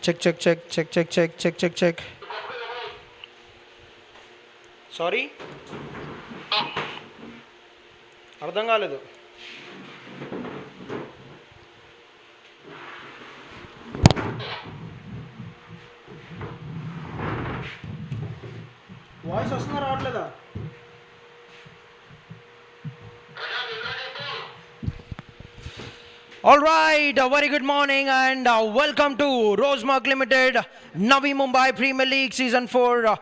Check, check, check, check, check, check, check, check, check. Sorry? అర్థం కాలేదు. Voice వస్తుందా రావట్లేదా? All right, a very good morning and welcome to Rosemark Limited, Navi Mumbai Premier League Season 4.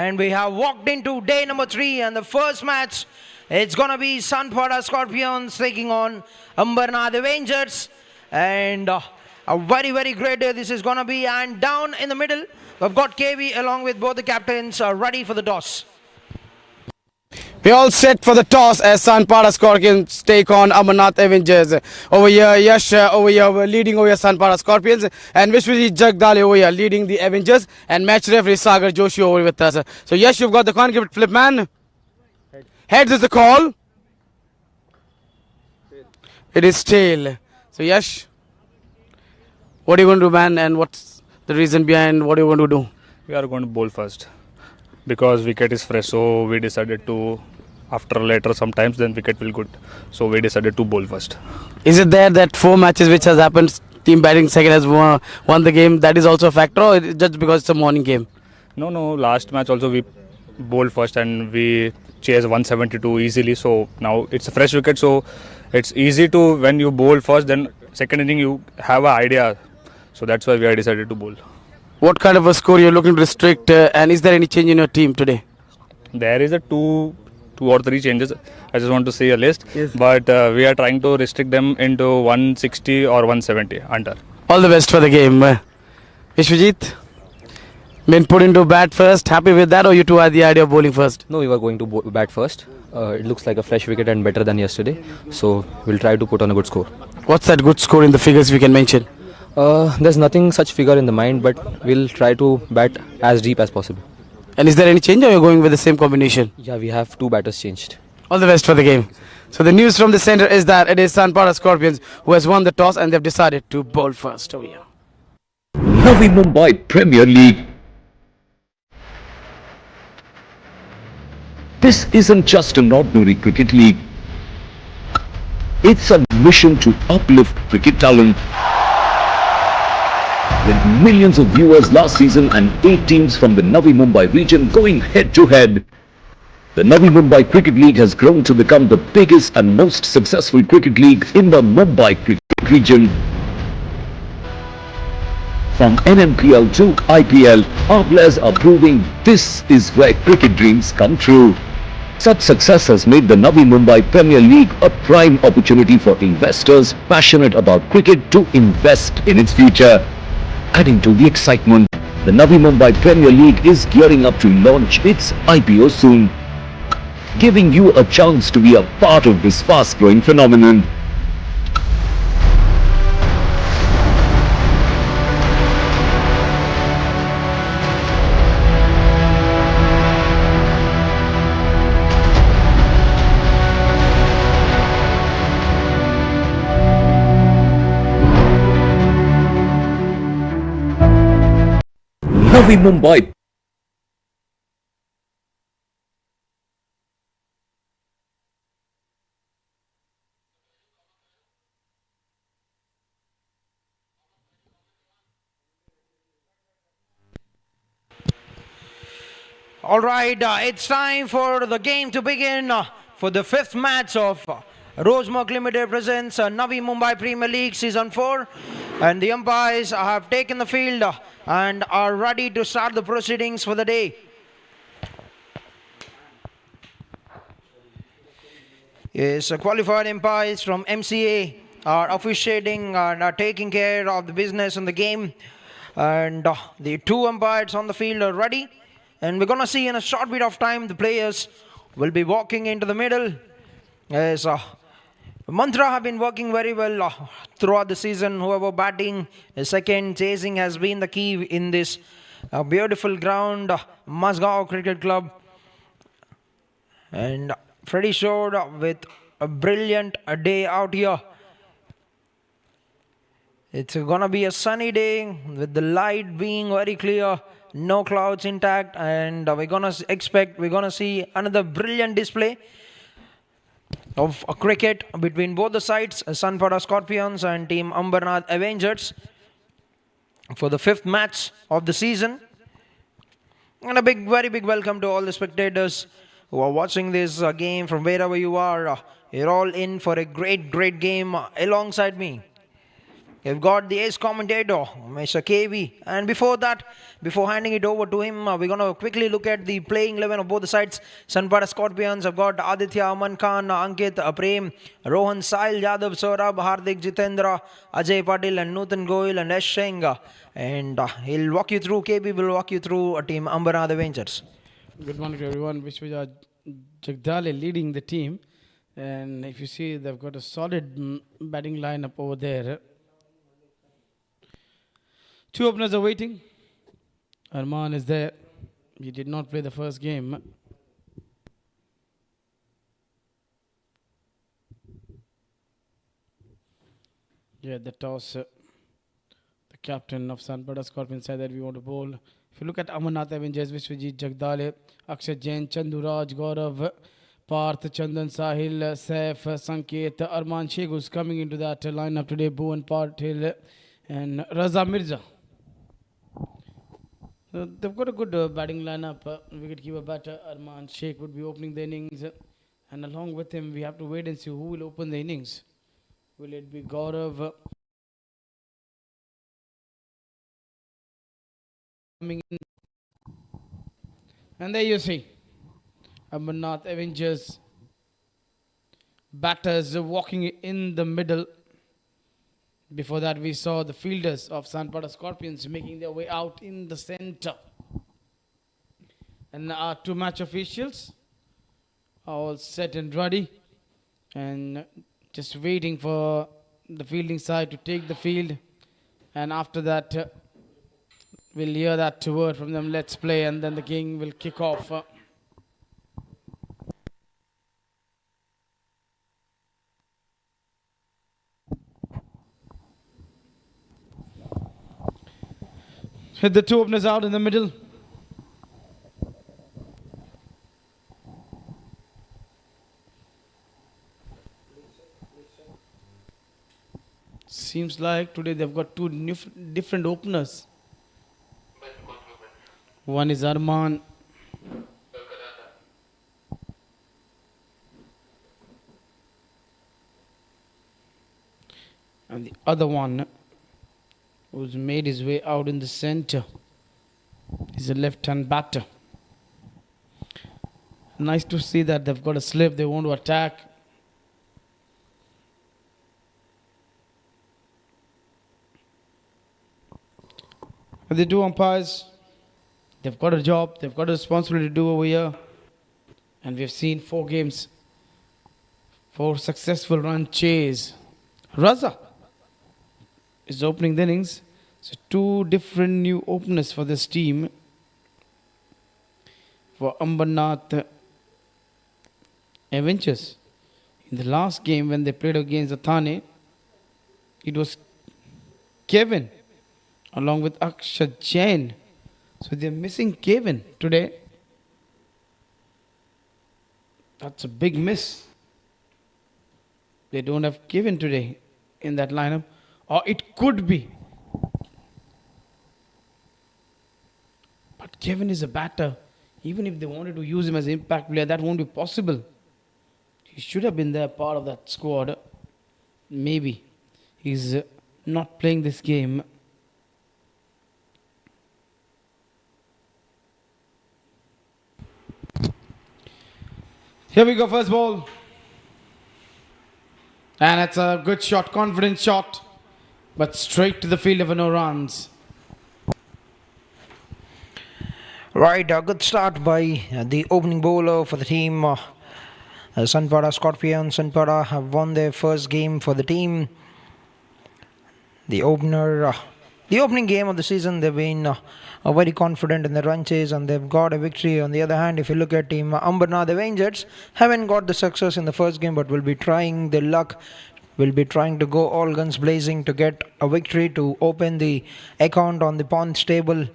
And we have walked into day number 3 and the first match, it's going to be Sanpada Scorpions taking on Avengers. And a very, very great day this is going to be. And down in the middle, we've got KV along with both the captains ready for the toss. We're all set for the toss as Sanpada Scorpions take on Avengers. Over here, Yash over here leading over here Sanpada Scorpions, and Vishwajit Jagdale over here leading the Avengers, and match referee Sagar Joshi over with us. So Yash, you've got the coin, give it flip man. Heads is the call. It is tail. So Yash, what are you going to do, man, and what's the reason behind what are you going to do? We are going to bowl first because wicket is fresh, so we decided to, after later sometimes then wicket will good, so we decided to bowl first. Is it there that 4 matches which has happened, team batting second has won the game, that is also a factor, or just because it's a morning game? No, last match also we bowled first and we chased 172 easily, so now it's a fresh wicket, so it's easy to, when you bowl first, then second inning you have an idea, so that's why we have decided to bowl. What kind of a score you're looking to restrict, and is there any change in your team today? There is a two or three changes. I just want to see a list, yes. But we are trying to restrict them into 160 or 170 under. All the best for the game. Vishwajit, been put into bat first, happy with that, or you two had the idea of bowling first? No, we were going to bat first. It looks like a fresh wicket and better than yesterday, so we'll try to put on a good score. What's that good score in the figures we can mention? There's nothing such figure in the mind, but we'll try to bat as deep as possible. And is there any change, or you're going with the same combination? Yeah, we have 2 batters changed. All the best for the game. So the news from the centre is that it is Sanpada Scorpions who has won the toss and they've decided to bowl first over here. Navi Mumbai Premier League. This isn't just an ordinary cricket league. It's a mission to uplift cricket talent. With millions of viewers last season and 8 teams from the Navi Mumbai region going head to head, the Navi Mumbai Cricket League has grown to become the biggest and most successful cricket league in the Mumbai cricket region. From NMPL to IPL, our players are proving this is where cricket dreams come true. Such success has made the Navi Mumbai Premier League a prime opportunity for investors passionate about cricket to invest in its future. Adding to the excitement, the Navi Mumbai Premier League is gearing up to launch its IPO soon, giving you a chance to be a part of this fast-growing phenomenon. Navi Mumbai. All right, it's time for the game to begin for the 5th match of Rosemark Limited presents Navi Mumbai Premier League Season 4, and the umpires have taken the field and are ready to start the proceedings for the day. Yes, qualified umpires from MCA are officiating and are taking care of the business in the game, and the 2 umpires on the field are ready. And we're going to see in a short bit of time the players will be walking into the middle. Yes, Mantra have been working very well throughout the season. Whoever batting second, chasing has been the key in this beautiful ground, Mazgaon Cricket Club. And Freddie showed with a brilliant day out here. It's gonna be a sunny day with the light being very clear, no clouds intact, and we're gonna see another brilliant display of a cricket between both the sides, Sanpada Scorpions and Team Ambernath Avengers, for the 5th match of the season. And a very big welcome to all the spectators who are watching this game from wherever you are. You're all in for a great game alongside me. You've got the ace commentator, Mr. KV. And before that, before handing it over to him, we're going to quickly look at the playing 11 of both the sides. Sanpada Scorpions have got Aditya, Aman Khan, Ankit, Prem, Rohan, Sahil, Yadav, Saurabh, Hardik, Jitendra, Ajay Patil, and Nutan Goyal, and Ash Singh. And he'll walk you through, KB will walk you through Team Ambernath Avengers. Good morning to everyone. Vishwaja Jagdale leading the team. And if you see, they've got a solid batting lineup over there. 2 openers are waiting. Arman is there. He did not play the first game. Yeah, the toss. The captain of Sanpada Scorpions said that we want to bowl. If you look at Amarnath Avengers, Vishwajit Jagdale, Akshay Jain, Chanduraj, Gaurav, Parth, Chandan, Sahil, Saif, Sanket, Arman Sheikh who's coming into that lineup today, Bhuvan Patil and Raza Mirza. So they've got a good batting lineup. Wicketkeeper batter Arman Sheikh would be opening the innings. And along with him, we have to wait and see who will open the innings. Will it be Gaurav coming in? And there you see Amarnath Avengers batters walking in the middle. Before that, we saw the fielders of Sanpada Scorpions making their way out in the center. And our 2 match officials are all set and ready. And just waiting for the fielding side to take the field. And after that, we'll hear that word from them, let's play, and then the king will kick off. Hit the 2 openers out in the middle. Seems like today they've got 2 different openers. One is Arman. And the other one, who's made his way out in the center, is a left-hand batter. Nice to see that they've got a slip, they want to attack. And the 2 umpires, they've got a job, they've got a responsibility to do over here. And we've seen 4 games, 4 successful run chase. Raza is opening the innings. So 2 different new openers for this team. For Ambernath Avengers. In the last game when they played against Athane, it was Kevin along with Akshay Jain. So they're missing Kevin today. That's a big miss. They don't have Kevin today in that lineup. Or it could be. But Kevin is a batter. Even if they wanted to use him as an impact player, that won't be possible. He should have been there, part of that squad. Maybe he's not playing this game. Here we go, first ball. And it's a good shot, confident shot. But straight to the field for no runs. Right, a good start by the opening bowler for the team. Sanpada Scorpions. Sanpada have won their first game for the team. The opening game of the season, they've been very confident in the run chase and they've got a victory. On the other hand, if you look at Team Ambernath Avengers, haven't got the success in the first game but will be trying their luck will be trying to go all guns blazing to get a victory to open the account on the points table.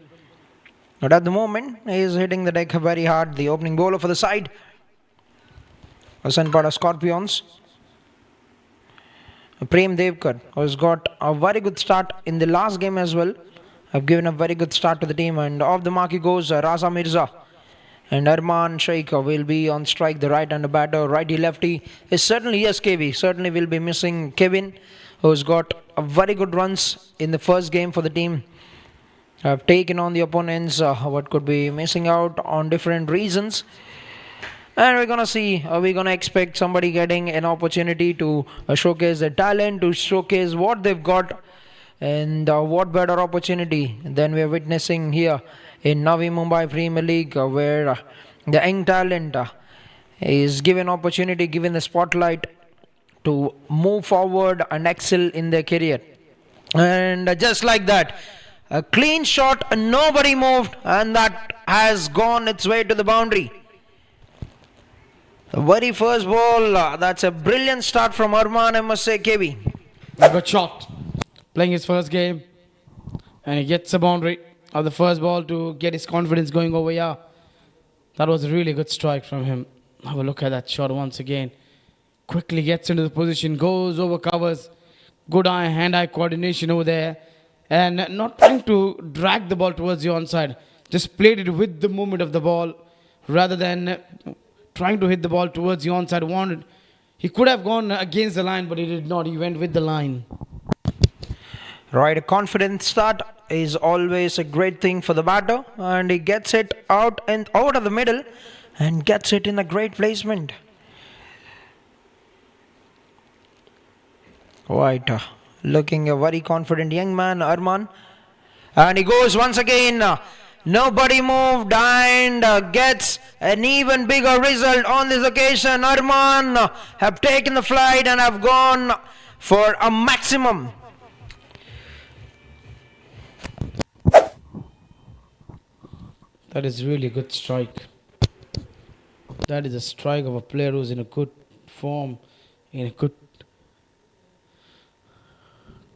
But at the moment, he is hitting the deck very hard. The opening bowler for the side, Sanpada Scorpions, Prem Devkar, has got a very good start in the last game as well. Have given a very good start to the team, and off the mark he goes. Raza Mirza and Arman Sheikh will be on strike. The right-hander batter, righty-lefty is certainly, yes, KV. Certainly will be missing Kevin, who's got a very good runs in the first game for the team. Have taken on the opponents, what could be missing out on different reasons. And we're gonna see, we're gonna expect somebody getting an opportunity to showcase their talent, to showcase what they've got, and what better opportunity than we're witnessing here in Navi Mumbai Premier League, where the young talent is given opportunity, given the spotlight to move forward and excel in their career. And just like that, a clean shot, nobody moved, and that has gone its way to the boundary. The very first ball, that's a brilliant start from Arman, I must say, KB. A good shot. Playing his first game, and he gets a boundary of the first ball to get his confidence going over here. That was a really good strike from him. Have a look at that shot once again. Quickly gets into the position, goes over covers. Good hand-eye coordination over there. And not trying to drag the ball towards the onside. Just played it with the movement of the ball rather than trying to hit the ball towards the onside. He could have gone against the line, but he did not. He went with the line. Right, a confident start is always a great thing for the batter, and he gets it out of the middle and gets it in a great placement. Right, looking a very confident young man, Arman, and he goes once again. Nobody moved and gets an even bigger result on this occasion. Arman have taken the flight and have gone for a maximum. That is really a good strike. That is a strike of a player who's in a good form, in a good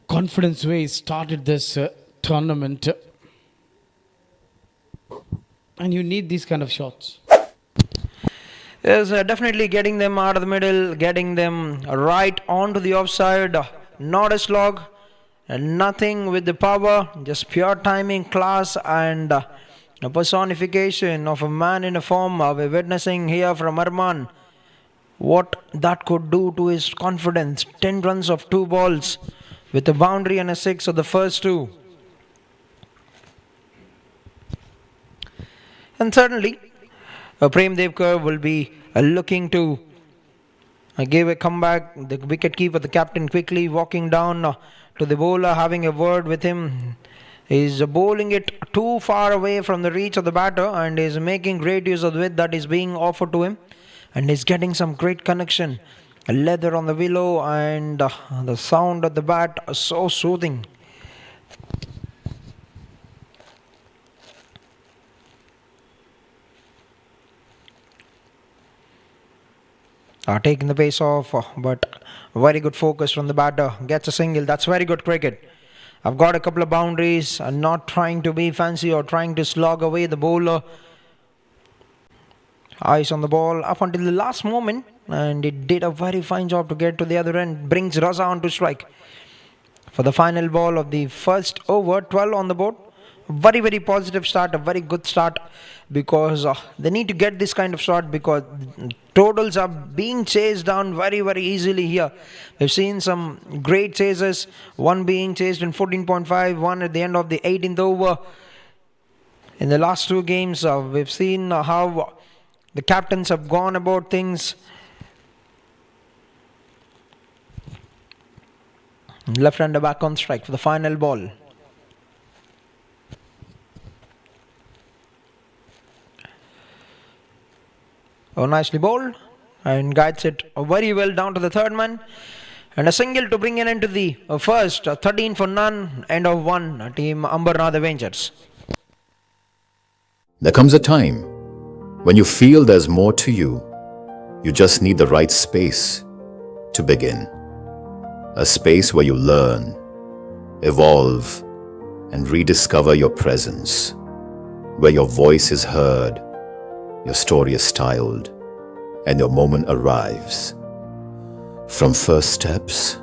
confidence way. He started this tournament. And you need these kind of shots. Yes, definitely getting them out of the middle, getting them right onto the offside. Not a slog, and nothing with the power, just pure timing, class, and a personification of a man in a form. We're witnessing here from Arman what that could do to his confidence. 10 runs of 2 balls with a boundary and a 6 of the first 2. And certainly, Prem Devkar will be looking to give a comeback. The wicket keeper, the captain, quickly walking down to the bowler, having a word with him. He's bowling it too far away from the reach of the batter, and is making great use of the width that is being offered to him, and he's getting some great connection. A leather on the willow, and the sound of the bat is so soothing. Taking the pace off, but very good focus from the batter. Gets a single. That's very good cricket. I've got a couple of boundaries. I'm not trying to be fancy or trying to slog away the bowler. Eyes on the ball up until the last moment, and it did a very fine job to get to the other end. Brings Raza on to strike for the final ball of the first over. 12 on the board. Very, very positive start, a very good start, because they need to get this kind of shot, because totals are being chased down very, very easily here. We've seen some great chases, one being chased in 14.5, one at the end of the 18th over. In the last 2 games, we've seen how the captains have gone about things. Left-hander back on strike for the final ball. Oh, nicely bowled, and guides it very well down to the third man, and a single to bring an end to the first. 13 for none, end of 1. Team Ambernath Avengers. There comes a time when you feel there's more to you. You just need the right space to begin. A space where you learn, evolve, and rediscover your presence. Where your voice is heard, your story is styled, and your moment arrives. From first steps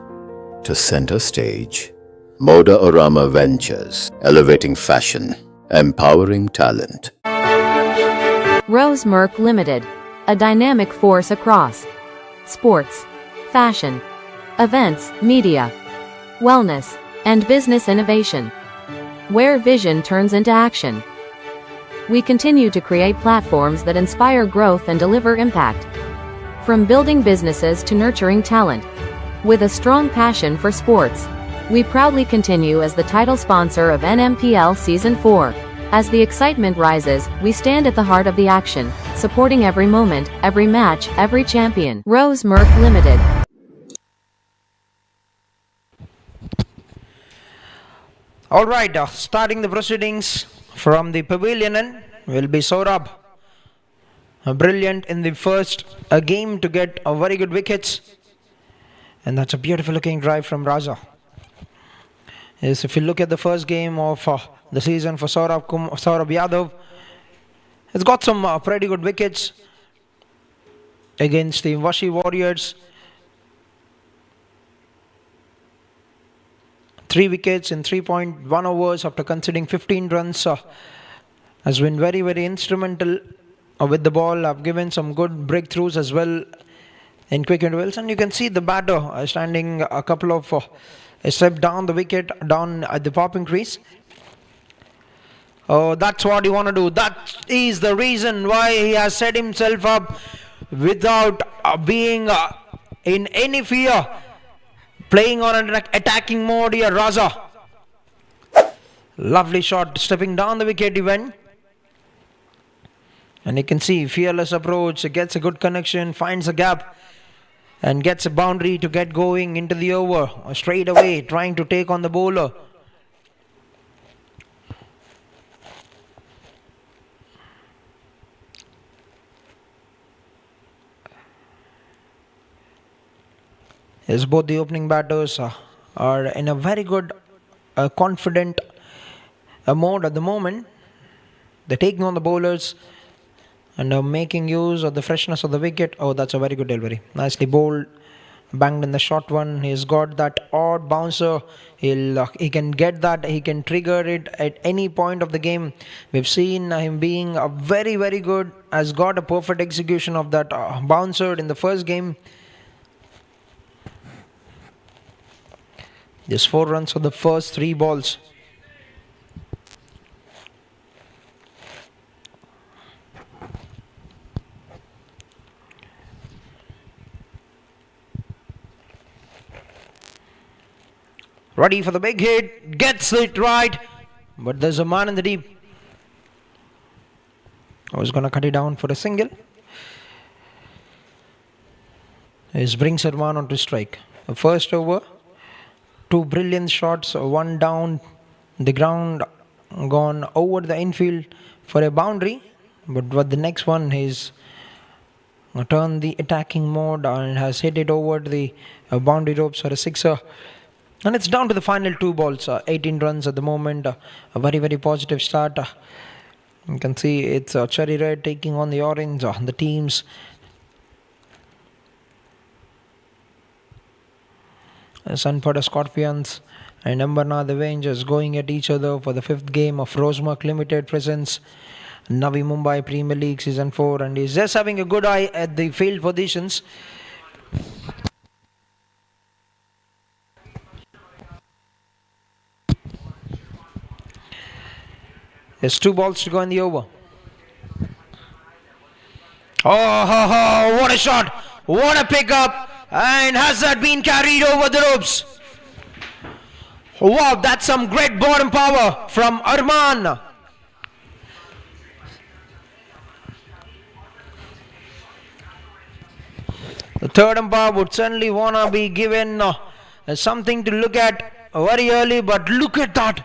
to center stage, Moda Orama Ventures, elevating fashion, empowering talent. Rose Merck Limited, a dynamic force across sports, fashion, events, media, wellness, and business innovation, where vision turns into action. We continue to create platforms that inspire growth and deliver impact. From building businesses to nurturing talent. With a strong passion for sports, we proudly continue as the title sponsor of NMPL Season 4. As the excitement rises, we stand at the heart of the action, supporting every moment, every match, every champion. Rose Merck Limited. All right, starting the proceedings from the pavilion end will be Saurabh. Brilliant in the first game to get a very good wickets. And that's a beautiful looking drive from Raja. Yes, if you look at the first game of the season for Saurabh Yadav, he's got some pretty good wickets against the Vashi Warriors. 3 wickets in 3.1 overs after conceding 15 runs. Has been very, very instrumental with the ball. Have given some good breakthroughs as well in quick intervals. And you can see the batter standing a couple of a step down the wicket, down at the popping crease. Oh, that's what you want to do. That is the reason why he has set himself up without being in any fear. Playing on an attacking mode here, Raza. Lovely shot, stepping down the wicket even. And you can see, fearless approach, gets a good connection, finds a gap, and gets a boundary to get going into the over. Straight away, trying to take on the bowler. Yes, both the opening batters are in a very good, confident mode at the moment. They're taking on the bowlers and are making use of the freshness of the wicket. Oh, that's a very good delivery. Nicely bowled, banged in the short one. He's got that odd bouncer. He can get that. He can trigger it at any point of the game. We've seen him being a very, very good. Has got a perfect execution of that bouncer in the first game. Just 4 runs for the first 3 balls. Ready for the big hit. Gets it right. But there's a man in the deep. I was going to cut it down for a single. This brings Arman on to strike. The first over. 2 brilliant shots, 1 down the ground, gone over the infield for a boundary. But the next one, he's turned the attacking mode and has hit it over the boundary ropes for a sixer. And it's down to the final 2 balls, 18 runs at the moment. A very, very positive start. You can see it's Cherry Red taking on the Orange, the teams. Sanpada Scorpions and Ambernath Avengers going at each other for the 5th game of Rosemark Limited presents Navi Mumbai Premier League Season 4, and he's just having a good eye at the field positions. There's 2 balls to go in the over. Oh, what a shot! What a pickup! And has that been carried over the ropes? Wow, that's some great bottom power from Arman. The third umpire would certainly want to be given something to look at very early, but look at that.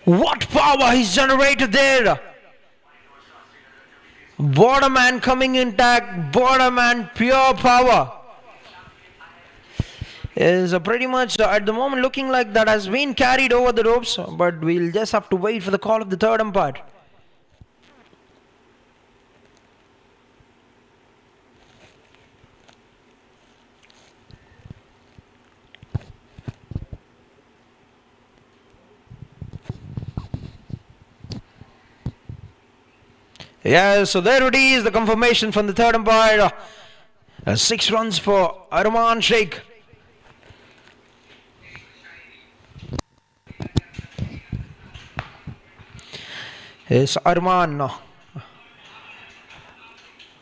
What power he's generated there. Bottom man coming intact, bottom man pure power. is pretty much at the moment looking like that has been carried over the ropes, but we'll just have to wait for the call of the third umpire. Yeah, so there it is, the confirmation from the third umpire. 6 runs for Arman Sheikh. Yes, Arman.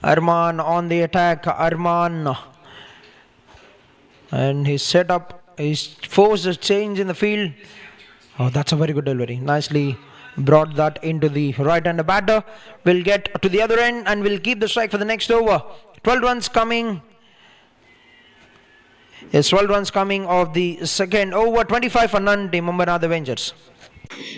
Arman on the attack. Arman. And he's set up. He's forced a change in the field. Oh, that's a very good delivery. Nicely brought that into the right-hander batter. We'll get to the other end and we'll keep the strike for the next over. 12 runs coming. Yes, 12 runs coming of the second over. 25 for none, the Mumbai Avengers.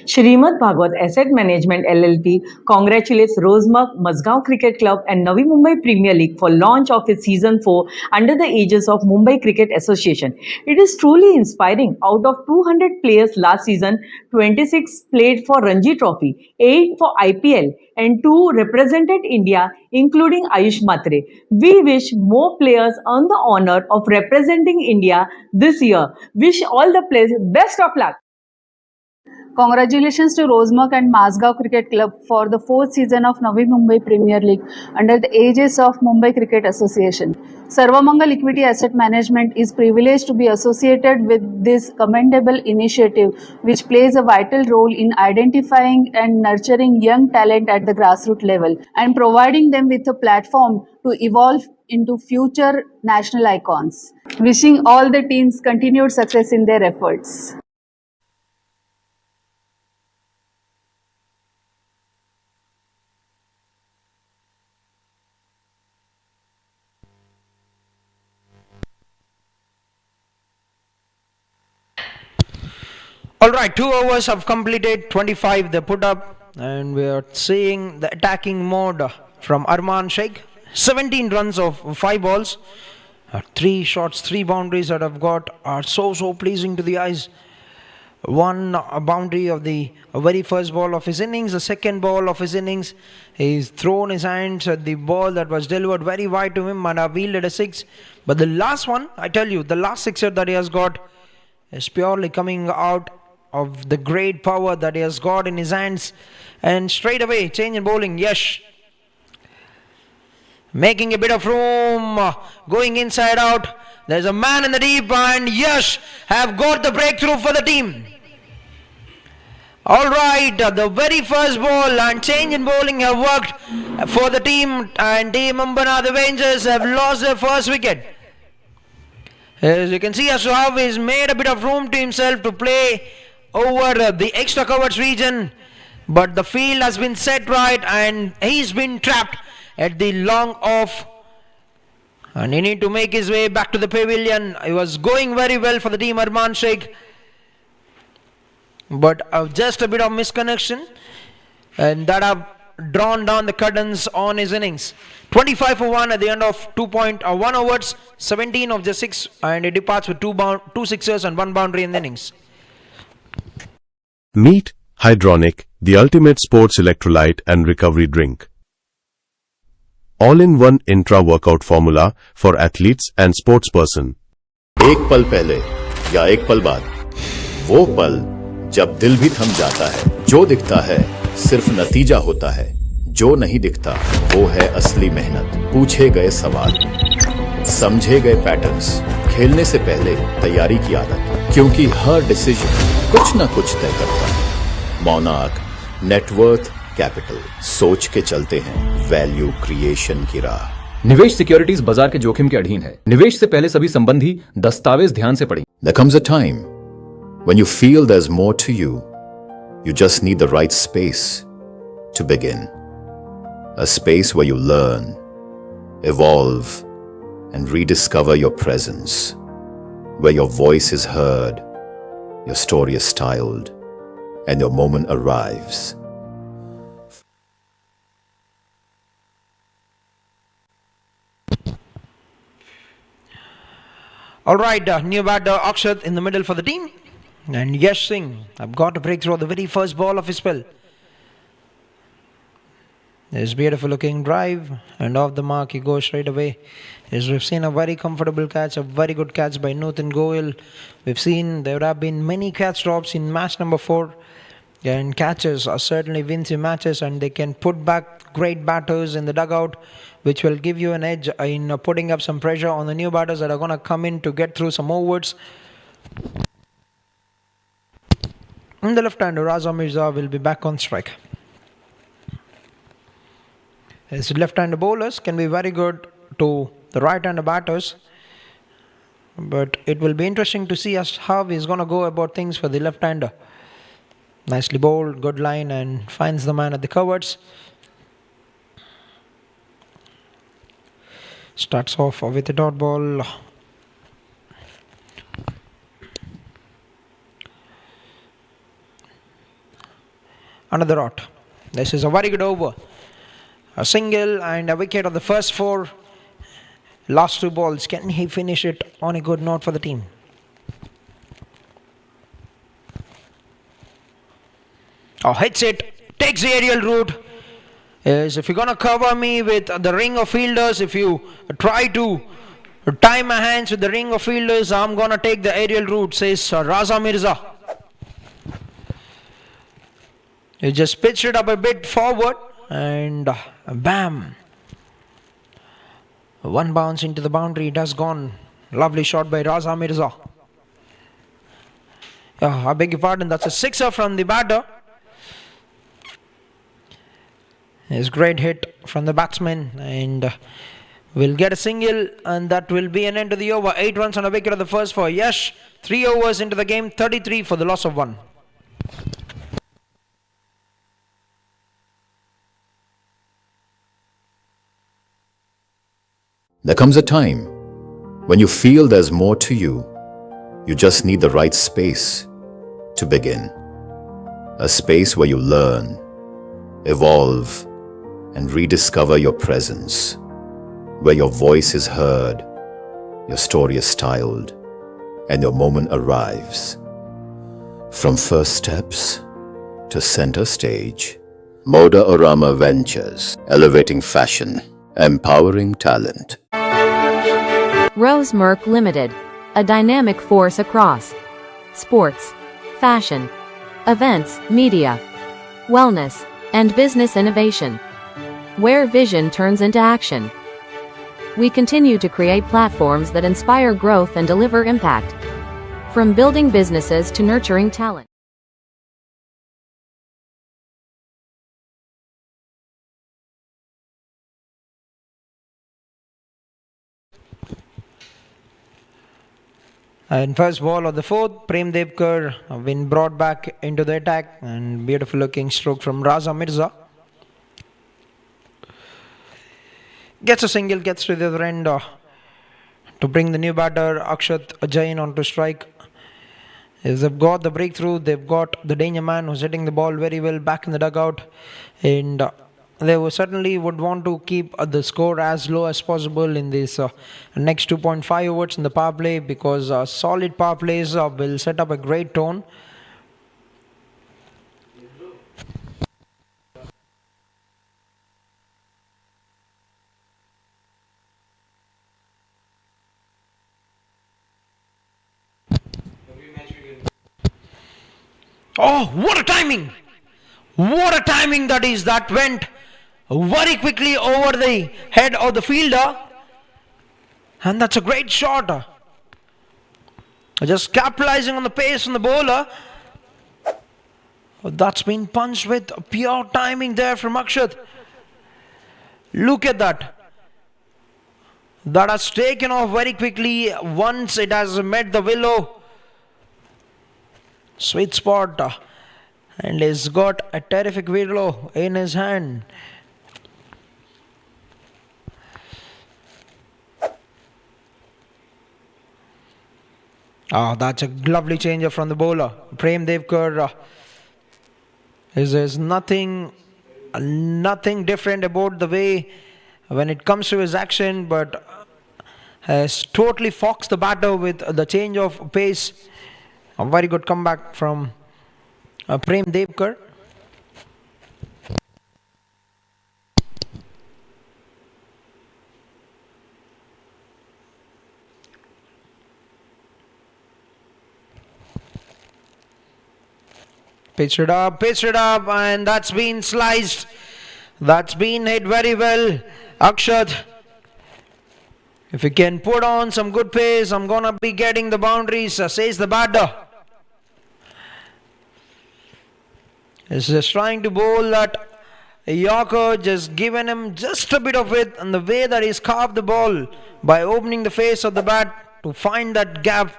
Shrimad Bhagwat Asset Management LLP congratulates Rosemark Mazgaon Cricket Club and Navi Mumbai Premier League for launch of its Season 4 under the aegis of Mumbai Cricket Association. It is truly inspiring. Out of 200 players last season, 26 played for Ranji Trophy, 8 for IPL and 2 represented India, including Ayush Matre. We wish more players earn the honor of representing India this year. Wish all the players best of luck. Congratulations to Rosemark and Mazgaon Cricket Club for the 4th season of Navi Mumbai Premier League under the aegis of Mumbai Cricket Association. Sarvamangal Equity Asset Management is privileged to be associated with this commendable initiative, which plays a vital role in identifying and nurturing young talent at the grassroots level and providing them with a platform to evolve into future national icons. Wishing all the teams continued success in their efforts. Alright, 2 overs have completed, 25 they put up, and we are seeing the attacking mode from Arman Sheikh. 17 runs of 5 balls. 3 shots, 3 boundaries that I've got are so pleasing to the eyes. One boundary of the very first ball of his innings, the second ball of his innings. He's thrown his hands at the ball that was delivered very wide to him and I've wheeled a 6. But the last one, I tell you, the last sixer that he has got is purely coming out of the great power that he has got in his hands. And straight away, change in bowling, Yash. Making a bit of room, going inside out. There's a man in the deep and Yash have got the breakthrough for the team. Alright, the very first ball and change in bowling have worked for the team, and Team Mumbai Avengers have lost their first wicket. As you can see, as to how he's made a bit of room to himself to play over the extra coverage region, but the field has been set right and he's been trapped at the long off, and he need to make his way back to the pavilion. He was going very well for the team Arman Sheikh, but just a bit of misconnection, and that have drawn down the curtains on his innings. 25 for 1 at the end of 2.1 overs, 17 of the 6, and he departs with 2 sixers and 1 boundary in the innings. Meet Hydronic, the ultimate sports electrolyte and recovery drink. All-in-one intra-workout formula for athletes and sportsperson. एक पल पहले या एक पल बाद, वो पल जब दिल भी थम जाता है। जो दिखता है सिर्फ नतीजा होता है, जो नहीं दिखता वो है असली मेहनत। पूछे गए सवाल, समझे गए पैटर्न्स, खेलने से पहले तैयारी की आदत, क्योंकि हर डिसीजन कुछ ना कुछ तय करता है। मोनार्क नेटवर्थ कैपिटल, सोच के चलते हैं वैल्यू क्रिएशन की राह। निवेश सिक्योरिटीज बाजार के जोखिम के अधीन है। निवेश से पहले सभी संबंधी दस्तावेज ध्यान से पढ़ें। There comes a time when you feel there's more to you. You just need the right space to begin. A space where you learn, evolve, and rediscover your presence. Where your voice is heard, your story is styled, and your moment arrives. Alright, new batter Akshat in the middle for the team. And Yash Singh, I've got a breakthrough the very first ball of his spell. This beautiful looking drive, and off the mark he goes straight away. As we've seen a very comfortable catch, a very good catch by Nutan Goyal. We've seen there have been many catch drops in match number 4, and catches are certainly wins in matches, and they can put back great batters in the dugout, which will give you an edge in putting up some pressure on the new batters that are going to come in to get through some overs. In the left hander, Raza Mirza will be back on strike. His left-hander bowlers can be very good to the right-hander batters, but it will be interesting to see how he's going to go about things for the left-hander. Nicely bowled, good line, and finds the man at the covers. Starts off with a dot ball. Another dot. This is a very good over. A single and a wicket on the first 4. Last 2 balls. Can he finish it on a good note for the team? Oh, hits it. Takes the aerial route. Yes, if you're going to cover me with the ring of fielders, if you try to tie my hands with the ring of fielders, I'm going to take the aerial route, says Raza Mirza. He just pitched it up a bit forward. And bam, one bounce into the boundary. It has gone. Lovely shot by Raza Mirza. I beg your pardon, that's a sixer from the batter. It's a great hit from the batsman, and we'll get a single, and that will be an end to the over. 8 runs on a wicket of the first for Yash. 3 overs into the game, 33 for the loss of 1. There comes a time when you feel there's more to you. You just need the right space to begin. A space where you learn, evolve, and rediscover your presence. Where your voice is heard, your story is styled, and your moment arrives. From first steps to center stage, Moda Orama Ventures, elevating fashion, empowering talent. Rose Merck Limited, a dynamic force across sports, fashion, events, media, wellness, and business innovation, where vision turns into action. We continue to create platforms that inspire growth and deliver impact, from building businesses to nurturing talent. And first ball of the 4th, Prem Devkar been brought back into the attack, and beautiful looking stroke from Raza Mirza. Gets a single, gets to the other end to bring the new batter Akshat Jain onto strike. As they've got the breakthrough, they've got the danger man who's hitting the ball very well back in the dugout, and they certainly would want to keep the score as low as possible in this next 2.5 overs in the power play, because solid power plays will set up a great tone. Oh, what a timing! What a timing that is! That went very quickly over the head of the fielder, and that's a great shot. Just capitalizing on the pace on the bowler. That's been punched with pure timing there from Akshat. Look at that. That has taken off very quickly once it has met the willow. Sweet spot. And he's got a terrific willow in his hand. That's a lovely changer from the bowler. Prem Devkar. There's nothing different about the way when it comes to his action, but has totally foxed the batter with the change of pace. A very good comeback from Prem Devkar. Pitched it up, and that's been sliced. That's been hit very well. Akshat, if you can put on some good pace, I'm gonna be getting the boundaries, says the batter. He's just trying to bowl that Yorker, just giving him just a bit of width, and the way that he's carved the ball by opening the face of the bat to find that gap,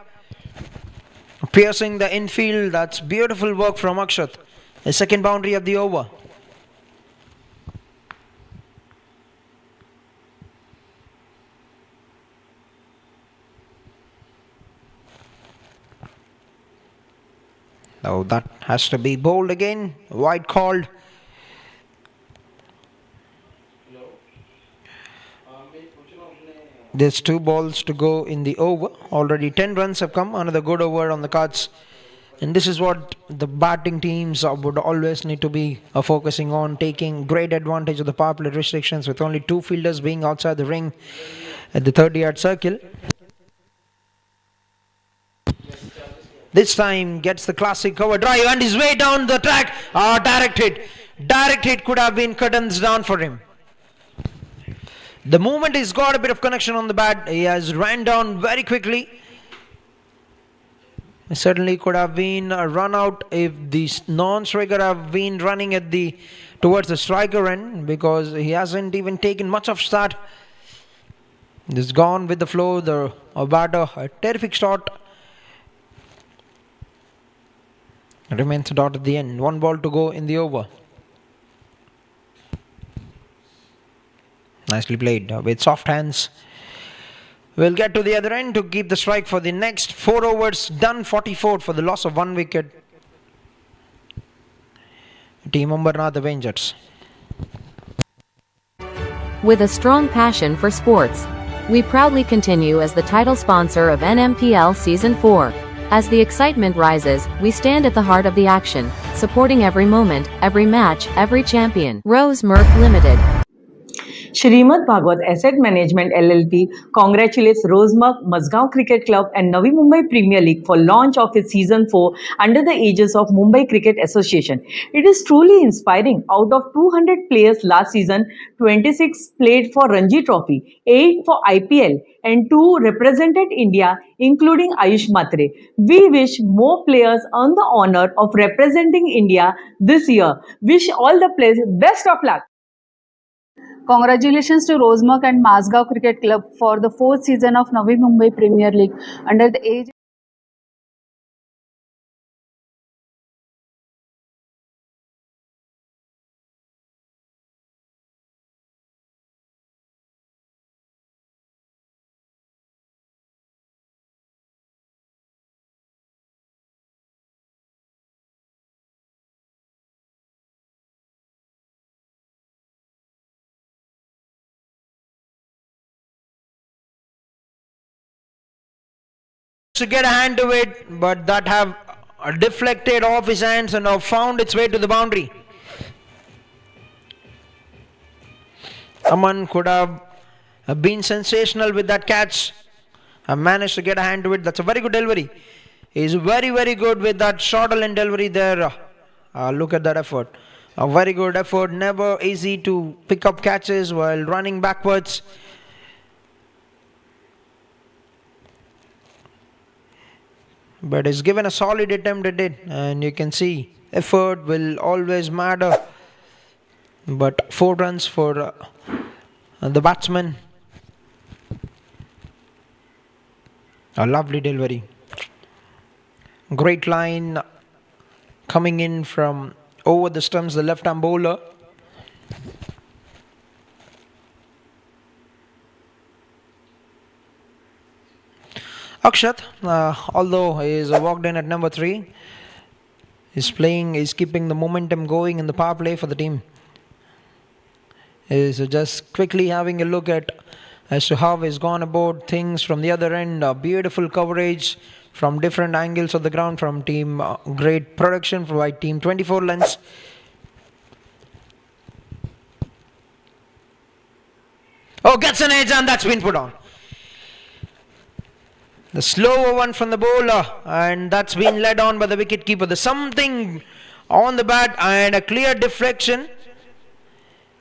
piercing the infield. That's beautiful work from Akshat. The second boundary of the over. Now that has to be bowled again. Wide called. There's 2 balls to go in the over. Already 10 runs have come. Another good over on the cards. And this is what the batting teams would always need to be focusing on, taking great advantage of the power play restrictions with only 2 fielders being outside the ring at the 30-yard circle. This time gets the classic cover drive and his way down the track. Direct hit. Direct hit could have been curtains down for him. The moment he's got a bit of connection on the bat, he has ran down very quickly. It certainly could have been a run out if the non-striker have been running at towards the striker end, because he hasn't even taken much of start. He's gone with the flow. The batter, a terrific shot. Remains a dot at the end. 1 ball to go in the over. Nicely played with soft hands. We'll get to the other end to keep the strike for the next 4 overs. Done 44 for the loss of 1 wicket. Team Amarnath Avengers. With a strong passion for sports, we proudly continue as the title sponsor of NMPL Season 4. As the excitement rises, we stand at the heart of the action, supporting every moment, every match, every champion. Rose Merck Limited. Shrimad Bhagwat Asset Management LLP congratulates Rosemark, Mazgaon Cricket Club and Navi Mumbai Premier League for launch of its Season 4 under the aegis of Mumbai Cricket Association. It is truly inspiring. Out of 200 players last season, 26 played for Ranji Trophy, 8 for IPL and 2 represented India, including Ayush Matre. We wish more players earn the honor of representing India this year. Wish all the players best of luck. Congratulations to Rosemark and Mazgaon Cricket Club for the 4th season of Navi Mumbai Premier League under the age. To get a hand to it, but that have deflected off his hands and have found its way to the boundary. Aman could have been sensational with that catch. Have managed to get a hand to it. That's a very good delivery. He's very, very good with that short lane delivery there. Look at that effort. A very good effort. Never easy to pick up catches while running backwards. But he's given a solid attempt at it, and you can see effort will always matter. But 4 runs for the batsman. A lovely delivery. Great line coming in from over the stumps, the left arm bowler. Akshat, although he is walked in at number 3, is keeping the momentum going in the power play for the team. Is just quickly having a look at as to how he's gone about things from the other end. Beautiful coverage from different angles of the ground from team. Great production by team 24 lens. Oh, gets an edge and that's been put on. The slower one from the bowler, and that's been led on by the wicket keeper. There's something on the bat and a clear deflection.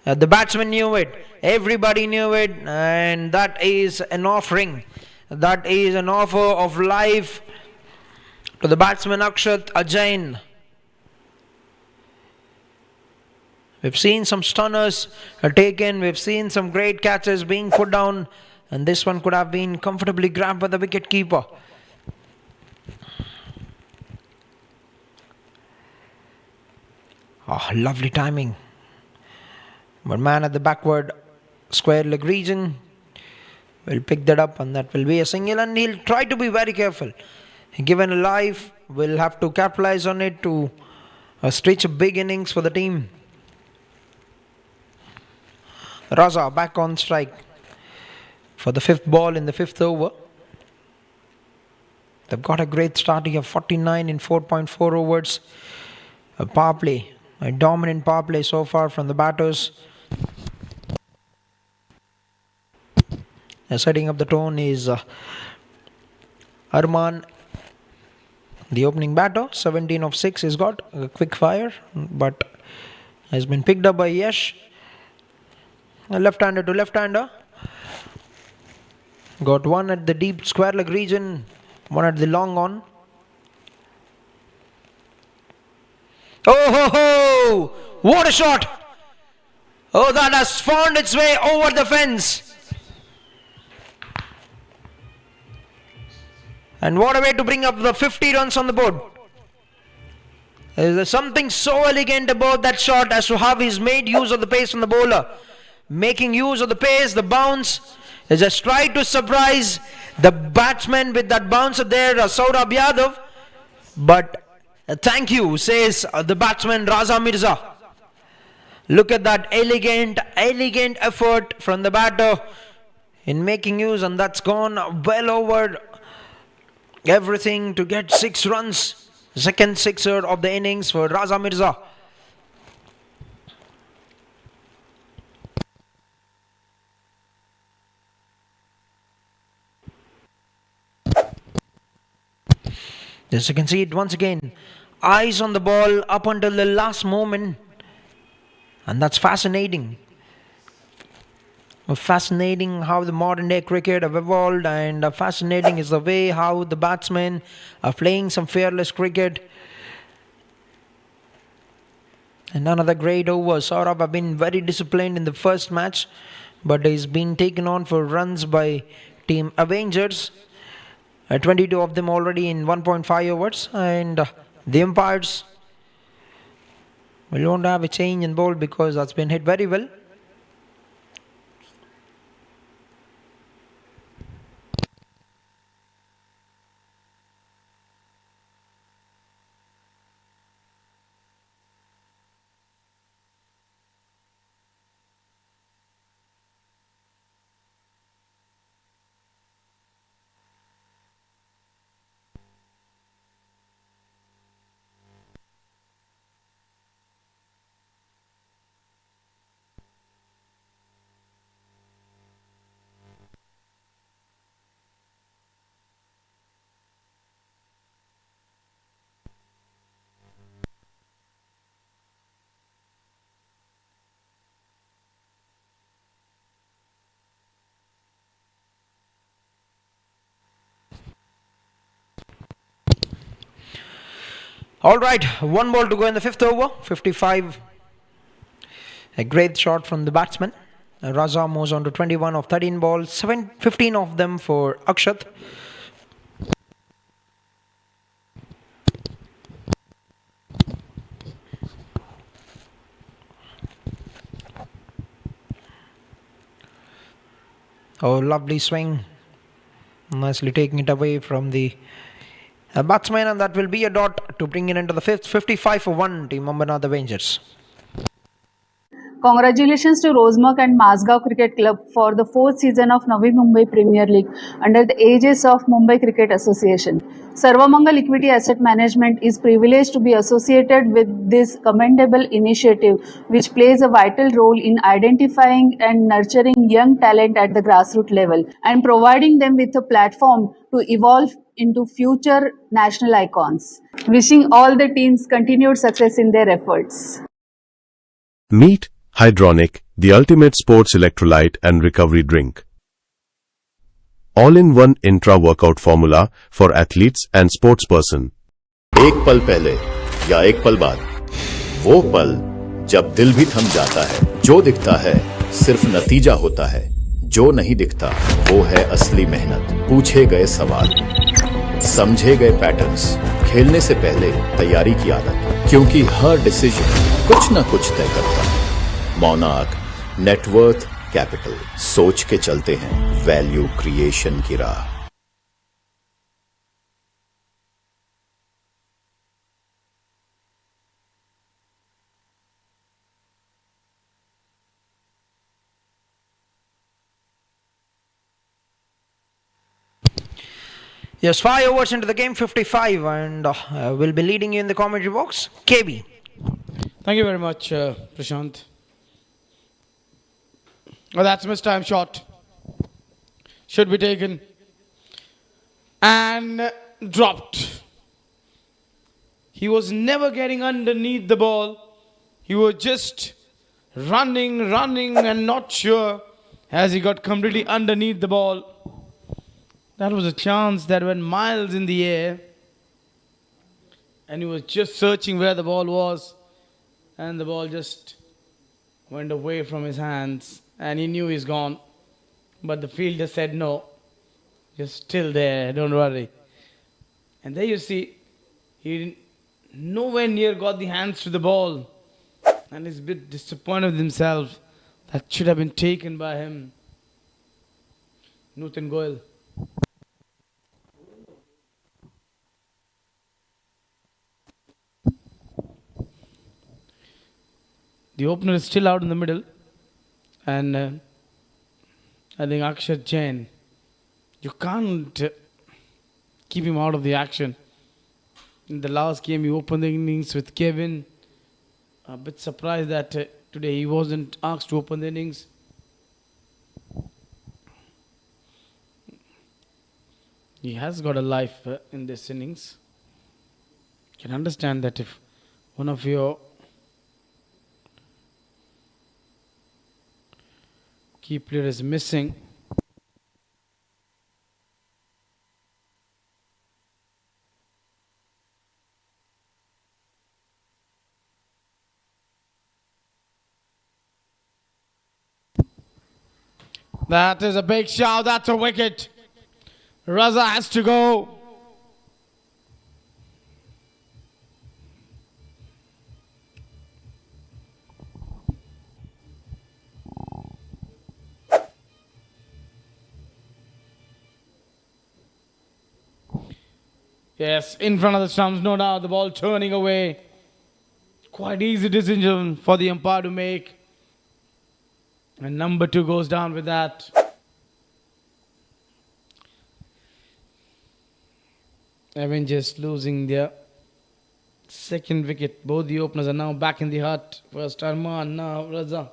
The batsman knew it. Everybody knew it, and that is an offering. That is an offer of life to the batsman Akshat Ajain. We've seen some stunners taken. We've seen some great catches being put down. And this one could have been comfortably grabbed by the wicket keeper. Oh, lovely timing. But man at the backward square leg region will pick that up, and that will be a single, and he'll try to be very careful. Given a life, will have to capitalize on it to stretch a big innings for the team. Raza back on strike for the fifth ball in the fifth over. They've got a great start here, 49 in 4.4 overs. A power play, a dominant power play so far from the batters. Setting up the tone is Arman, the opening batter. 17 of 6 he's got, a quick fire, but has been picked up by Yash. A left-hander to left-hander. Got one at the deep square leg region, one at the long on. Oh ho ho! What a shot! Oh, that has found its way over the fence. And what a way to bring up the 50 runs on the board. There's something so elegant about that shot as to how he's made use of the pace from the bowler. Making use of the pace, the bounce. He just tried to surprise the batsman with that bouncer there, Saurabh Yadav. But thank you, says the batsman Raza Mirza. Look at that elegant effort from the batter in making use, and that's gone well over everything to get 6 runs. Second sixer of the innings for Raza Mirza. As you can see it once again, eyes on the ball up until the last moment, and that's fascinating. Fascinating how the modern day cricket have evolved, and fascinating is the way how the batsmen are playing some fearless cricket. And another great over. Saurabh have been very disciplined in the first match, but he's been taken on for runs by team Avengers. 22 of them already in 1.5 overs, and the umpires will want to have a change in bowl because that's been hit very well. Alright, one ball to go in the fifth over, 55. A great shot from the batsman. Raza moves on to 21 of 13 balls, 15 of them for Akshat. Oh, lovely swing. Nicely taking it away from the batsman, and that will be a dot to bring it into the fifth. 55 for 1, Team Avengers. Congratulations to Rosemark and Mazgaon Cricket Club for the fourth season of Navi Mumbai Premier League under the aegis of Mumbai Cricket Association. Sarvamangal Equity Asset Management is privileged to be associated with this commendable initiative, which plays a vital role in identifying and nurturing young talent at the grassroots level and providing them with a platform to evolve into future national icons. Wishing all the teams continued success in their efforts. Meet Hydronic, the ultimate sports electrolyte and recovery drink. All-in-one intra-workout formula for athletes and sportsperson. एक पल पहले या एक पल बाद, वो पल जब दिल भी थम जाता है। जो दिखता है सिर्फ नतीजा होता है, जो नहीं दिखता वो है असली मेहनत। पूछे गए सवाल, समझे गए पैटर्न्स, खेलने से पहले तैयारी की आदत, क्योंकि हर डिसीजन कुछ न कुछ तय करता है। मोनार्क नेटवर्थ कैपिटल, सोच के चलते हैं वैल्यू क्रिएशन की राह। Yes, 5 overs into the game, 55, and we'll be leading you in the commentary box. KB. Thank you very much, Prashant. Well, that's missed time shot. Should be taken. And dropped. He was never getting underneath the ball. He was just running and not sure as he got completely underneath the ball. That was a chance that went miles in the air. And he was just searching where the ball was. And the ball just went away from his hands. And he knew he's gone. But the fielder said, no, you're still there, don't worry. And there you see, he nowhere near got the hands to the ball. And he's a bit disappointed with himself. That should have been taken by him. Nutan Goyal. The opener is still out in the middle. And I think Akshat Jain, you can't keep him out of the action. In the last game, he opened the innings with Kevin. A bit surprised that today he wasn't asked to open the innings. He has got a life in this innings. You can understand that if one of your key player is missing, that is a big shot. That's a wicket. Raza has to go. Yes, in front of the stumps, no doubt. The ball turning away. Quite easy decision for the umpire to make. And number 2 goes down with that. Avengers losing their second wicket. Both the openers are now back in the hut. First Arman, now Raza.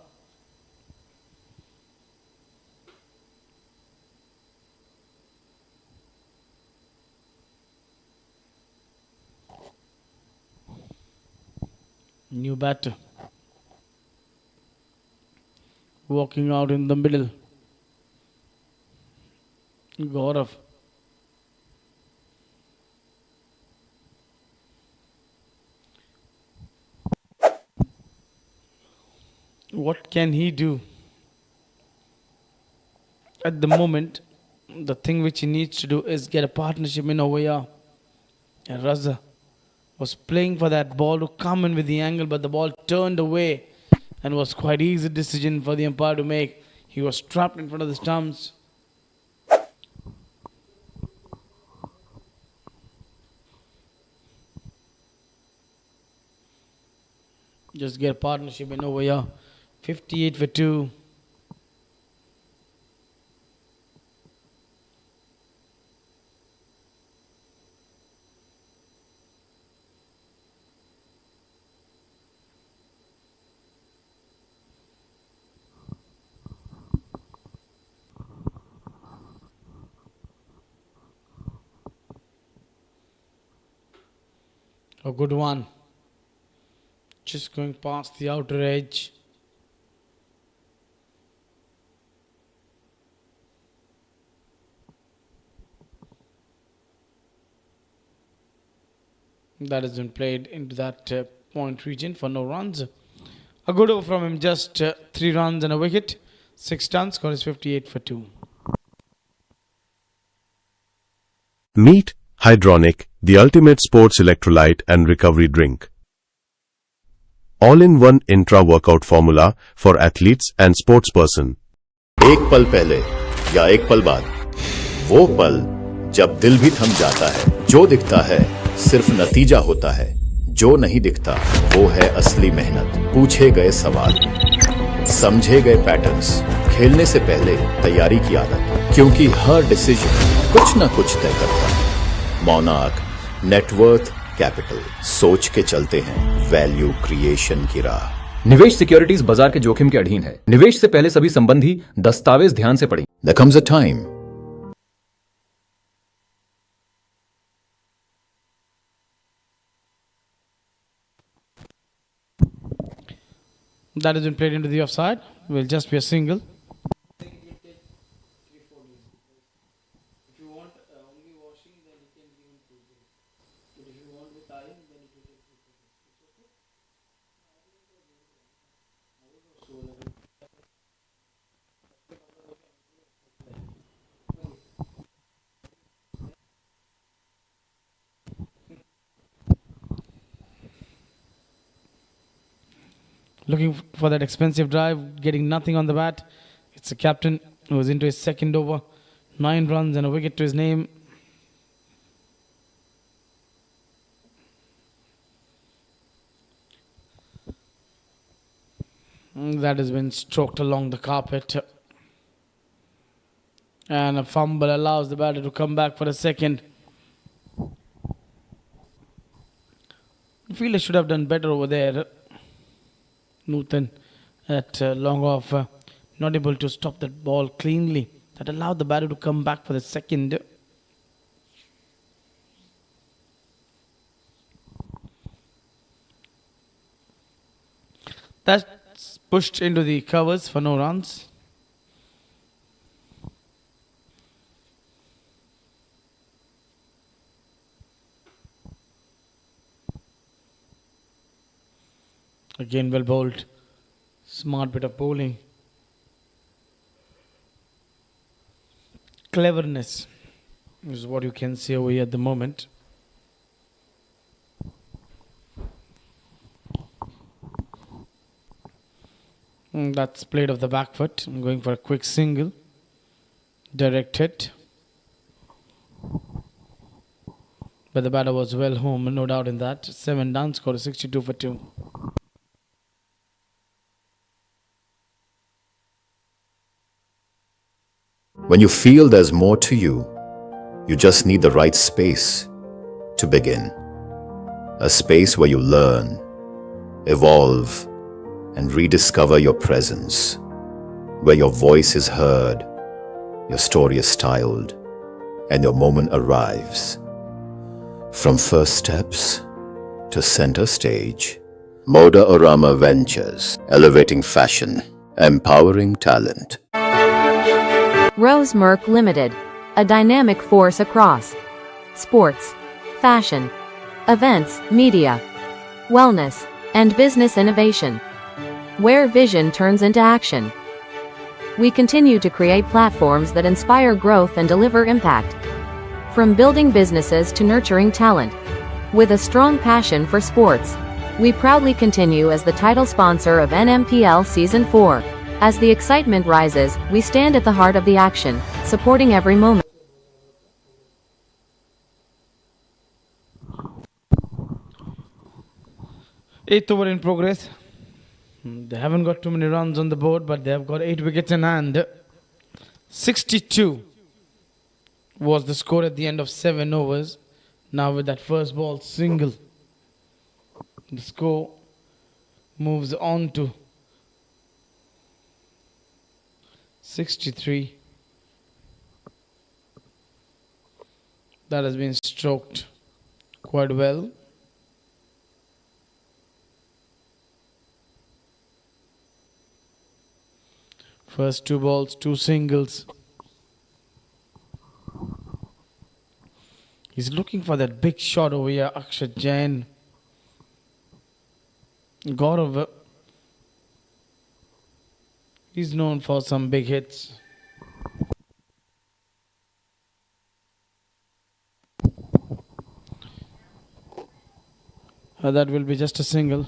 New batter. Walking out in the middle. Gaurav. What can he do? At the moment, the thing which he needs to do is get a partnership in over here. And Raza was playing for that ball to come in with the angle, but the ball turned away and was quite easy decision for the umpire to make. He was trapped in front of the stumps. Just get a partnership in over here 58 for 2. A good one. Just going past the outer edge. That has been played into that point region for no runs. A good over from him, just 3 runs and a wicket. 6 runs, score is 58 for 2. Meet Hydronic, the ultimate sports electrolyte and recovery drink. All-in-one intra-workout formula for athletes and sportsperson. एक पल पहले या एक पल बाद, वो पल जब दिल भी थम जाता है। जो दिखता है सिर्फ नतीजा होता है, जो नहीं दिखता वो है असली मेहनत। पूछे गए सवाल, समझे गए पैटर्न्स, खेलने से पहले तैयारी की आदत, क्योंकि हर डिसीजन कुछ ना कुछ तय करता है। मोनार्क नेटवर्थ कैपिटल, सोच के चलते हैं वैल्यू क्रिएशन की राह। निवेश सिक्योरिटीज बाजार के जोखिम के अधीन है। निवेश से पहले सभी संबंधी दस्तावेज ध्यान से पढ़ें। There comes a time That has been played into the offside. Will just be a single. Looking for that expensive drive, getting nothing on the bat. It's the captain who is into his second over. 9 runs and a wicket to his name. That has been stroked along the carpet. And a fumble allows the batter to come back for a second. The fielder should have done better over there. Newton at long off, not able to stop that ball cleanly. That allowed the batter to come back for the second. That's pushed into the covers for no runs. Again well bowled. Smart bit of bowling. Cleverness is what you can see over here at the moment. That's played off the back foot. I'm going for a quick single. Direct hit. But the batter was well home, no doubt in that. 7 down, score 62 for 2. When you feel there's more to you, you just need the right space to begin. A space where you learn, evolve, and rediscover your presence. Where your voice is heard, your story is styled, and your moment arrives. From first steps to center stage, Moda Orama Ventures, elevating fashion, empowering talent. Rose Merck Limited, a dynamic force across sports, fashion, events, media, wellness, and business innovation, where vision turns into action. We continue to create platforms that inspire growth and deliver impact. From building businesses to nurturing talent, with a strong passion for sports, we proudly continue as the title sponsor of NMPL Season 4. As the excitement rises, we stand at the heart of the action, supporting every moment. Eighth over in progress. They haven't got too many runs on the board, but they have got 8 wickets in hand. 62 was the score at the end of 7 overs. Now with that first ball single, the score moves on to 63. That has been stroked quite well. First 2 balls, 2 singles. He's looking for that big shot over here, Akshat Jain. Gaurav, he's known for some big hits. That will be just a single.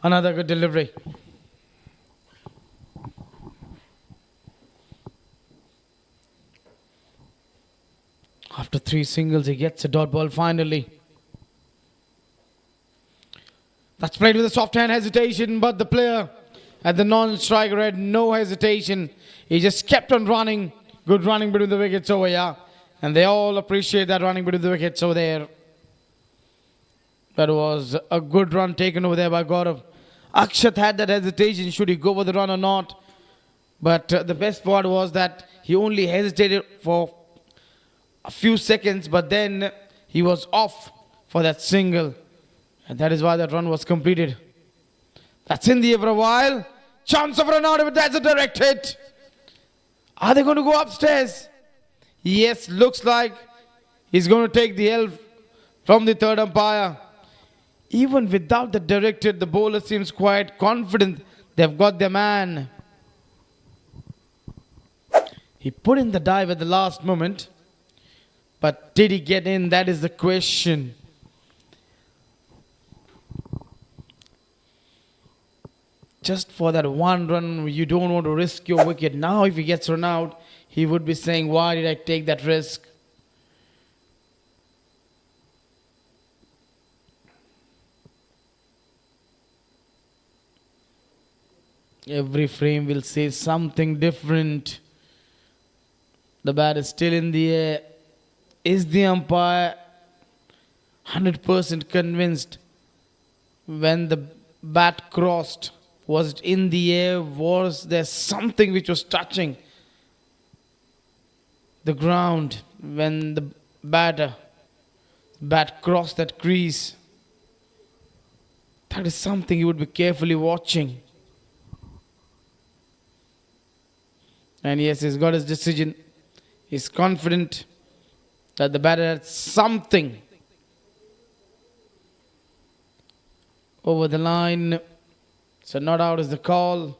Another good delivery. After 3 singles, he gets a dot ball finally. That's played with a soft hand hesitation, but the player at the non-striker had no hesitation. He just kept on running. Good running between the wickets over here. And they all appreciate that running between the wickets over there. That was a good run taken over there by Gaurav. Akshat had that hesitation, should he go for the run or not. But the best part was that he only hesitated for a few seconds, but then he was off for that single. And that is why that run was completed. That's in the air for a while. Chance of run out, but that's a direct hit. Are they going to go upstairs? Yes, looks like he's going to take the L from the third umpire. Even without the direct hit, the bowler seems quite confident they've got their man. He put in the dive at the last moment. But did he get in? That is the question. Just for that one run, you don't want to risk your wicket. Now if he gets run out, he would be saying, why did I take that risk? Every frame will say something different. The bat is still in the air. Is the umpire 100% convinced when the bat crossed? Was it in the air? Was there something which was touching the ground when the bat crossed that crease? That is something you would be carefully watching. And yes, he's got his decision. He's confident that the batter had something over the line. So not out is the call.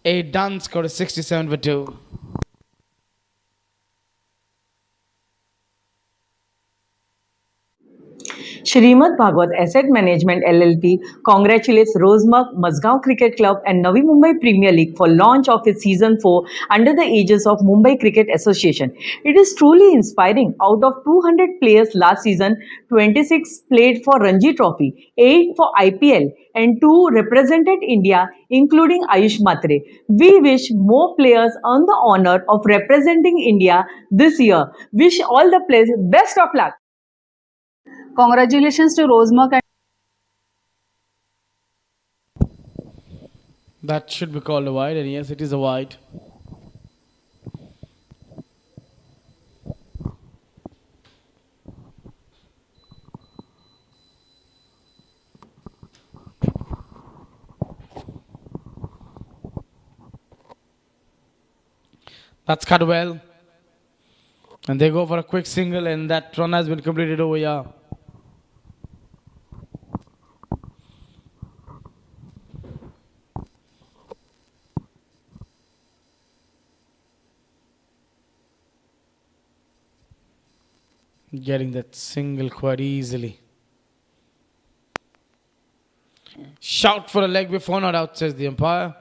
8 done, scored a 67 for 2. Shrimad Bhagwat Asset Management LLP congratulates Rosemark, Mazgaon Cricket Club and Navi Mumbai Premier League for launch of its Season 4 under the aegis of Mumbai Cricket Association. It is truly inspiring. Out of 200 players last season, 26 played for Ranji Trophy, 8 for IPL and 2 represented India, including Ayush Matre. We wish more players earn the honor of representing India this year. Wish all the players best of luck. Congratulations to Rosemark and That should be called a wide, and yes, it is a wide. That's cut well. And they go for a quick single, and that run has been completed over here. Getting that single quite easily. Shout for a leg before not out, says the umpire.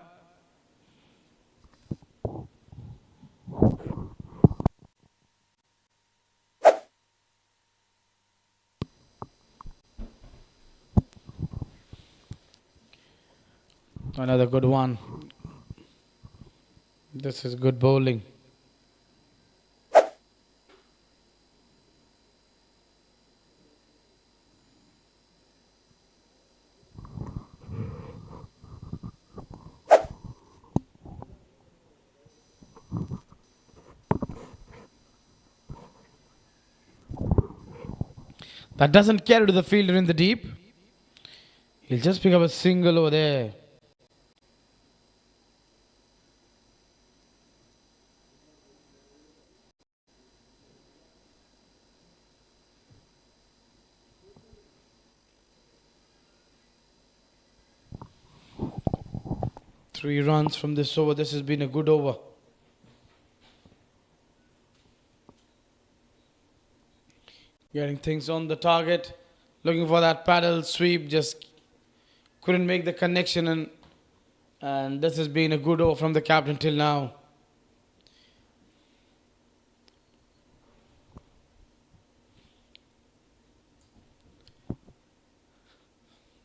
Another good one. This is good bowling. That doesn't carry to the fielder in the deep. He'll just pick up a single over there. Three runs from this over. This has been a good over. Getting things on the target. Looking for that paddle sweep. Just couldn't make the connection. And this has been a good over from the captain till now.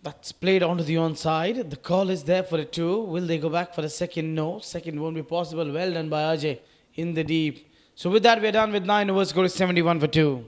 That's played onto the onside. The call is there for a 2. Will they go back for a second? No. Second won't be possible. Well done by Ajay in the deep. So with that, we're done with 9 overs. Score is 71 for 2.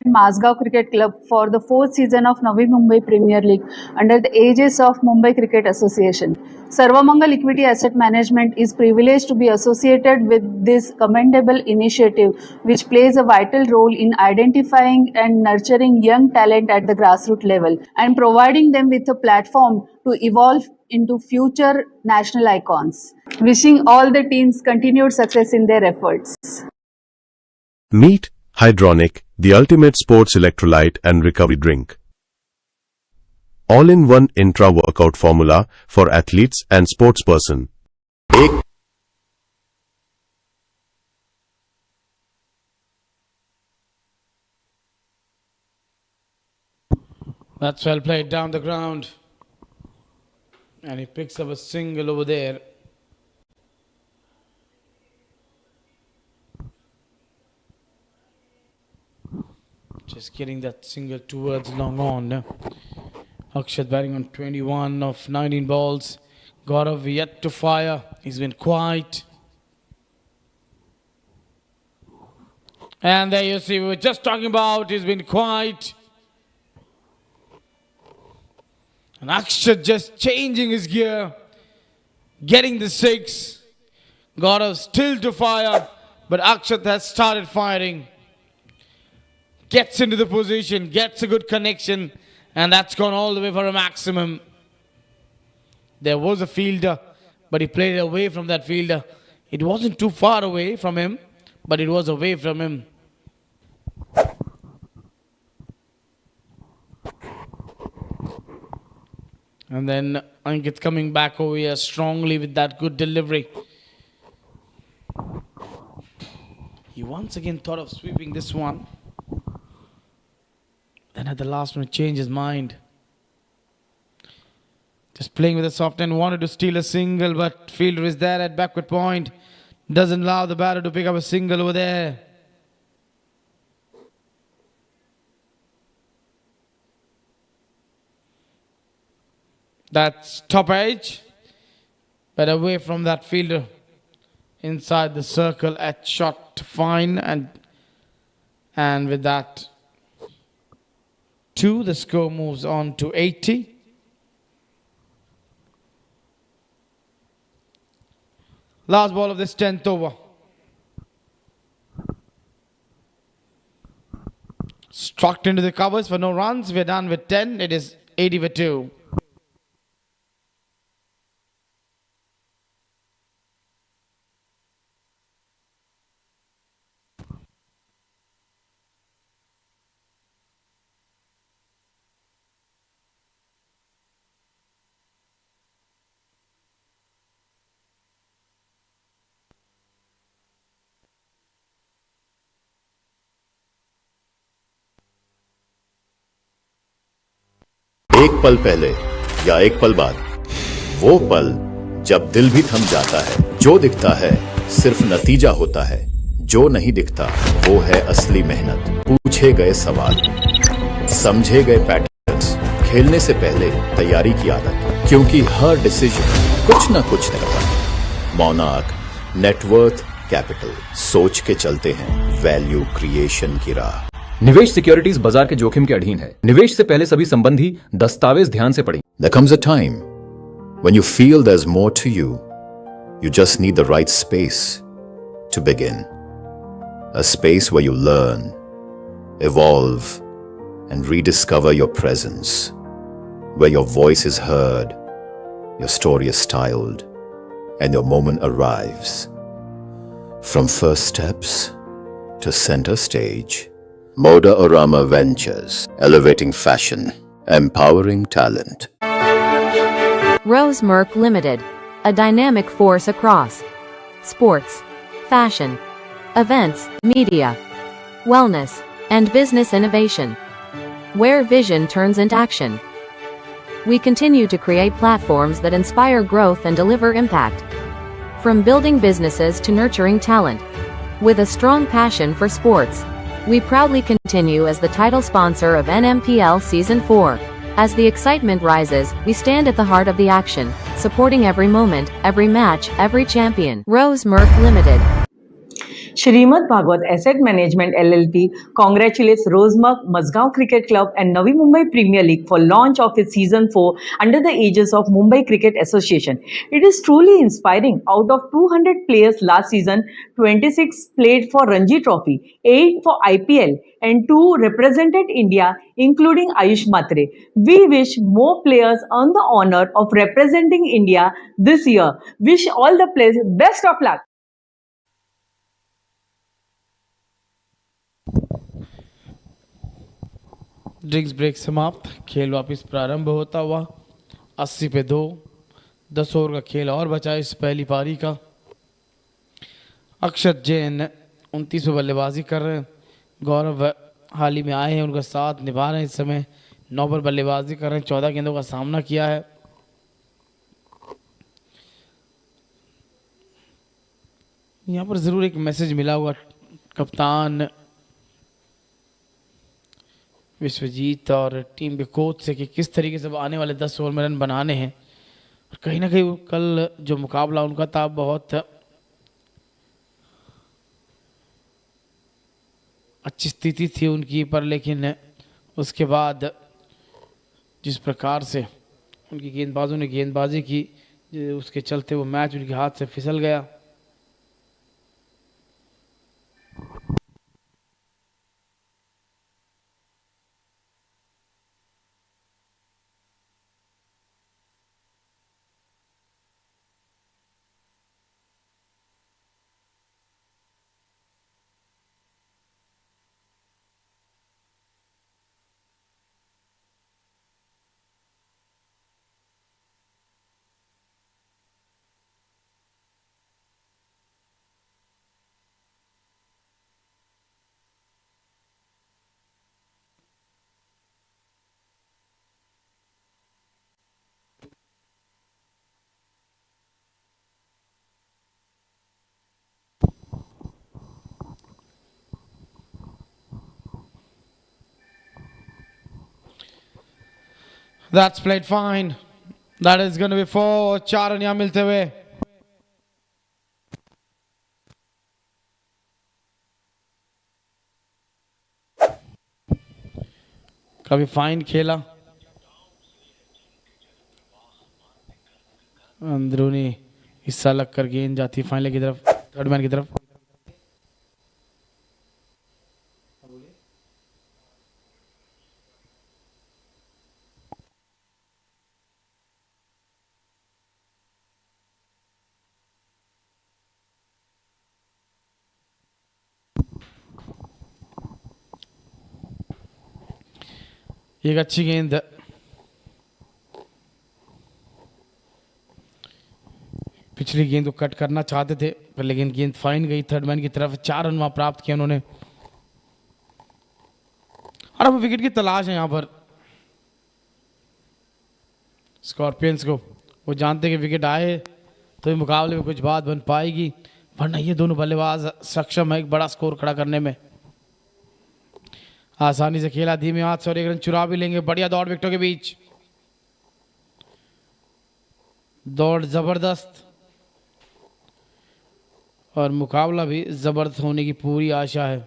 Mazgaon Cricket Club for the fourth season of Navi Mumbai Premier League under the aegis of Mumbai Cricket Association. Sarvamangal Equity Asset Management is privileged to be associated with this commendable initiative, which plays a vital role in identifying and nurturing young talent at the grassroots level and providing them with a platform to evolve into future national icons. Wishing all the teams continued success in their efforts. Meet Hydronic, the ultimate sports electrolyte and recovery drink. All-in-one intra-workout formula for athletes and sportsperson. That's well played down the ground. And he picks up a single over there. Just getting that single towards long on. Akshat batting on 21 of 19 balls. Gaurav yet to fire. He's been quiet. And there you see, we were just talking about, he's been quiet. And Akshat just changing his gear. Getting the 6. Gaurav still to fire. But Akshat has started firing. Gets into the position, gets a good connection, and that's gone all the way for a maximum. There was a fielder, but he played away from that fielder. It wasn't too far away from him, but it was away from him. And then Ankit coming back over here strongly with that good delivery. He once again thought of sweeping this one. Then at the last minute changed his mind. Just playing with a soft end, wanted to steal a single, but fielder is there at backward point. Doesn't allow the batter to pick up a single over there. That's top edge, but away from that fielder. Inside the circle at shot fine, and with that 2, the score moves on to 80. Last ball of this 10th over. Struck into the covers for no runs. We're done with 10. It is 80 for 2. एक पल पहले या एक पल बाद, वो पल जब दिल भी थम जाता है। जो दिखता है सिर्फ नतीजा होता है, जो नहीं दिखता वो है असली मेहनत। पूछे गए सवाल, समझे गए पैटर्न्स, खेलने से पहले तैयारी की आदत, क्योंकि हर डिसीजन कुछ ना कुछ करता है। मौनाक नेटवर्थ कैपिटल, सोच के चलते हैं वैल्यू क्रिएशन की राह। निवेश सिक्योरिटीज बाजार के जोखिम के अधीन है। निवेश से पहले सभी संबंधी दस्तावेज ध्यान से पढ़ें। There comes a time when you feel there's more to you. You just need the right space to begin. A space where you learn, evolve, and rediscover your presence. Where your voice is heard, your story is styled, and your moment arrives. From first steps to center stage, Moda Orama Ventures, elevating fashion, empowering talent. Rose Merck Limited, a dynamic force across sports, fashion, events, media, wellness, and business innovation, where vision turns into action. We continue to create platforms that inspire growth and deliver impact. From building businesses to nurturing talent, with a strong passion for sports, we proudly continue as the title sponsor of NMPL Season 4. As the excitement rises, we stand at the heart of the action, supporting every moment, every match, every champion. Rose Merck Limited. Shrimad Bhagwat Asset Management LLP congratulates Rosemark, Mazgaon Cricket Club and Navi Mumbai Premier League for launch of its Season 4 under the aegis of Mumbai Cricket Association. It is truly inspiring. Out of 200 players last season, 26 played for Ranji Trophy, 8 for IPL and 2 represented India, including Ayush Matre. We wish more players earn the honor of representing India this year. Wish all the players best of luck. Drinks break समाप्त, खेल वापस प्रारंभ होता हुआ। 80 पे 2, 10 over का खेल और बचा इस पहली पारी का। अक्षत जैन 29 पे बल्लेबाजी कर रहे हैं। गौरव हाल ही में आए हैं, उनका साथ निभा रहे हैं। इस समय 9 पर बल्लेबाजी कर रहे हैं, 14 गेंदों का सामना किया है। यहाँ पर ज़रूर एक मैसेज मिला हुआ कप्तान विश्वजीत और टीम के कोच से कि किस तरीके से आने वाले 10 ओवर में रन बनाने हैं। और कहीं ना कहीं कल जो मुकाबला उनका था बहुत अच्छी स्थिति थी उनकी, पर लेकिन उसके बाद जिस प्रकार से उनकी गेंदबाजों ने गेंदबाजी की, उसके चलते वो मैच उनके हाथ से फिसल गया। That's played fine. That is going to be 4. 4 run यहाँ मिलते हुए। काफी फाइन खेला, अंदरूनी हिस्सा लगकर गेंद जाती है फाइनल की तरफ, थर्ड मैन की तरफ। एक अच्छी गेंद, पिछली गेंद को कट करना चाहते थे पर लेकिन गेंद फाइन गई थर्ड मैन की तरफ। 4 रन वहां प्राप्त किया उन्होंने और अब विकेट की तलाश है यहाँ पर। स्कॉर्पियंस को। वो जानते कि विकेट आए तो इस मुकाबले में कुछ बात बन पाएगी, वरना ये दोनों बल्लेबाज सक्षम है एक बड़ा स्कोर खड़ा करने में। आसानी से खेला धीमे हाथ से और एक रन चुरा भी लेंगे। बढ़िया दौड़ विकेटों के बीच, दौड़ जबरदस्त और मुकाबला भी जबरदस्त होने की पूरी आशा है।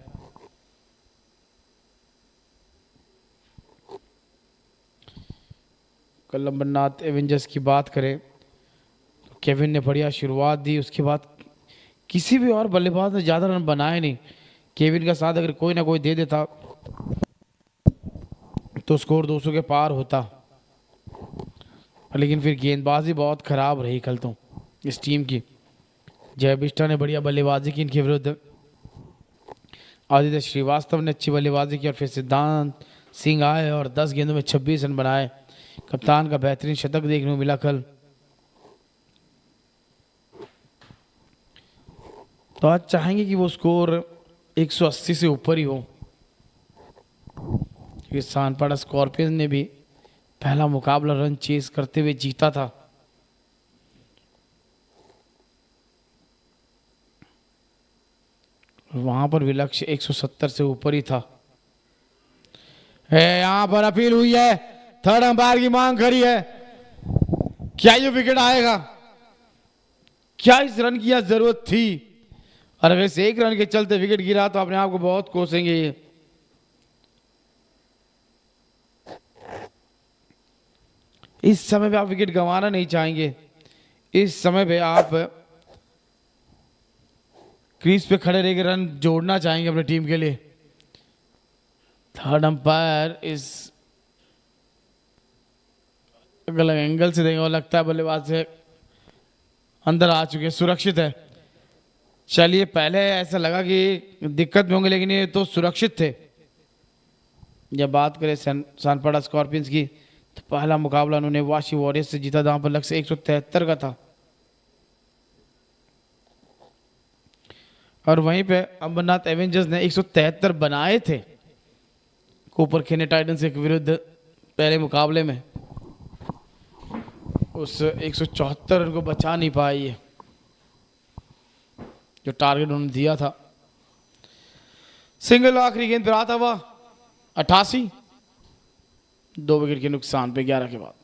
कल अमरनाथ एवेंजर्स की बात करें तो केविन ने बढ़िया शुरुआत दी, उसके बाद किसी भी और बल्लेबाज ने ज़्यादा रन बनाए नहीं। केविन का साथ अगर कोई ना कोई दे देता तो स्कोर 200 के पार होता, लेकिन फिर गेंदबाजी बहुत खराब रही कल तो इस टीम की। जय बिस्टा ने बढ़िया बल्लेबाजी की इनके विरुद्ध, आदित्य श्रीवास्तव ने अच्छी बल्लेबाजी की और फिर सिद्धांत सिंह आए और 10 गेंदों में 26 रन बनाए। कप्तान का बेहतरीन शतक देखने को मिला कल। तो आज चाहेंगे कि वो स्कोर 180 से ऊपर ही हो, क्योंकि सानपाड़ा स्कॉर्पियंस ने भी पहला मुकाबला रन चेस करते हुए जीता था। वहां पर भी लक्ष्य 170 से ऊपर ही था। यहां पर अपील हुई है, थर्ड अंपायर की मांग करी है, क्या ये विकेट आएगा? क्या इस रन की जरूरत थी? और अगर इस एक रन के चलते विकेट गिरा तो अपने आप को बहुत कोसेंगे ये। इस समय पे आप विकेट गंवाना नहीं चाहेंगे। इस समय पे आप क्रीज पे खड़े रह के रन जोड़ना चाहेंगे अपनी टीम के लिए। थर्ड अंपायर इस अलग एंगल से देंगे और लगता है बल्लेबाज से अंदर आ चुके, सुरक्षित है। चलिए, पहले ऐसा लगा कि दिक्कत में होंगे, लेकिन ये तो सुरक्षित थे। जब बात करें सानपाड़ा स्कॉर्पियंस की तो पहला मुकाबला उन्होंने वाशी वॉरियर्स से जीता, जहां पर लक्ष्य 173 का था। और वहीं पे अमरनाथ एवेंजर्स ने 173 बनाए थे ऊपर खेने टाइटंस के विरुद्ध पहले मुकाबले में। उस 174 रन को बचा नहीं पाए ये, जो टारगेट उन्होंने दिया था। सिंगल आखिरी गेंद पर आता हुआ 88, 2 विकेट के नुकसान पे 11 के बाद।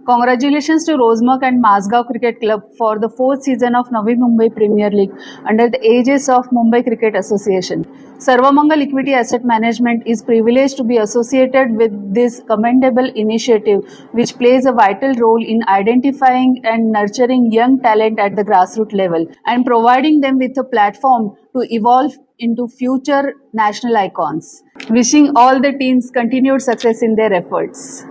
Congratulations to Rosemark and Mazgaon Cricket Club for the 4th season of Navi Mumbai Premier League under the aegis of Mumbai Cricket Association. Sarvamangal Equity Asset Management is privileged to be associated with this commendable initiative, which plays a vital role in identifying and nurturing young talent at the grassroots level and providing them with a platform to evolve into future national icons. Wishing all the teams continued success in their efforts.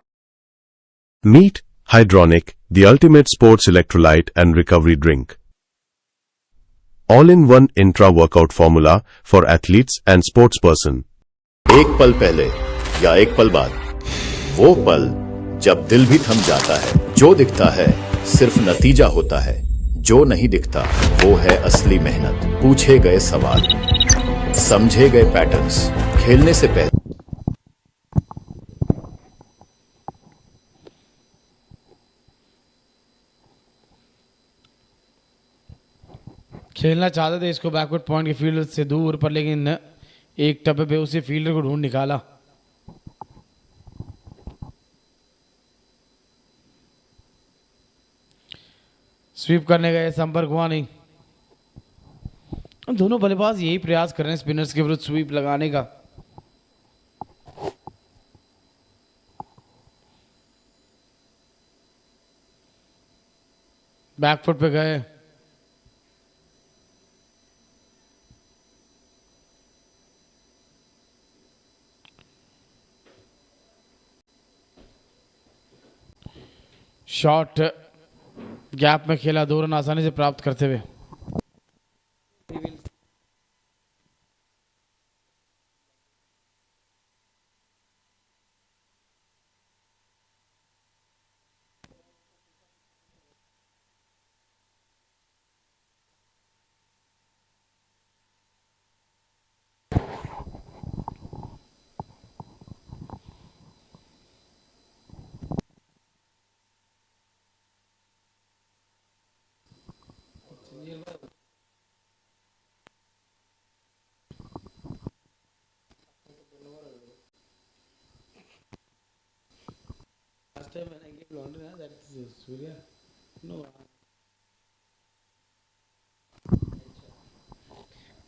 Meet Hydronic, the ultimate sports electrolyte and recovery drink. All-in-one intra-workout formula for athletes and sportsperson. एक पल पहले या एक पल बाद, वो पल जब दिल भी थम जाता है। जो दिखता है सिर्फ नतीजा होता है, जो नहीं दिखता वो है असली मेहनत। पूछे गए सवाल, समझे गए पैटर्न्स, खेलने से पहले खेलना चाहते थे इसको बैकवर्ड पॉइंट के फील्डर से दूर पर, लेकिन एक टप्पे पे उसी फील्डर को ढूंढ निकाला। स्वीप करने गए, संपर्क हुआ नहीं। दोनों बल्लेबाज यही प्रयास कर रहे हैं स्पिनर्स के विरुद्ध स्वीप लगाने का। बैकफुट पे गए, शॉट गैप में खेला, 2 रन आसानी से प्राप्त करते हुए।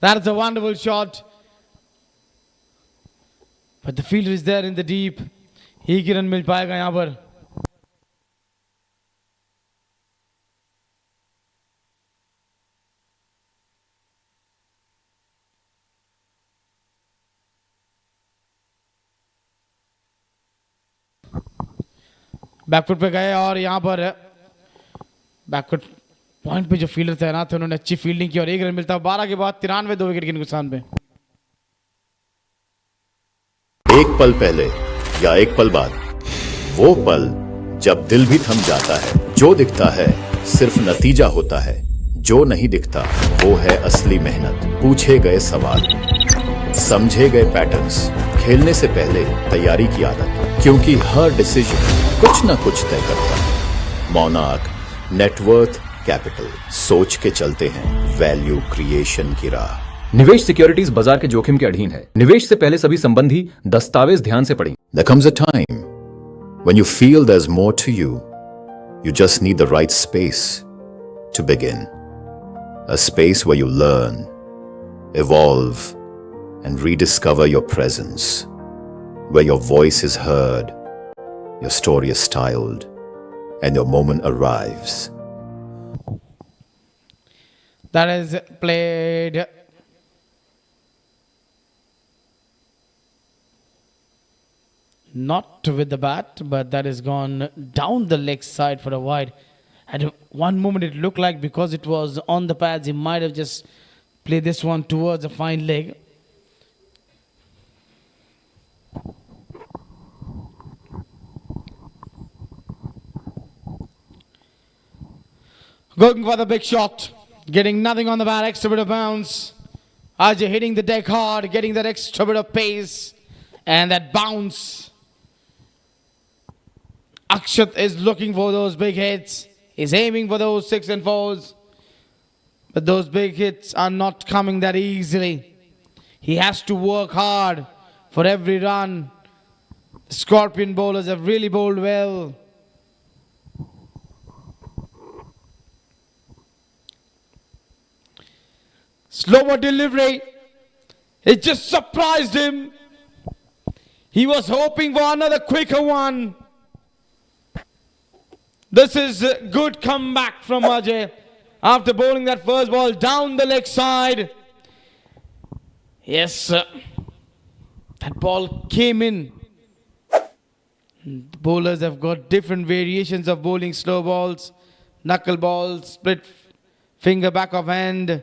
That's a wonderful shot. But the fielder is there in the deep. ही की रन मिल पाएगा यहाँ पर. बैकफुट पे गए और यहाँ पर बैकफुट पॉइंट पे जो फील्डर तैनात थे उन्होंने अच्छी फील्डिंग की और 1 रन मिलता है. 12 के बाद 93 2 विकेट के नुकसान पे. एक पल पहले या एक पल बाद, वो पल जब दिल भी थम जाता है. जो दिखता है सिर्फ नतीजा होता है, जो नहीं दिखता वो है असली मेहनत. पूछे गए सवाल, समझे गए पैटर्न्स, खेलने से पहले तैयारी की आदत, क्योंकि हर डिसीजन कुछ ना कुछ तय करता है. मौनाक नेटवर्थ कैपिटल, सोच के चलते हैं वैल्यू क्रिएशन की राह. निवेश सिक्योरिटीज बाजार के जोखिम के अधीन है. निवेश से पहले सभी संबंधी दस्तावेज ध्यान से पढ़ें. There comes a time when you feel there's more to you. You just need the right space to begin. A space where you learn, evolve, and rediscover your presence. Where your voice is heard, your story is styled, and your moment arrives. That is played not with the bat, but that has gone down the leg side for a wide. At one moment it looked like because it was on the pads, he might have just played this one towards a fine leg. Going for the big shot, getting nothing on the bat, extra bit of bounce. Ajay hitting the deck hard, getting that extra bit of pace and that bounce. Akshat is looking for those big hits. He's aiming for those 6 and 4s. But those big hits are not coming that easily. He has to work hard for every run. Scorpion bowlers have really bowled well. Slower delivery. It just surprised him. He was hoping for another quicker one. This is a good comeback from Ajay after bowling that first ball down the leg side. Yes, that ball came in. The bowlers have got different variations of bowling slow balls, knuckle balls, split finger back of hand.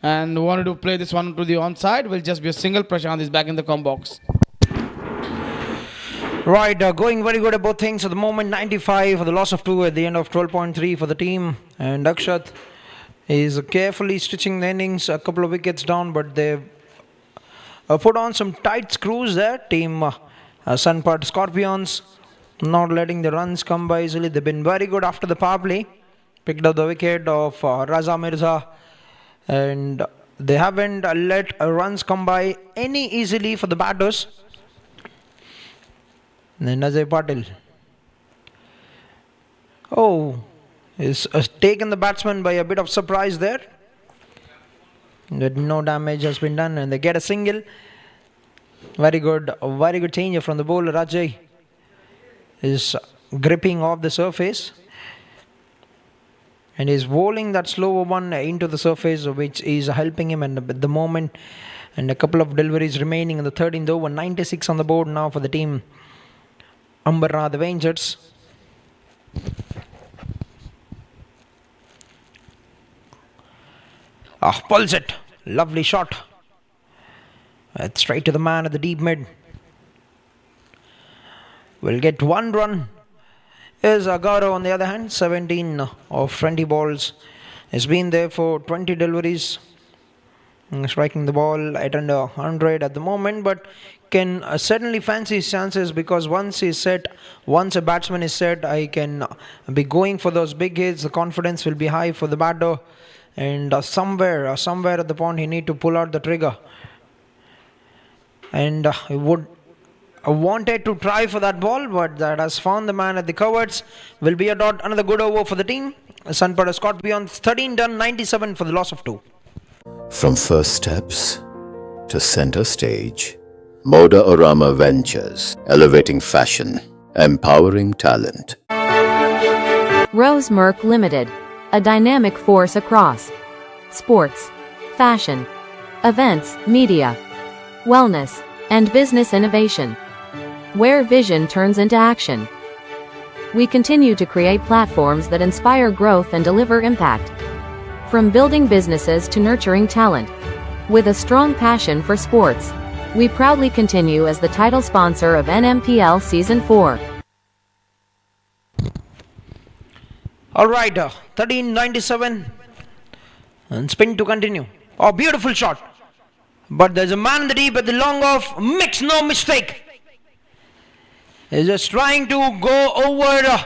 And wanted to play this one to the onside. Will just be a single. Prashant is back in the com box. Right, going very good at both things at the moment. 95 for the loss of 2 at the end of 12.3 for the team. And Akshat is carefully stitching the innings. A couple of wickets down, but they've put on some tight screws there. Team Sanpada Scorpions not letting the runs come by easily. They've been very good after the power play. Picked up the wicket of Raza Mirza. And they haven't let runs come by any easily for the batters. Then Ajay Patil. Oh, he's taken the batsman by a bit of surprise there. No damage has been done and they get a single. Very good change from the bowler. Ajay is gripping off the surface. And he's bowling that slower one into the surface, which is helping him and at the moment. And a couple of deliveries remaining in the 13th over. 96 on the board now for the team. Ambernath Avengers. Pulls it. Lovely shot. Straight to the man at the deep mid. Will get 1 run. Is Agaro on the other hand. 17 of 20 balls. Has been there for 20 deliveries. Striking the ball at under 100 at the moment, but can certainly fancy his chances, because once a batsman is set, I can be going for those big hits. The confidence will be high for the batter, and somewhere at the point he need to pull out the trigger. And he would wanted to try for that ball, but that has found the man at the covers. Will be a dot. Another good over for the team. Sanpada Scorpions 13 done, 97 for the loss of 2. From first steps to center stage, Moda Orama Ventures, elevating fashion, empowering talent. Rose Merck Limited, a dynamic force across sports, fashion, events, media, wellness, and business innovation, where vision turns into action. We continue to create platforms that inspire growth and deliver impact. From building businesses to nurturing talent, with a strong passion for sports, we proudly continue as the title sponsor of NMPL Season 4. Alright, 1397 and spin to continue. Oh, beautiful shot. But there's a man in the deep at the long off. Makes no mistake. He's just trying to go over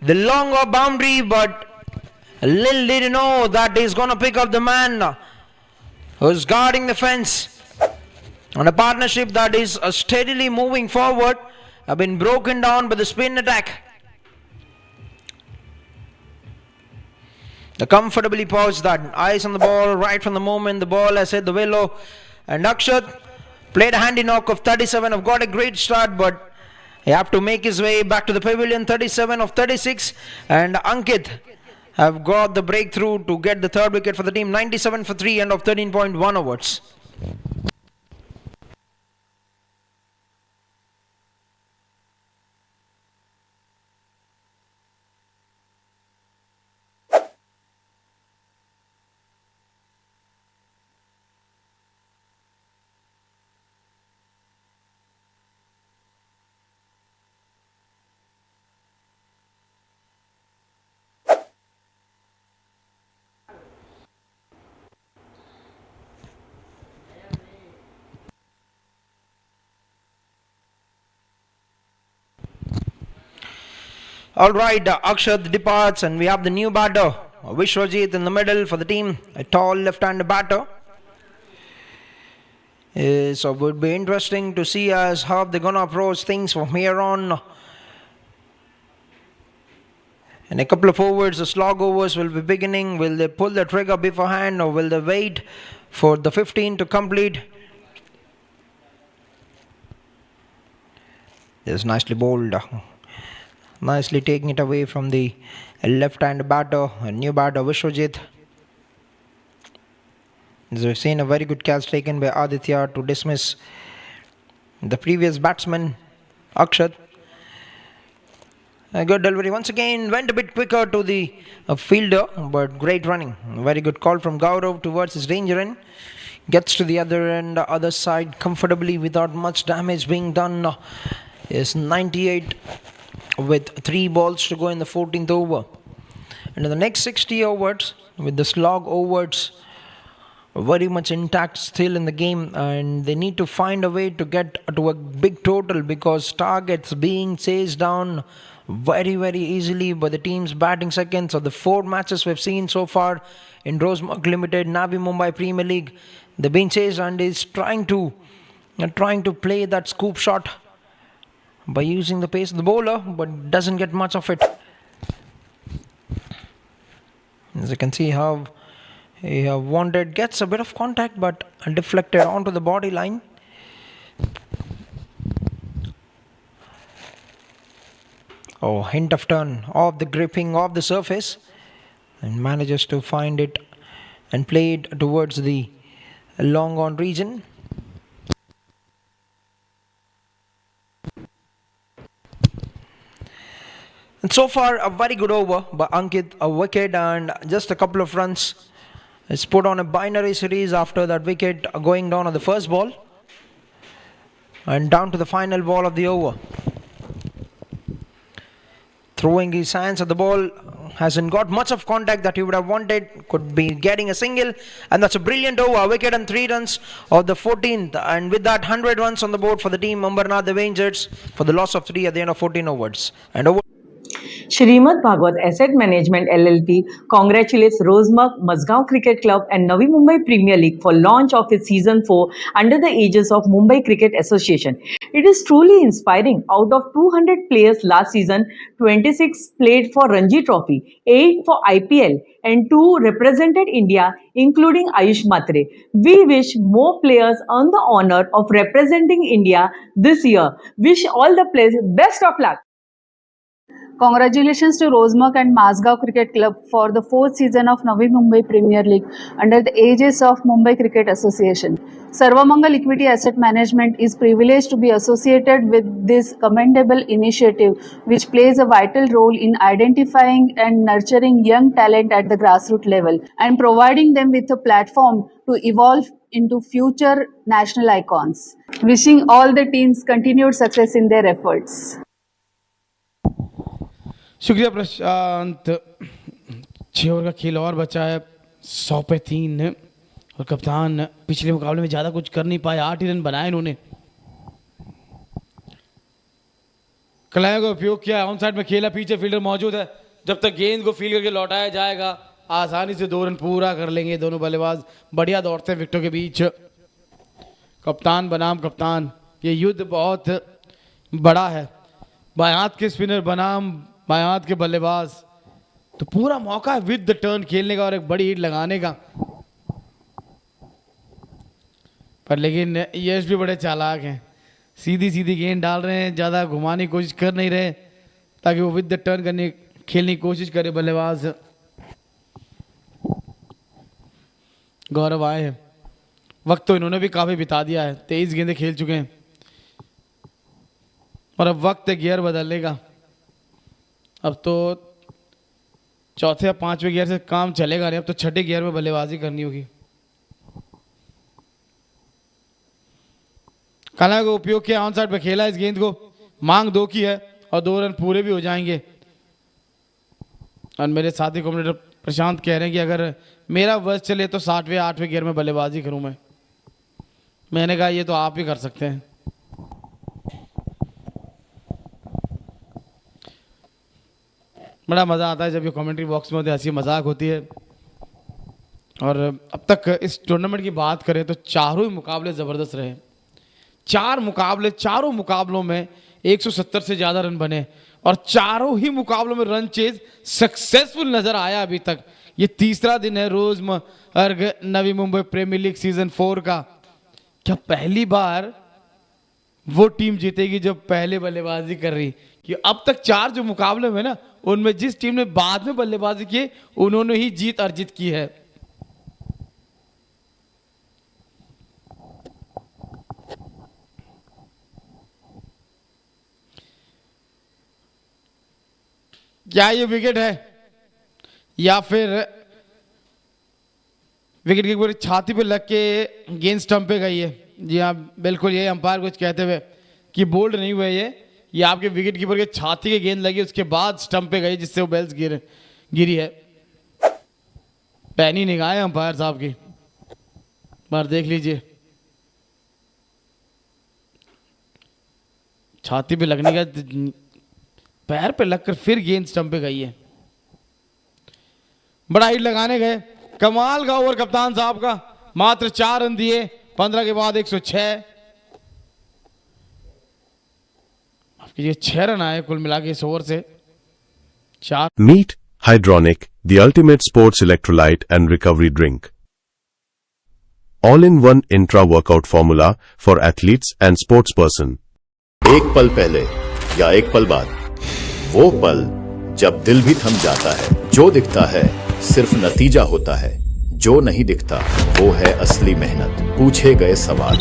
the long off boundary, but little did he know that he's going to pick up the man who's guarding the fence. On a partnership that is steadily moving forward, have been broken down by the spin attack. The comfortably paused that. Eyes on the ball right from the moment the ball has hit the willow. And Akshat played a handy knock of 37. Have got a great start, but he have to make his way back to the pavilion. 37 of 36. And Ankit have got the breakthrough to get the third wicket for the team. 97 for 3 and of 13.1 overs. Alright, Akshat departs and we have the new batter, Vishwajit in the middle for the team, a tall left-handed batter. So it would be interesting to see as how they're going to approach things from here on. In a couple of overs, the slog overs will be beginning. Will they pull the trigger beforehand, or will they wait for the 15 to complete? This is nicely bowled. Nicely taking it away from the left-hand batter, a new batter Vishwajit. As we've seen, a very good catch taken by Aditya to dismiss the previous batsman Akshat. A good delivery once again, went a bit quicker to the fielder, but great running. Very good call from Gaurav towards his danger end. Gets to the other end, other side comfortably without much damage being done. Is 98 with 3 balls to go in the 14th over. And in the next 60 overs, with the slog overs very much intact still in the game, and they need to find a way to get to a big total, because targets being chased down very easily by the teams batting second. So the 4 matches we've seen so far in Rose Merck Limited, Navi Mumbai Premier League, they've been chased, and is trying to play that scoop shot by using the pace of the bowler, but doesn't get much of it. As you can see how he wanted, gets a bit of contact but deflected onto the body line. Oh, hint of turn off the gripping of the surface, and manages to find it and play it towards the long on region. And so far, a very good over by Ankit, a wicket and just a couple of runs. It's put on a binary series after that wicket going down on the first ball. And down to the final ball of the over. Throwing his hands at the ball, hasn't got much of contact that he would have wanted. Could be getting a single, and that's a brilliant over. Wicket and 3 runs of the 14th, and with that 100 runs on the board for the team Ambernath Avengers for the loss of 3 at the end of 14 overs. And over. Shrimad Bhagwat Asset Management LLP congratulates Rosemark Mazgaon Cricket Club and Navi Mumbai Premier League for launch of its Season 4 under the aegis of Mumbai Cricket Association. It is truly inspiring. Out of 200 players last season, 26 played for Ranji Trophy, 8 for IPL and 2 represented India, including Ayush Matre. We wish more players earn the honor of representing India this year. Wish all the players best of luck. Congratulations to Rosemark and Mazgaon Cricket Club for the 4th season of Navi Mumbai Premier League under the aegis of Mumbai Cricket Association. Sarvamangal Equity Asset Management is privileged to be associated with this commendable initiative, which plays a vital role in identifying and nurturing young talent at the grassroots level and providing them with a platform to evolve into future national icons. Wishing all the teams continued success in their efforts. शुक्रिया प्रशांत। 6 over का खेल और बचा है, 100 पे 3 और कप्तान पिछले मुकाबले में ज़्यादा कुछ कर नहीं पाए, 8 ही रन बनाए इन्होंने। कलाइयों का उपयोग किया, ऑन साइड में खेला, पीछे फील्डर मौजूद है। जब तक गेंद को फील्ड करके लौटाया जाएगा आसानी से 2 रन पूरा कर लेंगे दोनों बल्लेबाज। बढ़िया दौड़ते हैं विकेटों के बीच। कप्तान बनाम कप्तान, ये युद्ध बहुत बड़ा है। बाएं हाथ के स्पिनर बनाम बाएं हाथ के बल्लेबाज, तो पूरा मौका है विद द टर्न खेलने का और एक बड़ी हिट लगाने का। पर लेकिन यश भी बड़े चालाक हैं, सीधी सीधी गेंद डाल रहे हैं, ज़्यादा घुमाने की कोशिश कर नहीं रहे ताकि वो विद द टर्न खेलने की कोशिश करे बल्लेबाज। गौरव आए हैं, वक्त तो इन्होंने भी काफ़ी बिता दिया है, 23 गेंदें खेल चुके हैं और अब वक्त है गियर बदलने का। अब तो चौथे या 5वें गियर से काम चलेगा नहीं, अब तो 6ठे गियर में बल्लेबाजी करनी होगी। कला का उपयोग किया, ऑन साइड पे खेला इस गेंद को, मांग 2 की है और 2 रन पूरे भी हो जाएंगे। और मेरे साथी कमेंटेटर प्रशांत कह रहे हैं कि अगर मेरा वर्ष चले तो 7वें 8वें गियर में बल्लेबाजी करूं मैं। मैंने कहा ये तो आप ही कर सकते हैं। बड़ा मज़ा आता है जब ये कमेंट्री बॉक्स में होते हंसी मजाक होती है। और अब तक इस टूर्नामेंट की बात करें तो चारों ही मुकाबले ज़बरदस्त रहे। 4 मुकाबले, चारों मुकाबलों में 170 से ज़्यादा रन बने और चारों ही मुकाबलों में रन चेज सक्सेसफुल नज़र आया अभी तक। ये तीसरा दिन है रोजमर्ग Navi Mumbai premiere league season 4 का। क्या पहली बार वो टीम जीतेगी जो पहले बल्लेबाजी कर रही? कि अब तक 4 जो मुकाबले में ना, उनमें जिस टीम ने बाद में बल्लेबाजी की उन्होंने ही जीत अर्जित की है। क्या ये विकेट है या फिर विकेट की पूरी छाती पे लग के गेंद स्टंप पे गई है? जी हाँ, बिल्कुल ये अंपायर कुछ कहते हुए कि बोल्ड नहीं हुए ये आपके विकेट कीपर के छाती की गेंद लगी, उसके बाद स्टंप पे गई जिससे वो बेल्स गिरी है। पैनी निगाह अंपायर साहब की, बार देख लीजिए, छाती पे लगने का पैर पे लगकर फिर गेंद स्टंप पे गई है। बड़ा हिट लगाने गए, कमाल का ओवर कप्तान साहब का, मात्र 4 रन दिए 15 के बाद 106। ये 6 रन आए कुल मिला के इस ओवर से। 4 Meet Hydronic, the ultimate sports electrolyte and recovery drink. All-in-one intra-workout formula for athletes and sportsperson. एक पल पहले या एक पल बाद, वो पल जब दिल भी थम जाता है। जो दिखता है सिर्फ नतीजा होता है, जो नहीं दिखता वो है असली मेहनत। पूछे गए सवाल,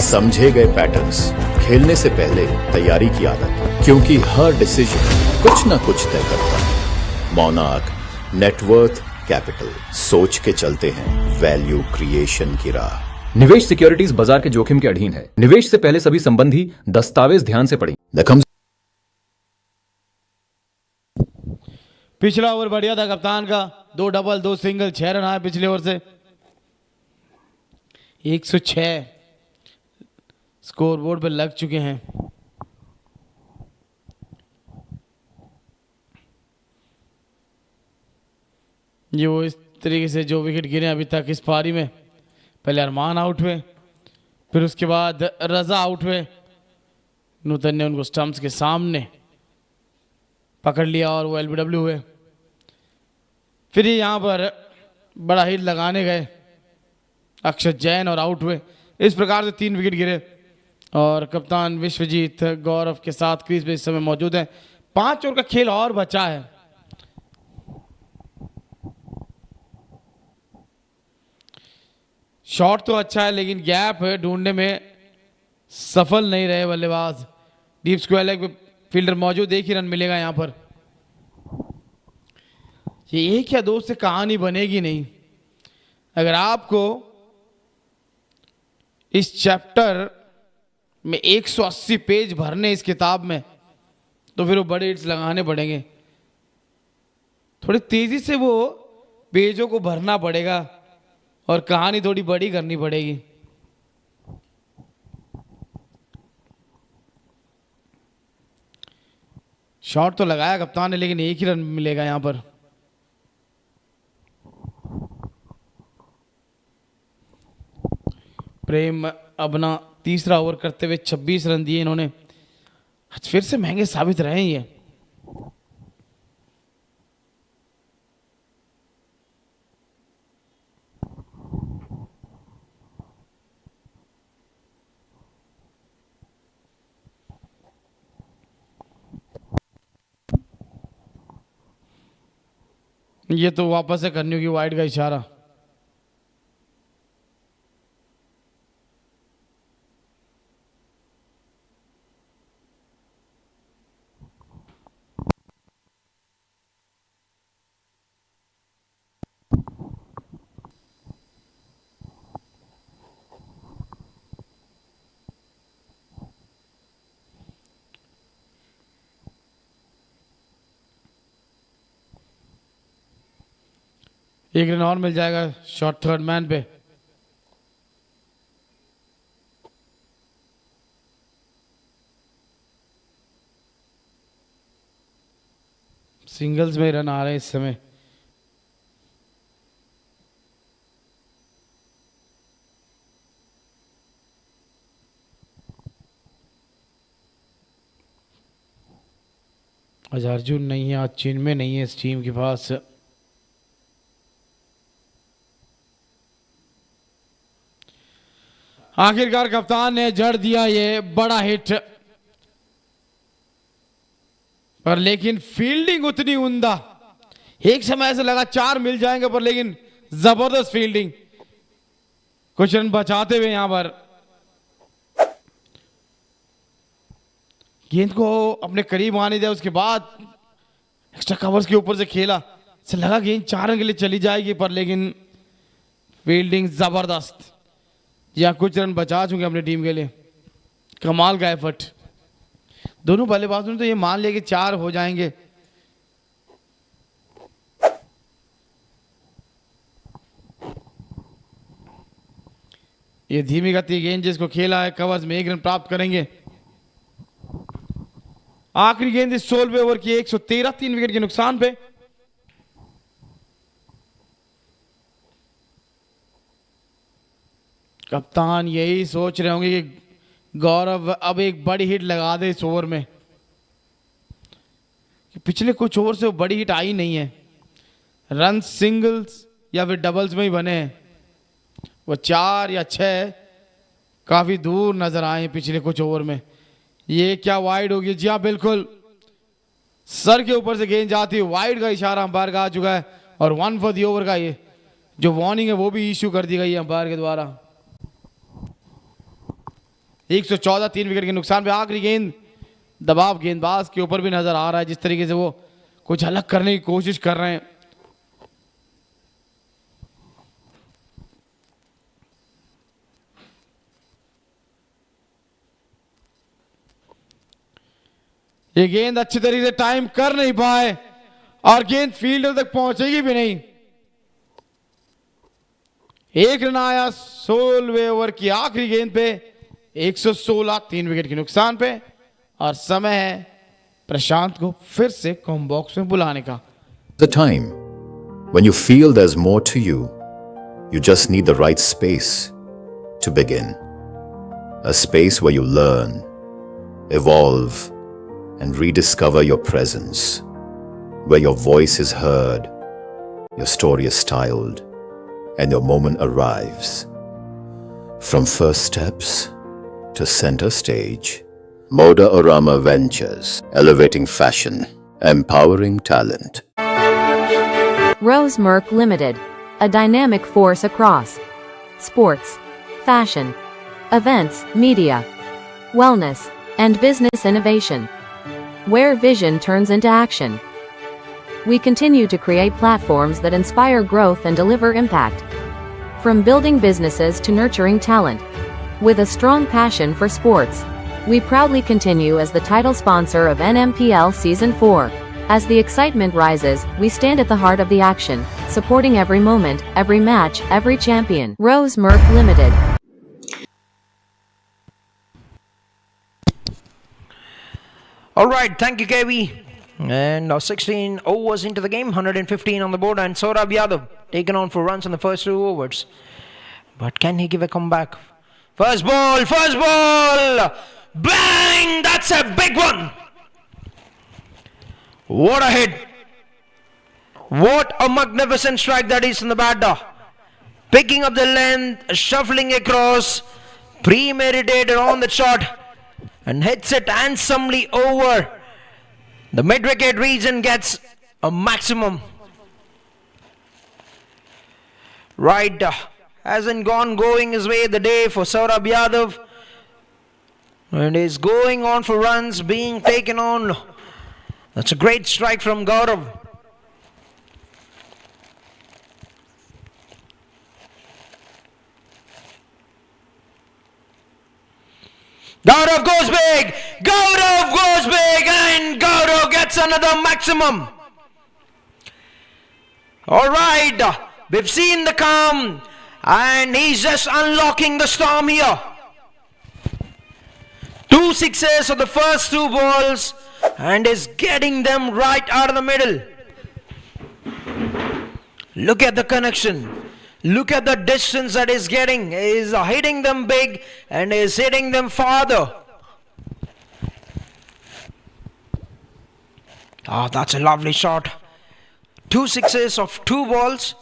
समझे गए पैटर्न्स, खेलने से पहले तैयारी की आदत, क्योंकि हर डिसीजन कुछ ना कुछ तय करता है। मोनार्क नेटवर्थ कैपिटल, सोच के चलते हैं वैल्यू क्रिएशन की राह। निवेश सिक्योरिटीज बाजार के जोखिम के अधीन है। निवेश से पहले सभी संबंधी दस्तावेज ध्यान से पढ़ें। पिछला ओवर बढ़िया था कप्तान का, 2 डबल 2 सिंगल, 6 रन आए पिछले ओवर से। 106 स्कोर बोर्ड पे लग चुके हैं। ये वो इस तरीके से जो विकेट गिरे अभी तक इस पारी में, पहले अरमान आउट हुए, फिर उसके बाद रजा आउट हुए, नूतन ने उनको स्टंप्स के सामने पकड़ लिया और वो एलबीडब्ल्यू हुए। फिर ये यहाँ पर बड़ा हिट लगाने गए अक्षत जैन और आउट हुए। इस प्रकार से 3 विकेट गिरे और कप्तान विश्वजीत गौरव के साथ क्रीज पे इस समय मौजूद है। 5 ओवर का खेल और बचा है। शॉट तो अच्छा है लेकिन गैप ढूंढने में सफल नहीं रहे बल्लेबाज। डीप स्क्वायर लेग पे फील्डर मौजूद, 1 ही रन मिलेगा यहां पर। ये 1 या 2 से कहानी बनेगी नहीं। अगर आपको इस चैप्टर में 180 पेज भरने इस किताब में, तो फिर वो बड़े हिट्स लगाने पड़ेंगे। थोड़ी तेजी से वो पेजों को भरना पड़ेगा और कहानी थोड़ी बड़ी करनी पड़ेगी। शॉट तो लगाया कप्तान ने लेकिन 1 ही रन मिलेगा यहां पर। प्रेम अपना तीसरा ओवर करते हुए 26 रन दिए इन्होंने। फिर से महंगे साबित रहे ये। ये तो वापस से करनी होगी वाइड का इशारा। एक रन और मिल जाएगा शॉट थर्ड मैन पे। सिंगल्स में रन आ रहे हैं इस समय। आज अर्जुन नहीं है, आज चिन्मय नहीं है इस टीम के पास। आखिरकार कप्तान ने जड़ दिया ये बड़ा हिट, पर लेकिन फील्डिंग उतनी उम्दा। एक समय ऐसा लगा 4 मिल जाएंगे पर लेकिन जबरदस्त फील्डिंग, कुछ रन बचाते हुए यहां पर गेंद को अपने करीब आने दिया। उसके बाद एक्स्ट्रा कवर्स के ऊपर से खेला, ऐसा लगा गेंद 4 रन के लिए चली जाएगी पर लेकिन फील्डिंग जबरदस्त। या कुछ रन बचा चुके अपनी टीम के लिए। कमाल का एफर्ट। दोनों बल्लेबाजों ने तो ये मान लिया कि 4 हो जाएंगे। ये धीमी गति गेंद जिसको खेला है कवर्स में 1 रन प्राप्त करेंगे। आखिरी गेंद इस 16वें ओवर की 113, 3 विकेट के नुकसान पे। कप्तान यही सोच रहे होंगे कि गौरव अब एक बड़ी हिट लगा दे इस ओवर में। पिछले कुछ ओवर से वो बड़ी हिट आई नहीं है। रन सिंगल्स या फिर डबल्स में ही बने हैं। वो 4 या 6 काफी दूर नजर आए पिछले कुछ ओवर में। ये क्या वाइड होगी? जी हाँ बिल्कुल, सर के ऊपर से गेंद जाती है। वाइड का इशारा अंपायर का आ चुका है और 1 फॉर दी ओवर का ये जो वार्निंग है वो भी इश्यू कर दी गई है अंपायर के द्वारा। 114, 3 विकेट के नुकसान पे। आखिरी गेंद दबाव गेंदबाज के ऊपर भी नजर आ रहा है, जिस तरीके से वो कुछ अलग करने की कोशिश कर रहे हैं। ये गेंद अच्छी तरीके से टाइम कर नहीं पाए और गेंद फील्डर तक पहुंचेगी भी नहीं। एक रन आया 16वें ओवर की आखिरी गेंद पे, 116, 3 विकेट के नुकसान पे। और समय है प्रशांत को फिर से कॉम बॉक्स में बुलाने का। The time when you feel there's more to you, you just need the right space to begin. A space where you learn, evolve, and rediscover your presence. Where your voice is heard, your story is styled, and your moment arrives. From first steps to center stage, Moda Orama Ventures, elevating fashion, empowering talent. Rose Merck Limited, a dynamic force across sports, fashion, events, media, wellness, and business innovation. Where vision turns into action. We continue to create platforms that inspire growth and deliver impact. From building businesses to nurturing talent. With a strong passion for sports, we proudly continue as the title sponsor of NMPL Season 4. As the excitement rises, we stand at the heart of the action, supporting every moment, every match, every champion. Rose Merck Limited. All right, thank you, KB. And 16 overs into the game, 115 on the board, and Saurabh Yadav taken on for runs in the first 2 overs. But can he give a comeback? First ball! Bang! That's a big one! What a hit! What a magnificent strike that is from the batter. Picking up the length, shuffling across, premeditated on the shot, and hits it handsomely over the mid-wicket region, gets a maximum. Right, hasn't going his way the day for Saurabh Yadav, and is going on for runs, being taken on. That's a great strike from Gaurav. Gaurav goes big! Gaurav goes big! And Gaurav gets another maximum. Alright, we've seen the calm, and he's just unlocking the storm here. 2 sixes of the first 2 balls, and is getting them right out of the middle. Look at the connection. Look at the distance that he's getting. He's hitting them big and is hitting them farther. Oh, that's a lovely shot. 2 sixes of 2 balls.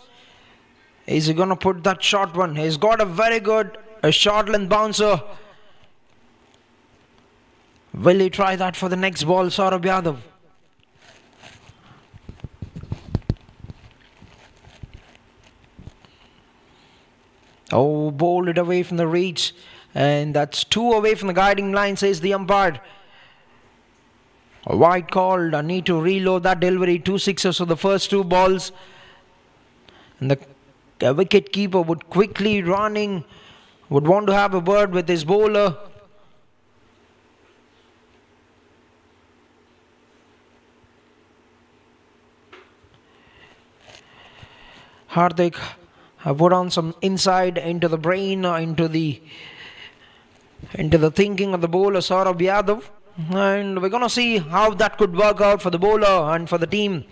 Is he going to put that short one? He's got a very good short length bouncer. Will he try that for the next ball, Saurabh Yadav? Oh, bowled it away from the reach. And that's 2 away from the guiding line, says the umpire. A wide called. I need to reload that delivery. 2 sixes of the first 2 balls. And the wicket keeper would quickly running. Would want to have a word with his bowler. Hardik have put on some insight into the brain, into the thinking of the bowler Saurabh Yadav, and we're going to see how that could work out for the bowler and for the team.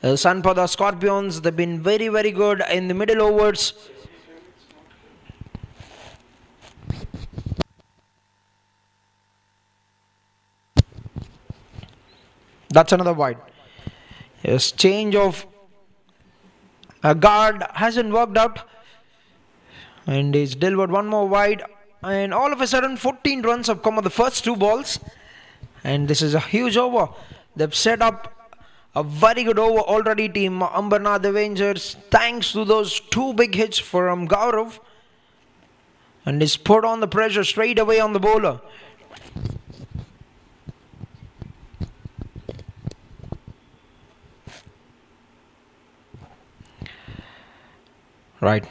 Sanpada Scorpions, they've been very, very good in the middle overs. That's another wide. Yes, change of a guard hasn't worked out, and he's delivered one more wide, and all of a sudden 14 runs have come on the first 2 balls, and this is a huge over. They've set up a very good over already, team Ambernath Avengers, thanks to those 2 big hits from Gaurav, and he's put on the pressure straight away on the bowler. Right,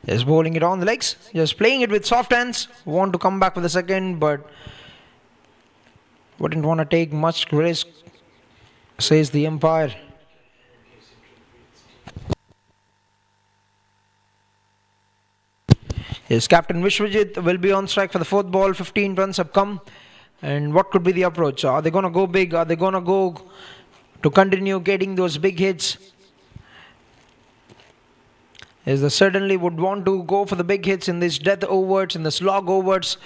just bowling it on the legs, just playing it with soft hands. Want to come back with a second, but wouldn't want to take much risk, says the umpire. Yes, Captain Vishwajit will be on strike for the fourth ball. 15 runs have come. And what could be the approach? Are they going to go big? Are they going to go to continue getting those big hits? Yes, they certainly would want to go for the big hits in these death overs, in the slog overs.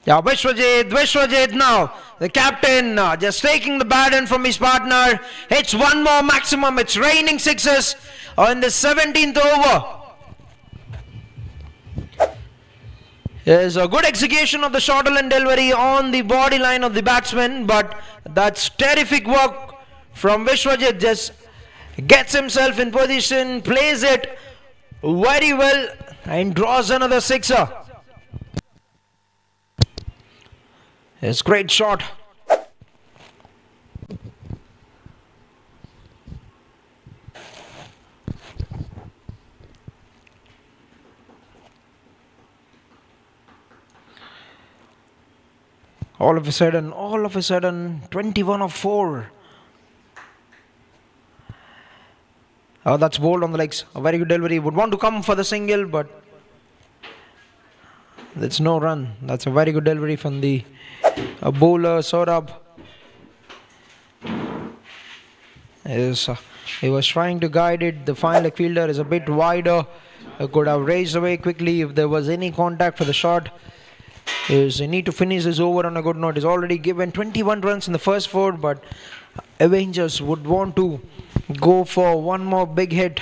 Yeah, Vishwajit now, the captain, just taking the baton from his partner. Hits one more maximum. It's raining sixes in the 17th over. There's a good execution of the shorter line delivery on the body line of the batsman, but that's terrific work from Vishwajit. Just gets himself in position, plays it very well, and draws another sixer. It's a great shot. All of a sudden, 21 of 4. Oh, that's bowled on the legs. A very good delivery. Would want to come for the single, but that's no run. That's a very good delivery from the bowler, Saurabh. He was trying to guide it. The fine leg fielder is a bit wider. Could have raised away quickly if there was any contact for the shot. He need to finish his over on a good note. He's already given 21 runs in the first 4, but Avengers would want to go for one more big hit.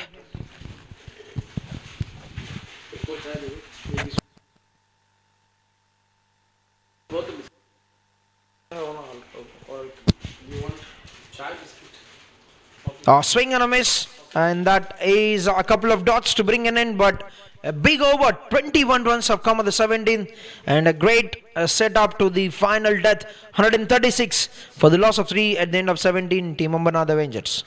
Swing and a miss, and that is a couple of dots to bring an end, but a big over. 21 runs have come at the 17th, and a great setup to the final death. 136 for the loss of 3 at the end of 17. Team Ambernath Avengers.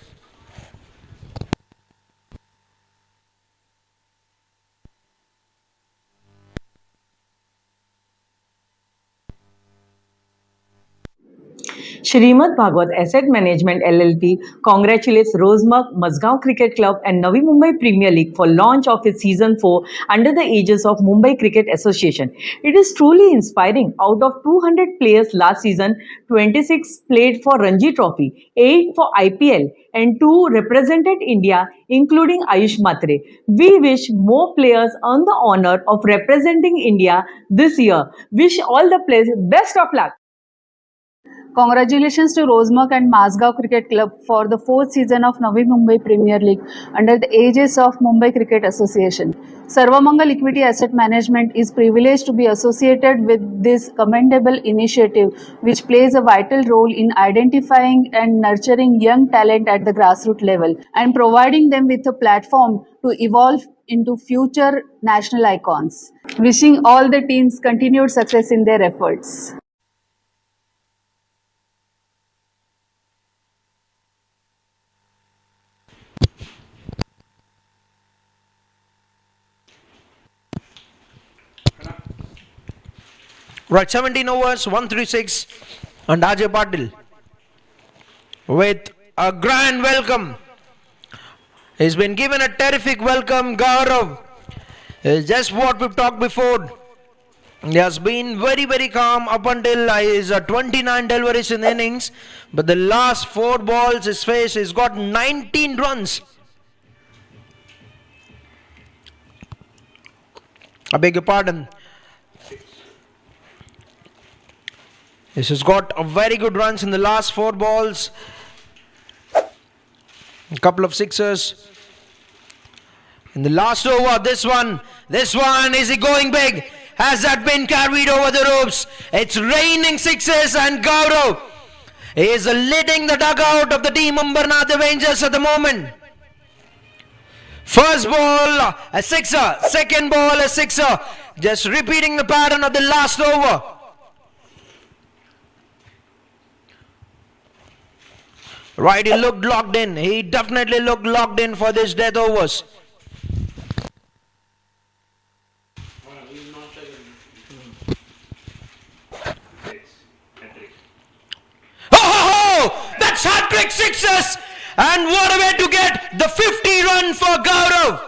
Shrimad Bhagwat Asset Management LLP congratulates Rosemark, Mazgaon Cricket Club and Navi Mumbai Premier League for launch of its Season 4 under the aegis of Mumbai Cricket Association. It is truly inspiring. Out of 200 players last season, 26 played for Ranji Trophy, 8 for IPL and 2 represented India, including Ayush Matre. We wish more players earn the honor of representing India this year. Wish all the players best of luck. Congratulations to Rosemark and Mazgaon Cricket Club for the 4th season of Navi Mumbai Premier League under the aegis of Mumbai Cricket Association. Sarvamangal Equity Asset Management is privileged to be associated with this commendable initiative, which plays a vital role in identifying and nurturing young talent at the grassroots level and providing them with a platform to evolve into future national icons. Wishing all the teams continued success in their efforts. Right, 17 overs, 136, and Ajay Patil with a grand welcome. He's been given a terrific welcome. Gaurav is just what we've talked before. He has been very, very calm up until his 29 deliveries in the innings. But the last 4 balls his face, he's got 19 runs. I beg your pardon. This has got a very good runs in the last 4 balls. A couple of sixers. In the last over, this one, is he going big? Has that been carried over the ropes? It's raining sixes and Gaurav is leading the dugout of the team Ambernath Avengers at the moment. First ball, a sixer. Second ball, a sixer. Just repeating the pattern of the last over. Right, he looked locked in. He definitely looked locked in for this death overs. Oh, that's hat-trick sixes. And what a way to get the 50 run for Gaurav.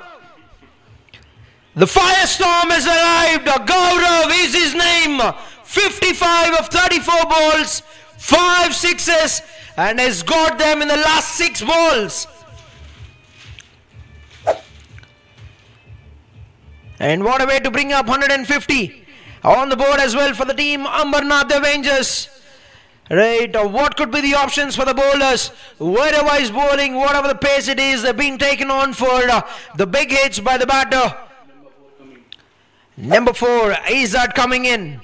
The firestorm has arrived. Gaurav is his name. 55 of 34 balls, 5 sixes, and has got them in the last 6 balls. And what a way to bring up 150 on the board as well for the team Ambernath Avengers. Right, what could be the options for the bowlers? Wherever is bowling, whatever the pace it is, they're being taken on for the big hits by the batter. Number 4, is that coming in?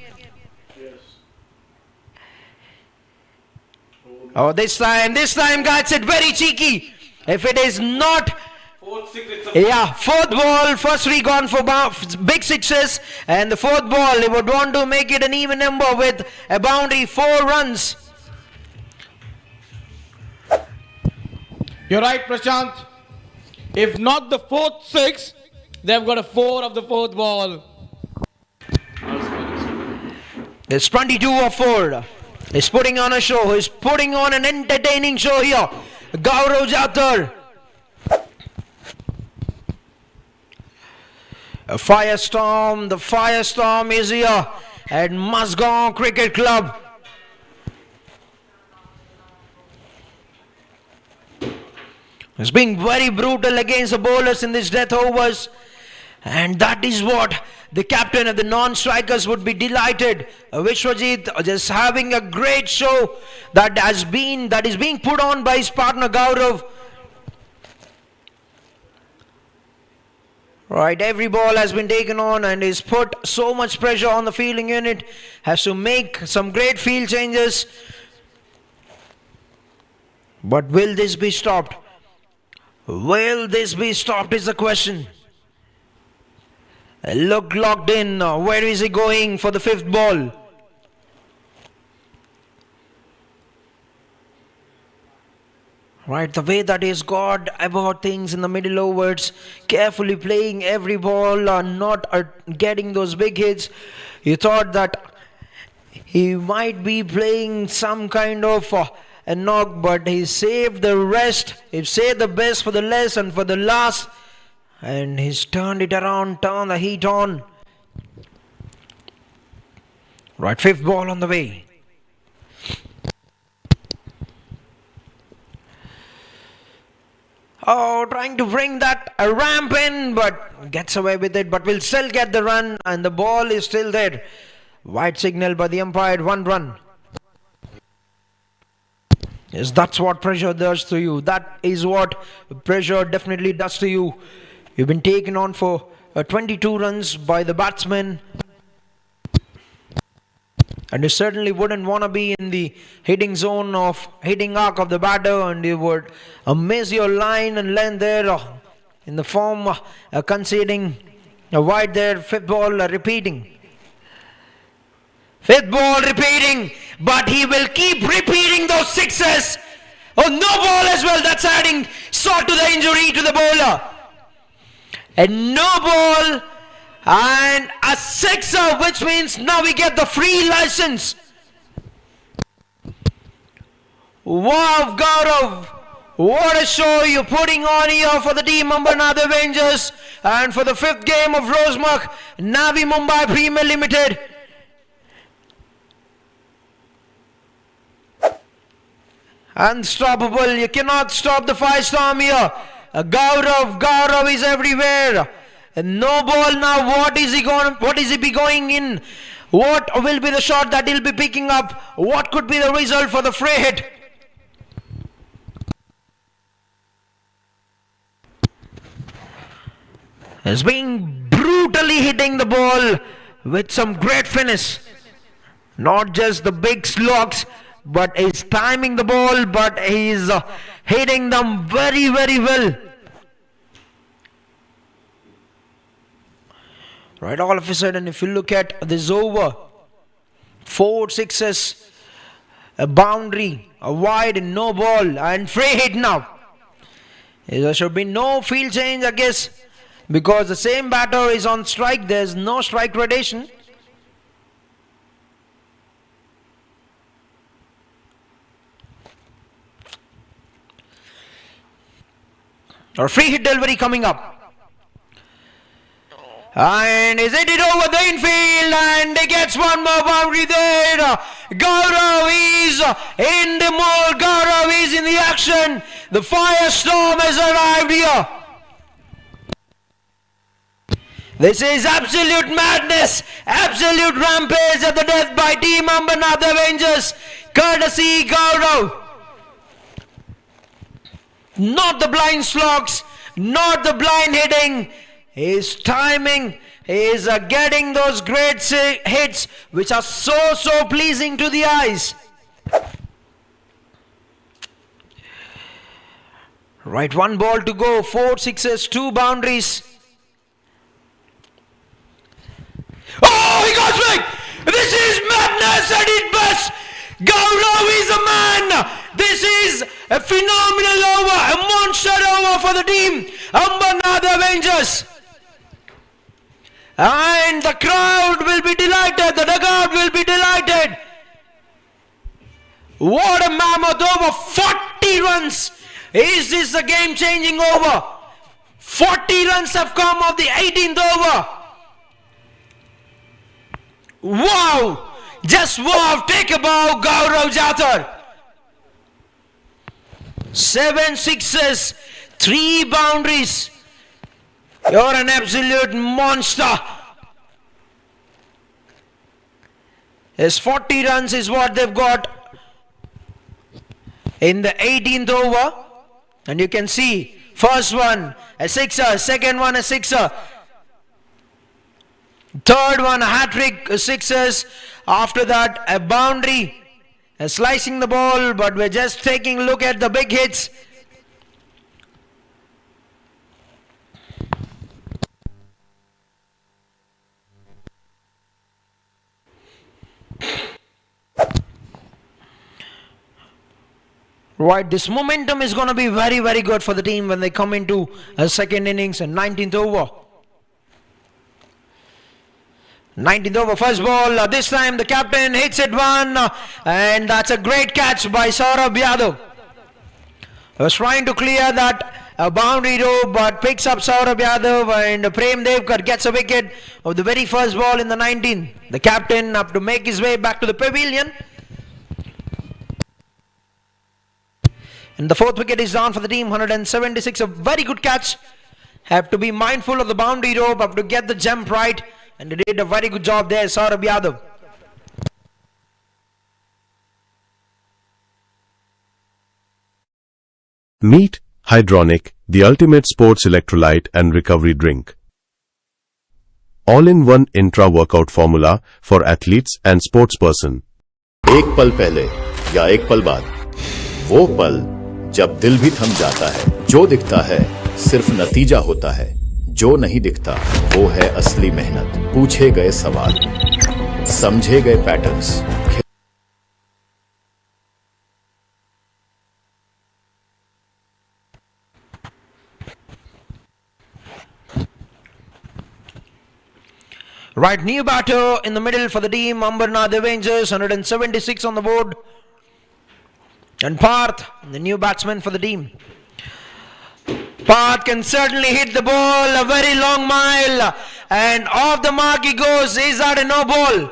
Oh, this time guys, it's very cheeky. If it is not, fourth ball, first 3 gone for big sixes, and the fourth ball, they would want to make it an even number with a boundary, 4 runs. You're right, Prashant. If not the 4th 6, they've got a 4 of the 4th ball. It's 22 or 4. He's putting on a show. He's putting on an entertaining show here. Gaurav Jatar. A firestorm. The firestorm is here at Mazgaon Cricket Club. He's being very brutal against the bowlers in these death overs. And that is what the captain of the non-strikers would be delighted. Vishwajit just having a great show that is being put on by his partner Gaurav. Right, every ball has been taken on and is put so much pressure on the fielding unit. Has to make some great field changes. But will this be stopped? Will this be stopped is the question. Look locked in. Where is he going for the 5th ball? Right, the way that he's got about things in the middle overs, carefully playing every ball, not getting those big hits. You thought that he might be playing some kind of a knock, but he saved the rest. He saved the best for the less and for the last. And he's turned it around, turned the heat on. Right, 5th ball on the way. Oh, trying to bring that a ramp in, but gets away with it. But will still get the run, and the ball is still there. White signal by the umpire, 1 run. Yes, that's what pressure does to you. That is what pressure definitely does to you. You've been taken on for 22 runs by the batsman. And you certainly wouldn't want to be in the hitting zone of hitting arc of the batter, and you would miss your line and length there in the form conceding a wide there. 5th ball repeating. 5th ball repeating, but he will keep repeating those sixes. Oh, no ball as well. That's adding salt to the injury to the bowler. And no ball and a sixer, which means now we get the free license. Wow, Gaurav, what a show you're putting on here for the team Ambernath Avengers and for the 5th game of Rosemark Navi Mumbai Premier Limited. Unstoppable. You cannot stop the firestorm here. Gaurav is everywhere. No ball now. What is he be going in? What will be the shot that he'll be picking up? What could be the result for the free hit? He's being brutally hitting the ball with some great finish. Not just the big slogs, but he's timing the ball, but he's hitting them very, very well. Right, all of a sudden, if you look at this over, 4 sixes, a boundary, a wide, and no ball, and free hit now. There should be no field change, I guess, because the same batter is on strike. There's no strike gradation. Or free hit delivery coming up. And is it over the infield, and he gets one more boundary there. Gaurav is in the mold. Gaurav is in the action. The firestorm has arrived here. This is absolute madness, absolute rampage at the death by Team Ambernath Avengers, courtesy Gaurav. Not the blind slugs, not the blind hitting. His timing is getting those great hits which are so pleasing to the eyes. Right, one ball to go, 4 sixes, 2 boundaries. Oh, he got swing! This is madness at its best! Gaurav is a man! This is a phenomenal over, a monster over for the team, Ambernath Avengers. And the crowd will be delighted, the dugout will be delighted. What a mammoth over, 40 runs! Is this a game-changing over? 40 runs have come off the 18th over. Wow! Just wow! Take a bow, Gaurav Jathar. 7 sixes, 3 boundaries. You're an absolute monster. His 40 runs is what they've got in the 18th over. And you can see, first one a sixer, second one a sixer, third one a hat-trick, sixes. After that a boundary, slicing the ball, but we're just taking a look at the big hits. Right, this momentum is going to be very good for the team when they come into a second innings and 19th over. 19th over, first ball. This time the captain hits it one, and that's a great catch by Saurabh Yadav. He was trying to clear that boundary row, but picks up Saurabh Yadav, and Prem Devkar gets a wicket of the very first ball in the 19th. The captain up to make his way back to the pavilion. And the fourth wicket is down for the team, 176, a very good catch. Have to be mindful of the boundary rope, have to get the jump right, and they did a very good job there, Saurabh Yadav. Meet Hydronic, the ultimate sports electrolyte and recovery drink. All-in-one intra-workout formula for athletes and sportsperson. एक पल पहले या एक पल बाद, वो पल जब दिल भी थम जाता है। जो दिखता है सिर्फ नतीजा होता है, जो नहीं दिखता वो है असली मेहनत। पूछे गए सवाल, समझे गए patterns. Right, new batter in the middle for the team, Ambernath Avengers, 176 on the board. And Parth, the new batsman for the team. Parth can certainly hit the ball a very long mile, and off the mark he goes. Is that a no ball?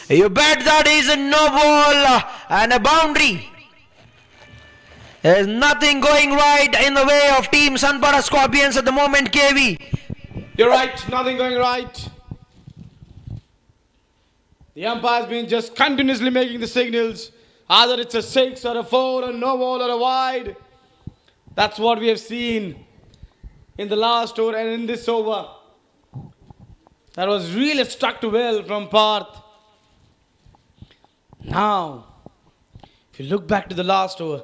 You bet that is a no ball and a boundary. There's nothing going right in the way of team Sanpada Scorpions at the moment, KV. You're right, nothing going right. The umpire's been just continuously making the signals. Either it's a 6 or a 4, a no ball or a wide. That's what we have seen in the last over and in this over. That was really struck well from Parth. Now, if you look back to the last over,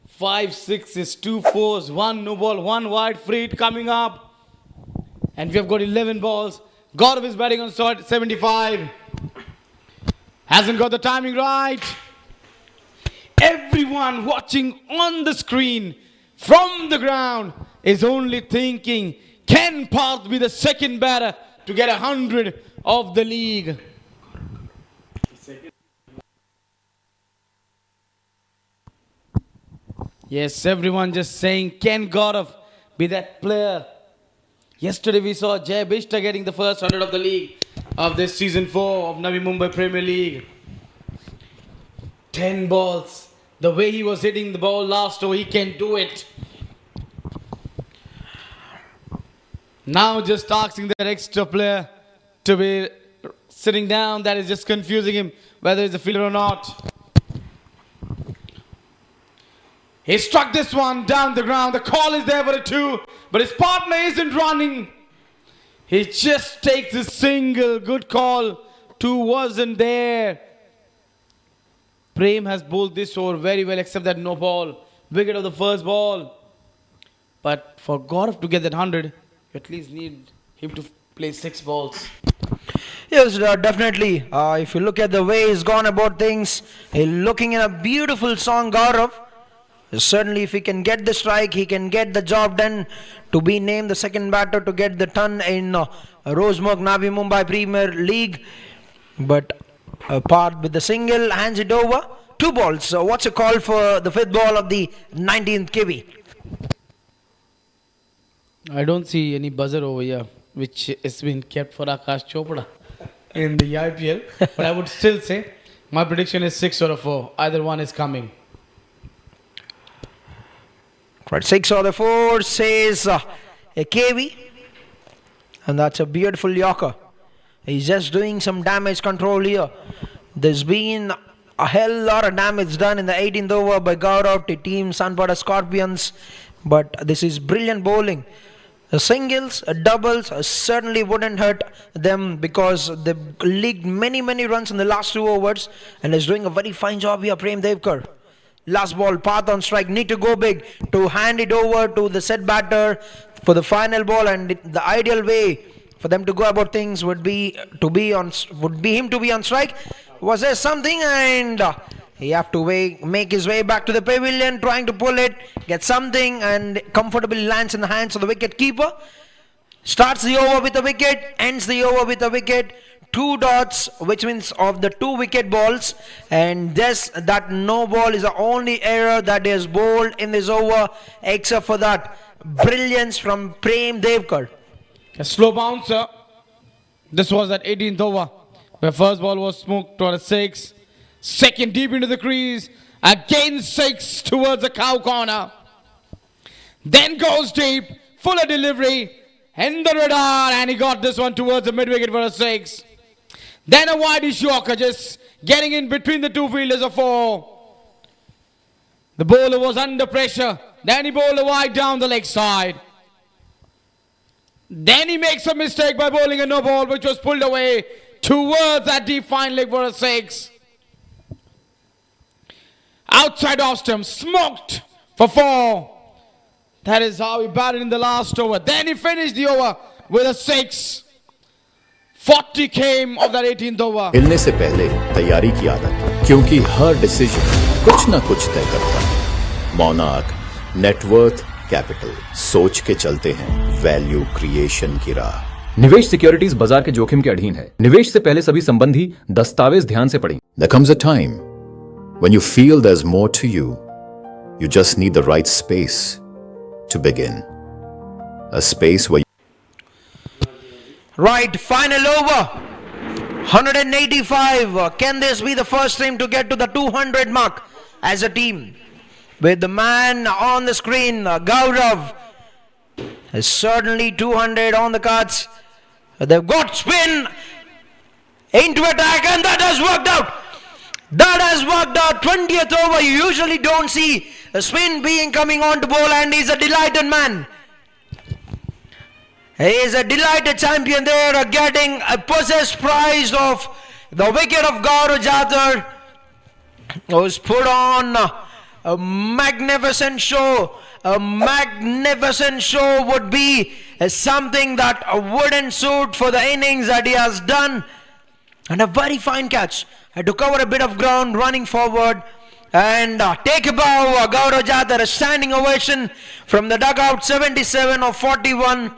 5 sixes, 2 fours, 1 no ball, 1 wide, free hit coming up. And we have got 11 balls. Gaurav is batting on 75. Hasn't got the timing right. Everyone watching on the screen from the ground is only thinking, can Parth be the second batter to get 100 of the league? Yes, everyone just saying, can Gaurav be that player. Yesterday we saw Jay Bishta getting the first 100 of the league of this season 4 of Navi Mumbai Premier League. 10 balls. The way he was hitting the ball last over, he can do it. Now just asking that extra player to be sitting down, that is just confusing him whether he's a fielder or not. He struck this one down the ground. The call is there for a 2, but his partner isn't running. He just takes a single. Good call. 2 wasn't there. Prem has bowled this over very well, except that no ball. Wicket of the first ball. But for Gaurav to get that 100, you at least need him to play 6 balls. Yes, definitely. If you look at the way he's gone about things, he's looking in a beautiful song, Gaurav. Certainly, if he can get the strike, he can get the job done to be named the second batter to get the ton in Rosemark Navi Mumbai Premier League. But apart with the single, hands it over. 2 balls. So what's a call for the 5th ball of the 19th KB? I don't see any buzzer over here, which has been kept for Akash Chopra in the IPL. But I would still say my prediction is 6 or a 4. Either one is coming. Right, 6 or the 4 says a KV. And that's a beautiful Yorker. He's just doing some damage control here. There's been a hell lot of damage done in the 18th over by Gaurav to team Sanpada Scorpions. But this is brilliant bowling. The singles, doubles certainly wouldn't hurt them because they've leaked many runs in the last 2 overs. And is doing a very fine job here, Prem Devkar. Last ball, path on strike, need to go big to hand it over to the set batter for the final ball, and the ideal way for them to go about things would be him to be on strike. Was there something, and he have to make his way back to the pavilion, trying to pull it, get something, and comfortably lands in the hands of the wicket keeper. Starts the over with a wicket, ends the over with a wicket. 2 dots, which means of the 2 wicket balls, and thus that no ball is the only error that is bowled in this over, except for that brilliance from Prem Devkar. A slow bouncer. This was at 18th over, where first ball was smoked toward a 6. Second deep into the crease, again 6 towards the cow corner. Then goes deep, fuller delivery, and the radar, and he got this one towards the mid wicket for a 6. Then a wide Yorker, just getting in between the 2 fielders of 4. The bowler was under pressure. Then he bowled a wide down the leg side. Then he makes a mistake by bowling a no ball, which was pulled away towards that deep fine leg for a 6. Outside off stump, smoked for 4. That is how he batted in the last over. Then he finished the over with a 6. 40 came of that 18th over. हिलने से पहले तैयारी की आदत, क्योंकि हर decision कुछ ना कुछ तय करता है। मौनाक नेटवर्थ कैपिटल, सोच के चलते हैं वैल्यू क्रिएशन की राह। निवेश सिक्योरिटीज बाजार के जोखिम के अधीन है। निवेश से पहले सभी संबंधी दस्तावेज ध्यान से पढ़ें। There comes a time when you feel there's more to you. You just need the right space to begin. A space where Right, final over. 185. Can this be the first team to get to the 200 mark as a team? With the man on the screen, Gaurav, is certainly 200 on the cards. They've got spin into attack, and that has worked out. That has worked out. 20th over. You usually don't see a spin being coming on to bowl, and he's a delighted man. He is a delighted champion there, getting a possessed prize of the wicket of Gaurav Jatar, who's put on a magnificent show. A magnificent show would be something that wouldn't suit for the innings that he has done. And a very fine catch. Had to cover a bit of ground, running forward. And take a bow, Gaurav Jatar, a standing ovation from the dugout, 77 of 41.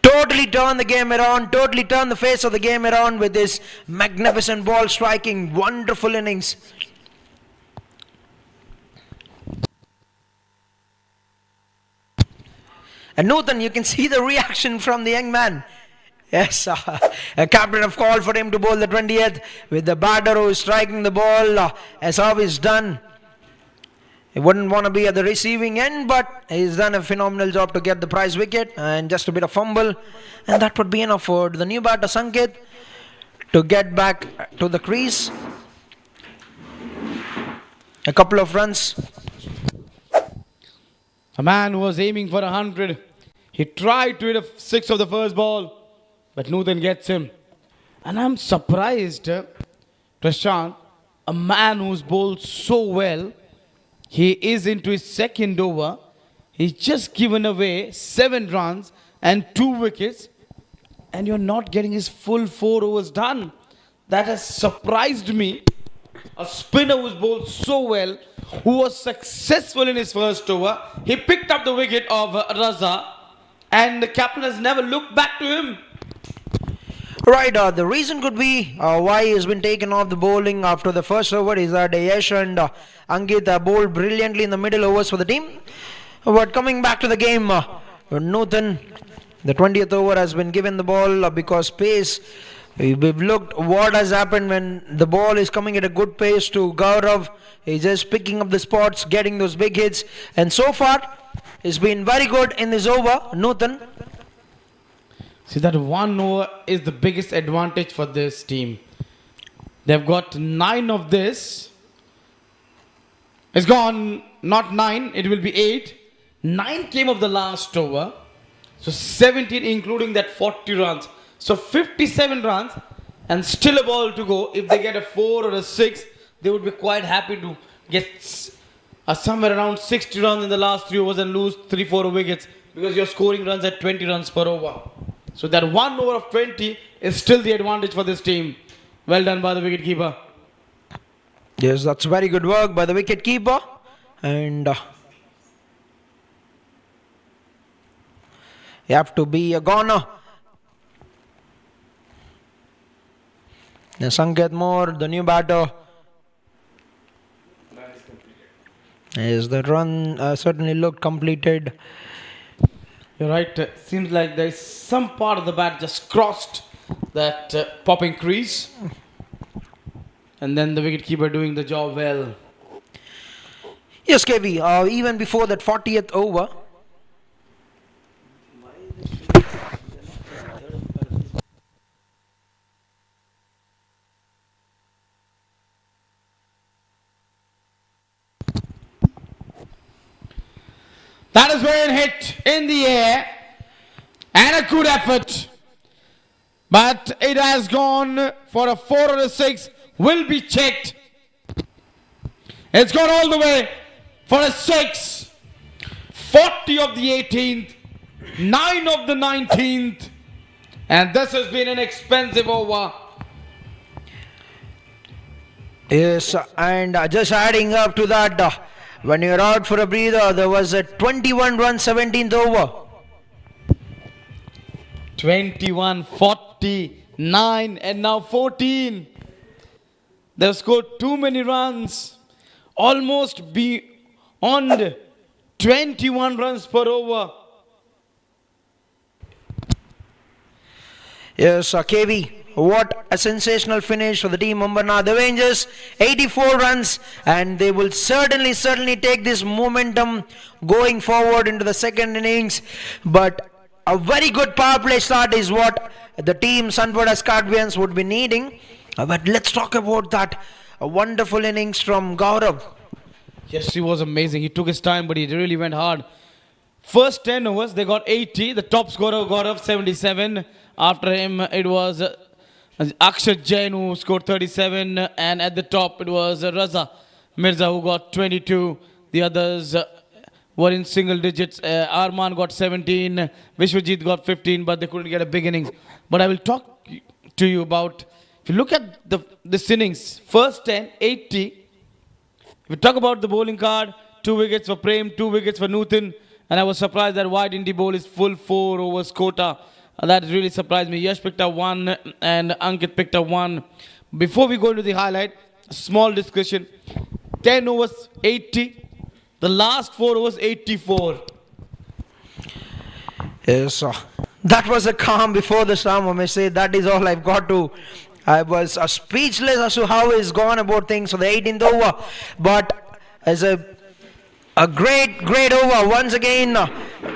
Totally turned the game around, totally turned the face of the game around with this magnificent ball striking, wonderful innings. And Nutan, you can see the reaction from the young man. Yes, a captain have called for him to bowl the 20th with the batter who is striking the ball as how he's done. He wouldn't want to be at the receiving end, but he's done a phenomenal job to get the prize wicket and just a bit of fumble. And that would be enough for the new batter Sanket to get back to the crease. A couple of runs. A man who was aiming for 100. He tried to hit a 6 of the first ball, but Nutan gets him. And I'm surprised, Prashant, a man who's bowled so well, he is into his second over. He's just given away 7 runs and 2 wickets, and you're not getting his full 4 overs done. That has surprised me. A spinner who's bowled so well, who was successful in his first over. He picked up the wicket of Raza, and the captain has never looked back to him. Right, the reason could be why he has been taken off the bowling after the first over is that Yash and Ankit bowled brilliantly in the middle overs for the team. But coming back to the game, Nutan, the 20th over has been given the ball because pace. We've looked what has happened when the ball is coming at a good pace to Gaurav. He's just picking up the spots, getting those big hits. And so far, he's been very good in this over, Nutan. See, that 1 over is the biggest advantage for this team. They've got 9 of this. It's gone, not 9, it will be 8. 9 came of the last over. So 17 including that 40 runs. So 57 runs and still a ball to go. If they get a 4 or a 6, they would be quite happy to get somewhere around 60 runs in the last 3 overs and lose 3-4 wickets, because you're scoring runs at 20 runs per over. So that 1 over of 20 is still the advantage for this team. Well done by the wicketkeeper. Yes, that's very good work by the wicketkeeper. And you have to be a goner. Sanket Moore, the new batter. Yes, the run certainly looked completed. You're right. Seems like there's some part of the bat just crossed that popping crease. And then the wicketkeeper doing the job well. Yes, KV, even before that 40th over, that is where it hit in the air, and a good effort. But it has gone for a 4 or a 6, will be checked. It's gone all the way for a 6. 40 of the 18th, 9 of the 19th, and this has been an expensive over. yes, and just adding up to that, when you're out for a breather, there was a 21 run 17th over. 21, 49, and now 14. They've scored too many runs. Almost beyond 21 runs per over. Yes, KV, what a sensational finish for the team Mumbai. The Avengers, 84 runs, and they will certainly take this momentum going forward into the second innings. But a very good power play start is what the team Sanpada Scorpions would be needing. But let's talk about that wonderful innings from Gaurav. Yes, he was amazing. He took his time, but he really went hard. First 10 overs, they got 80. The top scorer got up 77. After him, it was Akshat Jain who scored 37. And at the top, it was Raza Mirza who got 22. The others were in single digits. Arman got 17. Vishwajit got 15, but they couldn't get a big innings. But I will talk to you about, if you look at this innings, first 10, 80. If you talk about the bowling card, 2 wickets for Prem, 2 wickets for Nutan. And I was surprised that why didn't he bowl his full 4 overs quota. That really surprised me. Yash picked up 1 and Ankit picked up 1. Before we go into the highlight, a small discussion. 10 overs, 80. The last 4 overs, 84. Yes, that was a calm before the storm, I may say. That is all I've got to. I was speechless as to how he's gone about things for the 18th over. But as a great over once again,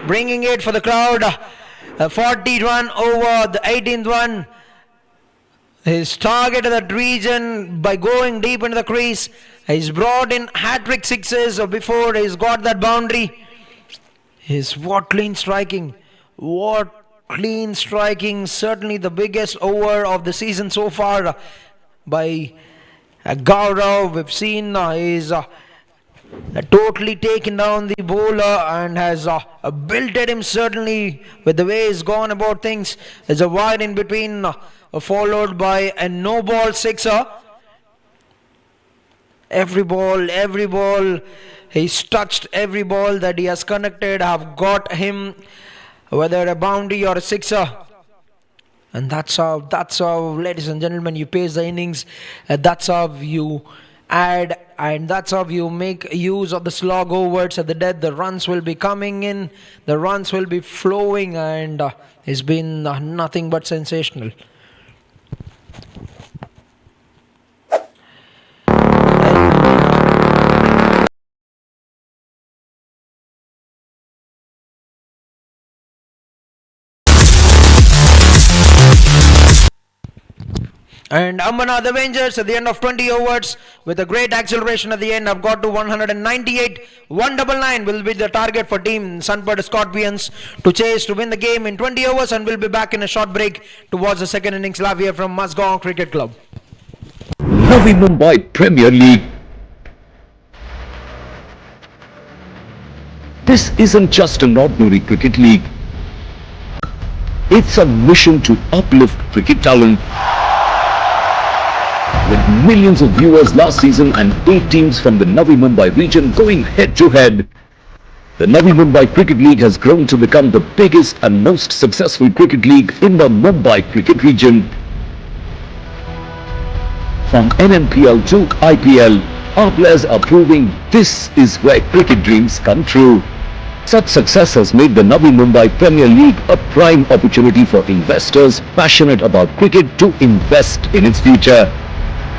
bringing it for the crowd. A 40 run over the 18th one. He's targeted that region by going deep into the crease. He's brought in hat-trick sixes before he's got that boundary. What clean striking. What clean striking. Certainly the biggest over of the season so far by Gaurav. We've seen he's totally taken down the bowler and has belted him certainly with the way he's gone about things. There's a wide in between followed by a no ball sixer. Every ball, he's touched every ball that he has connected, have got him, whether a boundary or a sixer. And that's how, ladies and gentlemen, you pace the innings. That's how you add, and that's how you make use of the slog overs at the death. The runs will be coming in, the runs will be flowing, and it's been nothing but sensational. And Amanath Avengers at the end of 20 overs with a great acceleration at the end have got to 198. 199 will be the target for team Sanpada Scorpions to chase to win the game in 20 overs, and we'll be back in a short break towards the second innings live here from Mazgaon Cricket Club. Navi Mumbai Premier League. This isn't just an ordinary cricket league. It's a mission to uplift cricket talent. With millions of viewers last season and 8 teams from the Navi Mumbai region going head to head, the Navi Mumbai Cricket League has grown to become the biggest and most successful cricket league in the Mumbai cricket region. From NMPL to IPL, our players are proving this is where cricket dreams come true. Such success has made the Navi Mumbai Premier League a prime opportunity for investors passionate about cricket to invest in its future.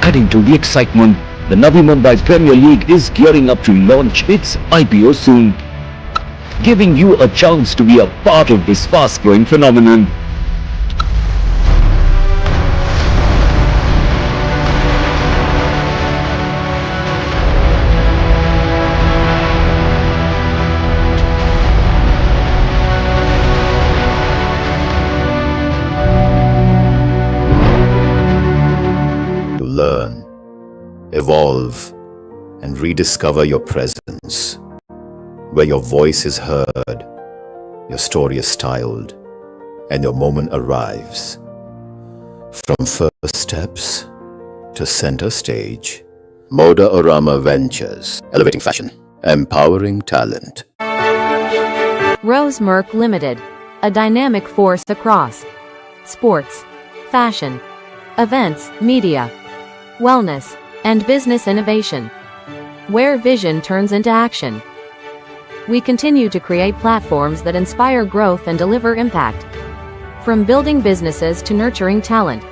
Adding to the excitement, the Navi Mumbai Premier League is gearing up to launch its IPO soon, giving you a chance to be a part of this fast-growing phenomenon. Learn, evolve, and rediscover your presence, where your voice is heard, your story is styled, and your moment arrives. From first steps to center stage, Moda Orama Ventures, elevating fashion, empowering talent. Rose Merck Limited, a dynamic force across sports, fashion, events, media, wellness, and business innovation, where vision turns into action. We continue to create platforms that inspire growth and deliver impact. From building businesses to nurturing talent.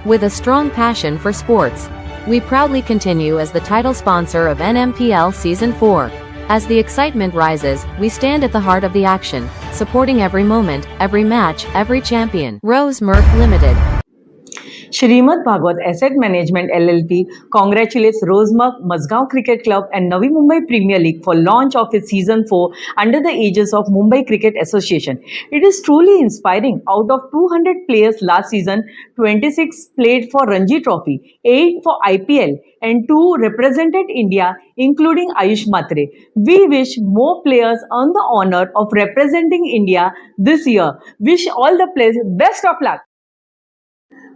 With a strong passion for sports, we proudly continue as the title sponsor of NMPL Season 4. As the excitement rises, we stand at the heart of the action, supporting every moment, every match, every champion. Rose Merck Limited. Shrimad Bhagwat Asset Management LLP congratulates Rosemark, Mazgaon Cricket Club and Navi Mumbai Premier League for launch of its Season 4 under the aegis of Mumbai Cricket Association. It is truly inspiring. Out of 200 players last season, 26 played for Ranji Trophy, 8 for IPL and 2 represented India, including Ayush Matre. We wish more players earn the honor of representing India this year. Wish all the players best of luck.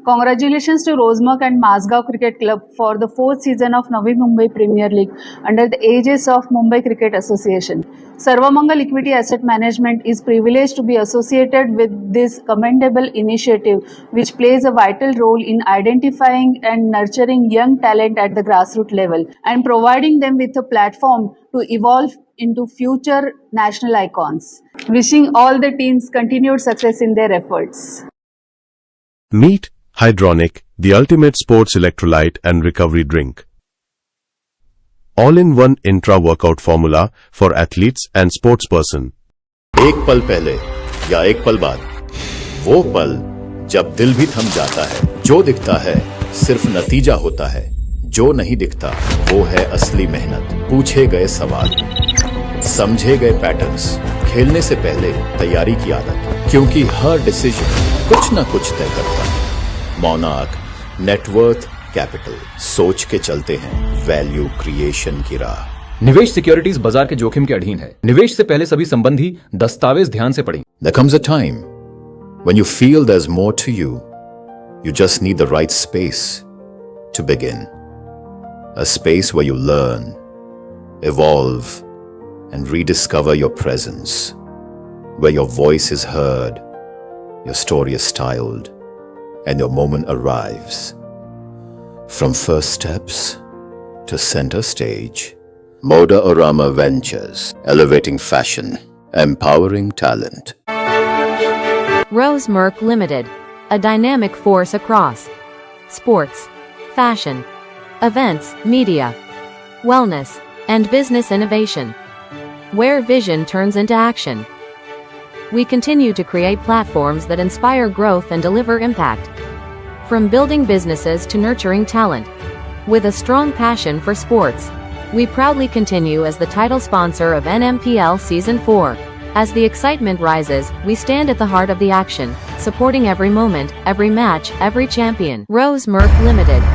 Congratulations to Rosemark and Mazgaon Cricket Club for the fourth season of Navi Mumbai Premier League under the aegis of Mumbai Cricket Association. Sarvamangal Equity Asset Management is privileged to be associated with this commendable initiative, which plays a vital role in identifying and nurturing young talent at the grassroots level and providing them with a platform to evolve into future national icons. Wishing all the teams continued success in their efforts. Meet Hydronic, the ultimate sports electrolyte and recovery drink. All-in-one intra-workout formula for athletes and sportsperson. एक पल पहले या एक पल बाद, वो पल जब दिल भी थम जाता है। जो दिखता है सिर्फ नतीजा होता है, जो नहीं दिखता वो है असली मेहनत। पूछे गए सवाल, समझे गए पैटर्न्स, खेलने से पहले तैयारी की आदत, क्योंकि हर डिसीजन कुछ न कुछ तय करता है। मोनार्क नेटवर्थ कैपिटल, सोच के चलते हैं वैल्यू क्रिएशन की राह। निवेश सिक्योरिटीज बाजार के जोखिम के अधीन है। निवेश से पहले सभी संबंधी दस्तावेज ध्यान से पढ़ें। There comes a time when you feel there's more to you. You just need the right space to begin. A space where you learn, evolve, and rediscover your presence. Where your voice is heard, your story is styled, and your moment arrives. From first steps to center stage, Moda Ventures, elevating fashion, empowering talent. Rosemark Limited, a dynamic force across sports, fashion, events, media, wellness, and business innovation, where vision turns into action. We continue to create platforms that inspire growth and deliver impact. From building businesses to nurturing talent. With a strong passion for sports, we proudly continue as the title sponsor of NMPL Season 4. As the excitement rises, we stand at the heart of the action, supporting every moment, every match, every champion. Rosemark Limited.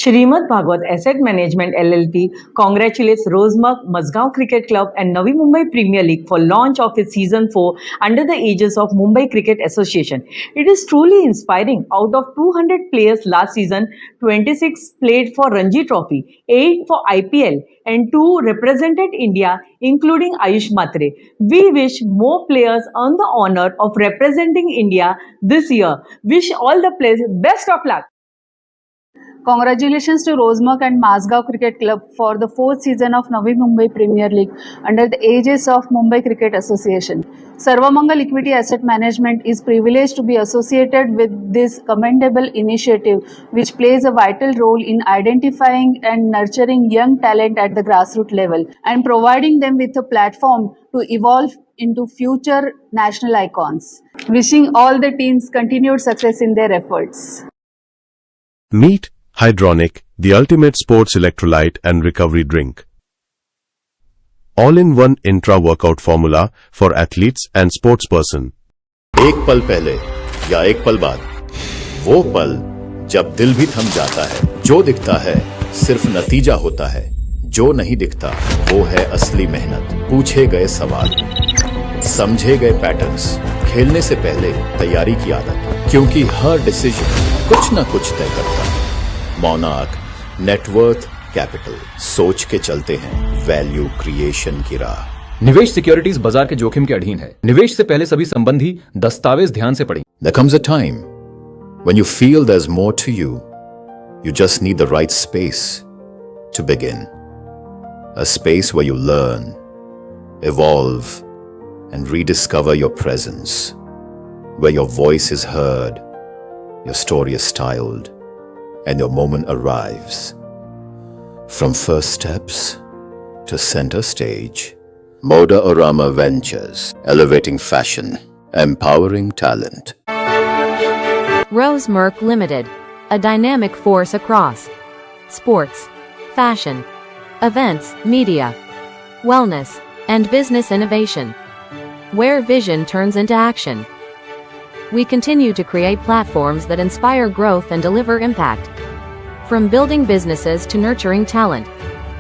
Shrimad Bhagwat Asset Management LLP congratulates Rosemark, Mazgaon Cricket Club and Navi Mumbai Premier League for launch of its Season 4 under the aegis of Mumbai Cricket Association. It is truly inspiring. Out of 200 players last season, 26 played for Ranji Trophy, 8 for IPL and 2 represented India, including Ayush Matre. We wish more players earn the honor of representing India this year. Wish all the players best of luck. Congratulations to Rosemark and Mazgaon Cricket Club for the fourth season of Navi Mumbai Premier League under the aegis of Mumbai Cricket Association. Sarvamangal Equity Asset Management is privileged to be associated with this commendable initiative, which plays a vital role in identifying and nurturing young talent at the grassroots level and providing them with a platform to evolve into future national icons. Wishing all the teams continued success in their efforts. Meet Hydronic, the ultimate sports electrolyte and recovery drink. All-in-one intra-workout formula for athletes and sportsperson. एक पल पहले या एक पल बाद, वो पल जब दिल भी थम जाता है। जो दिखता है सिर्फ नतीजा होता है, जो नहीं दिखता वो है असली मेहनत। पूछे गए सवाल, समझे गए पैटर्न्स, खेलने से पहले तैयारी की आदत, क्योंकि हर डिसीजन कुछ न कुछ तय करता है। मोनार्क नेटवर्थ कैपिटल, सोच के चलते हैं वैल्यू क्रिएशन की राह। निवेश सिक्योरिटीज बाजार के जोखिम के अधीन है। निवेश से पहले सभी संबंधी दस्तावेज ध्यान से पढ़ें। There comes a time when you feel there's more to you. You just need the right space to begin. A space where you learn, evolve, and rediscover your presence. Where your voice is heard, your story is styled, and your moment arrives. From first steps to center stage, Moda Ventures, elevating fashion, empowering talent. Rosemark Limited, a dynamic force across sports, fashion, events, media, wellness, and business innovation, where vision turns into action. We continue to create platforms that inspire growth and deliver impact. From building businesses to nurturing talent.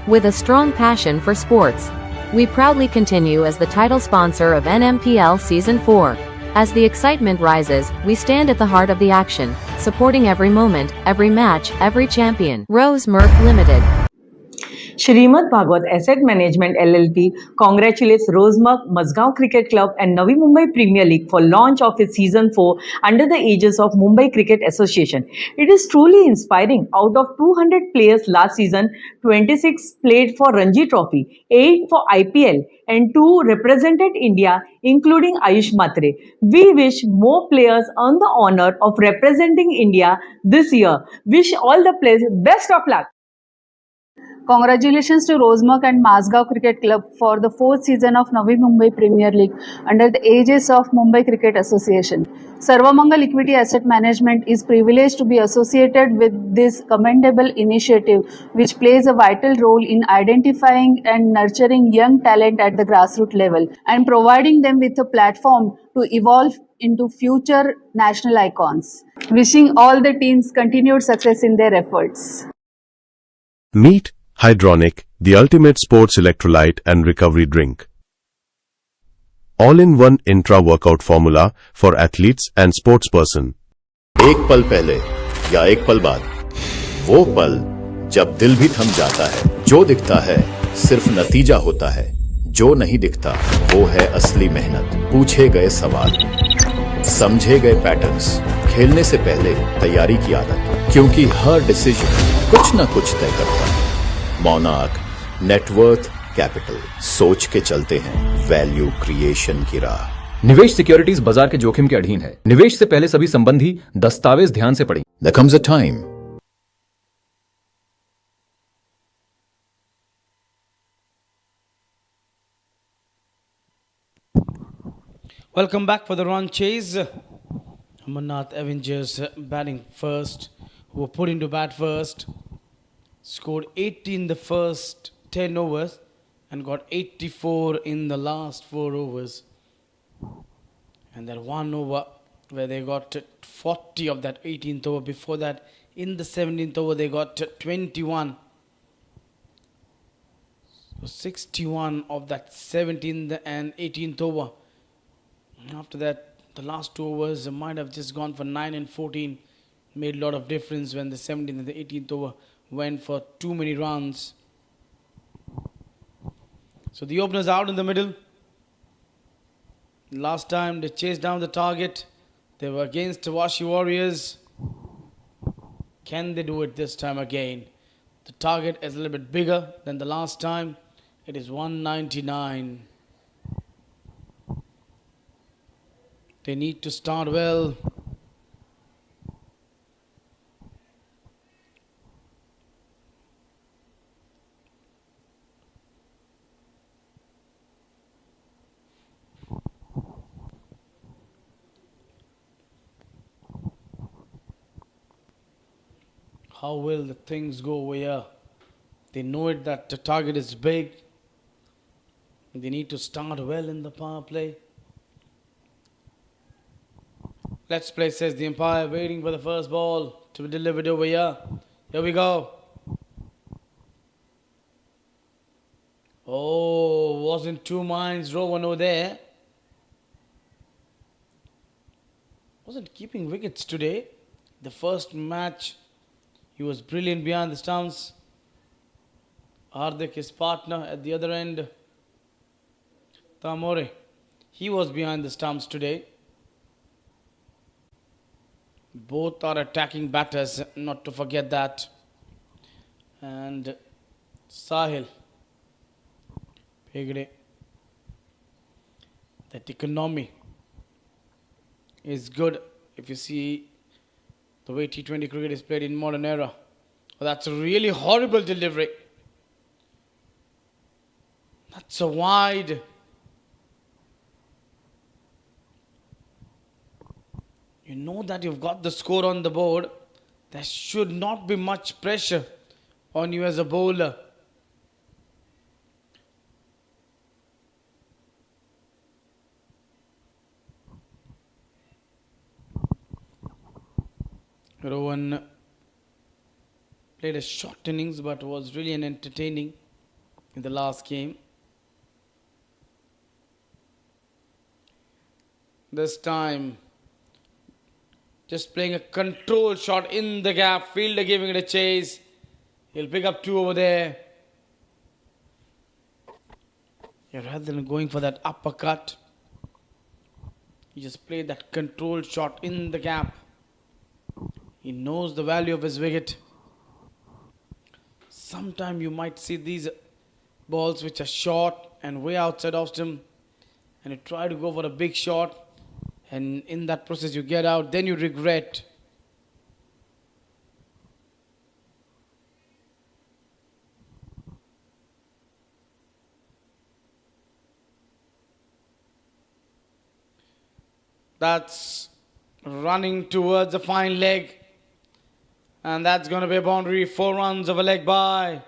With a strong passion for sports, we proudly continue as the title sponsor of NMPL Season 4. As the excitement rises, we stand at the heart of the action, supporting every moment, every match, every champion. Rose Merck Limited. Shrimad Bhagwat Asset Management LLP congratulates Rosemark, Mazgaon Cricket Club and Navi Mumbai Premier League for launch of its Season 4 under the aegis of Mumbai Cricket Association. It is truly inspiring. Out of 200 players last season, 26 played for Ranji Trophy, 8 for IPL and 2 represented India, including Ayush Matre. We wish more players earn the honor of representing India this year. Wish all the players best of luck. Congratulations to Rosemark and Mazgaon Cricket Club for the fourth season of Navi Mumbai Premier League under the aegis of Mumbai Cricket Association. Sarvamangal Equity Asset Management is privileged to be associated with this commendable initiative, which plays a vital role in identifying and nurturing young talent at the grassroots level and providing them with a platform to evolve into future national icons. Wishing all the teams continued success in their efforts. Meet Hydronic, the ultimate sports electrolyte and recovery drink. All-in-one intra-workout formula for athletes and sportsperson. एक पल पहले या एक पल बाद, वो पल जब दिल भी थम जाता है। जो दिखता है सिर्फ नतीजा होता है, जो नहीं दिखता वो है असली मेहनत। पूछे गए सवाल, समझे गए पैटर्न्स, खेलने से पहले तैयारी की आदत, क्योंकि हर डिसीजन कुछ न कुछ तय करता है। मोनार्क नेटवर्थ कैपिटल, सोच के चलते हैं वैल्यू क्रिएशन की राह। निवेश सिक्योरिटीज बाजार के जोखिम के अधीन है। निवेश से पहले सभी संबंधी दस्तावेज ध्यान से पढ़ें। There comes a time Welcome back for the run chase. Amarnath Avengers batting first, who were put into bat first, scored 80 in the first 10 overs and got 84 in the last 4 overs. And that 1 over where they got 40 of that 18th over. Before that, in the 17th over, they got 21. So 61 of that 17th and 18th over. After that, the last 2 overs might have just gone for 9 and 14. Made a lot of difference when the 17th and the 18th over went for too many runs. So the openers out in the middle. Last time they chased down the target. They were against the Washi Warriors. Can they do it this time again? The target is a little bit bigger than the last time. It is 199. They need to start well. How will the things go over here? They know it that the target is big. They need to start well in the power play. Let's play, says the umpire, waiting for the first ball to be delivered over here. Here we go. Oh, wasn't two minds, Rowan over there. Wasn't keeping wickets today. The first match, he was brilliant behind the stumps. Hardik, his partner at the other end. Tamore, he was behind the stumps today. Both are attacking batters, not to forget that. And Sahil, Pegde. That economy is good if you see the way T20 cricket is played in modern era. Oh, that's a really horrible delivery. That's a wide. You know that you've got the score on the board. There should not be much pressure on you as a bowler. Rowan played a short innings but was really an entertaining in the last game. This time, just playing a control shot in the gap. Fielder giving it a chase. He'll pick up 2 over there. Yeah, rather than going for that uppercut, he just played that control shot in the gap. He knows the value of his wicket. Sometime you might see these balls which are short and way outside of stump, and you try to go for a big shot, and in that process you get out, then you regret. That's running towards a fine leg. And that's going to be a boundary. 4 runs of a leg by.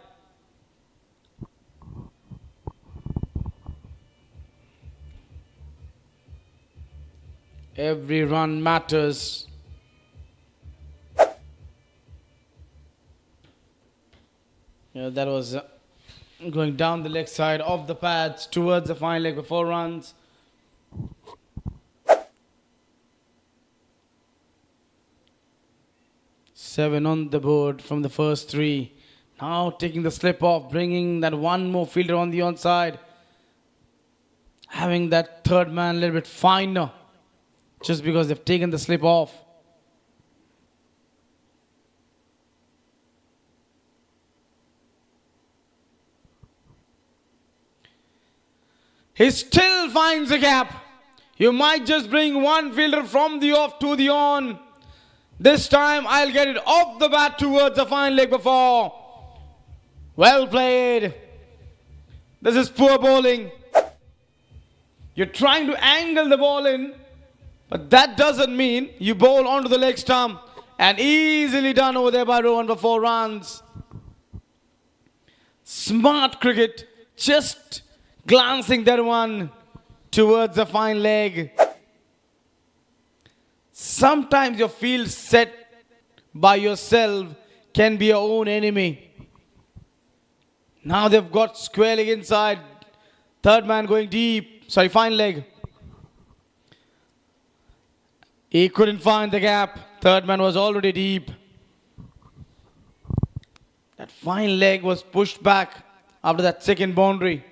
Every run matters. Yeah, that was going down the leg side of the pads towards the fine leg for 4 runs. Seven on the board from the first 3. Now taking the slip off, bringing that one more fielder on the onside. Having that third man a little bit finer, just because they've taken the slip off. He still finds a gap. You might just bring one fielder from the off to the on. This time I'll get it off the bat towards the fine leg before. Well played. This is poor bowling. You're trying to angle the ball in, but that doesn't mean you bowl onto the leg stump. And easily done over there by Rohan for 4 runs. Smart cricket, just glancing that one towards the fine leg. Sometimes your field set by yourself can be your own enemy. Now they've got square leg inside. Third man going deep. Sorry, fine leg. He couldn't find the gap. Third man was already deep. That fine leg was pushed back after that second boundary.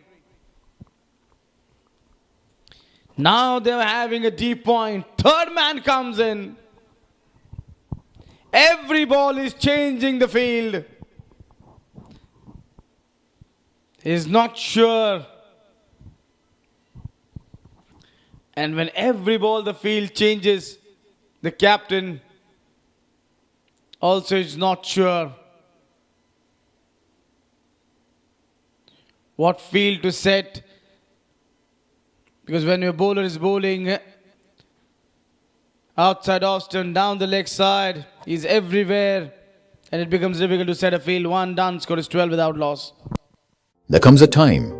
Now they're having a deep point. Third man comes in. Every ball is changing the field. He's not sure. And when every ball the field changes, the captain also is not sure what field to set. Because when your bowler is bowling outside Austin, down the leg side, he's everywhere. And it becomes difficult to set a field. 1 done, score is 12 without loss. There comes a time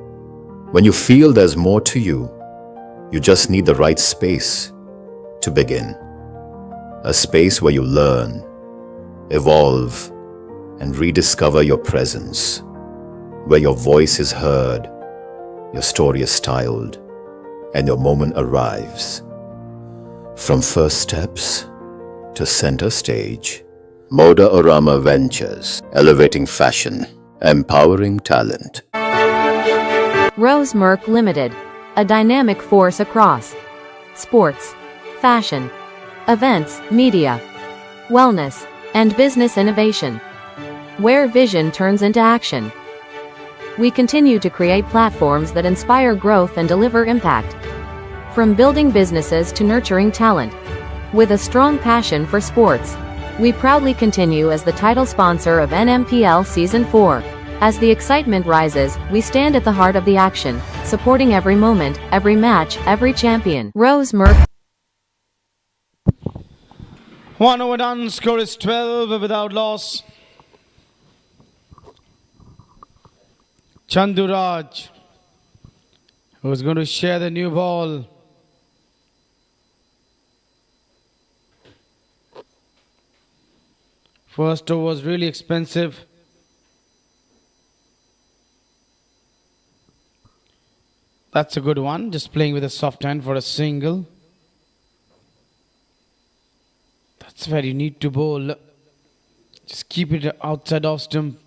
when you feel there's more to you. You just need the right space to begin. A space where you learn, evolve, and rediscover your presence. Where your voice is heard, your story is styled, and your moment arrives. From first steps to center stage, Moda Orama Ventures, elevating fashion, empowering talent. Rose Merck Limited, a dynamic force across sports, fashion, events, media, wellness, and business innovation, where vision turns into action. We continue to create platforms that inspire growth and deliver impact. From building businesses to nurturing talent. With a strong passion for sports, we proudly continue as the title sponsor of NMPL Season 4. As the excitement rises, we stand at the heart of the action, supporting every moment, every match, every champion. Rose Merck. 1 over done, score is 12 without loss. Chanduraj, who's going to share the new ball. First over was really expensive. That's a good one. Just playing with a soft hand for a single. It's where you need to bowl. Just keep it outside off stump.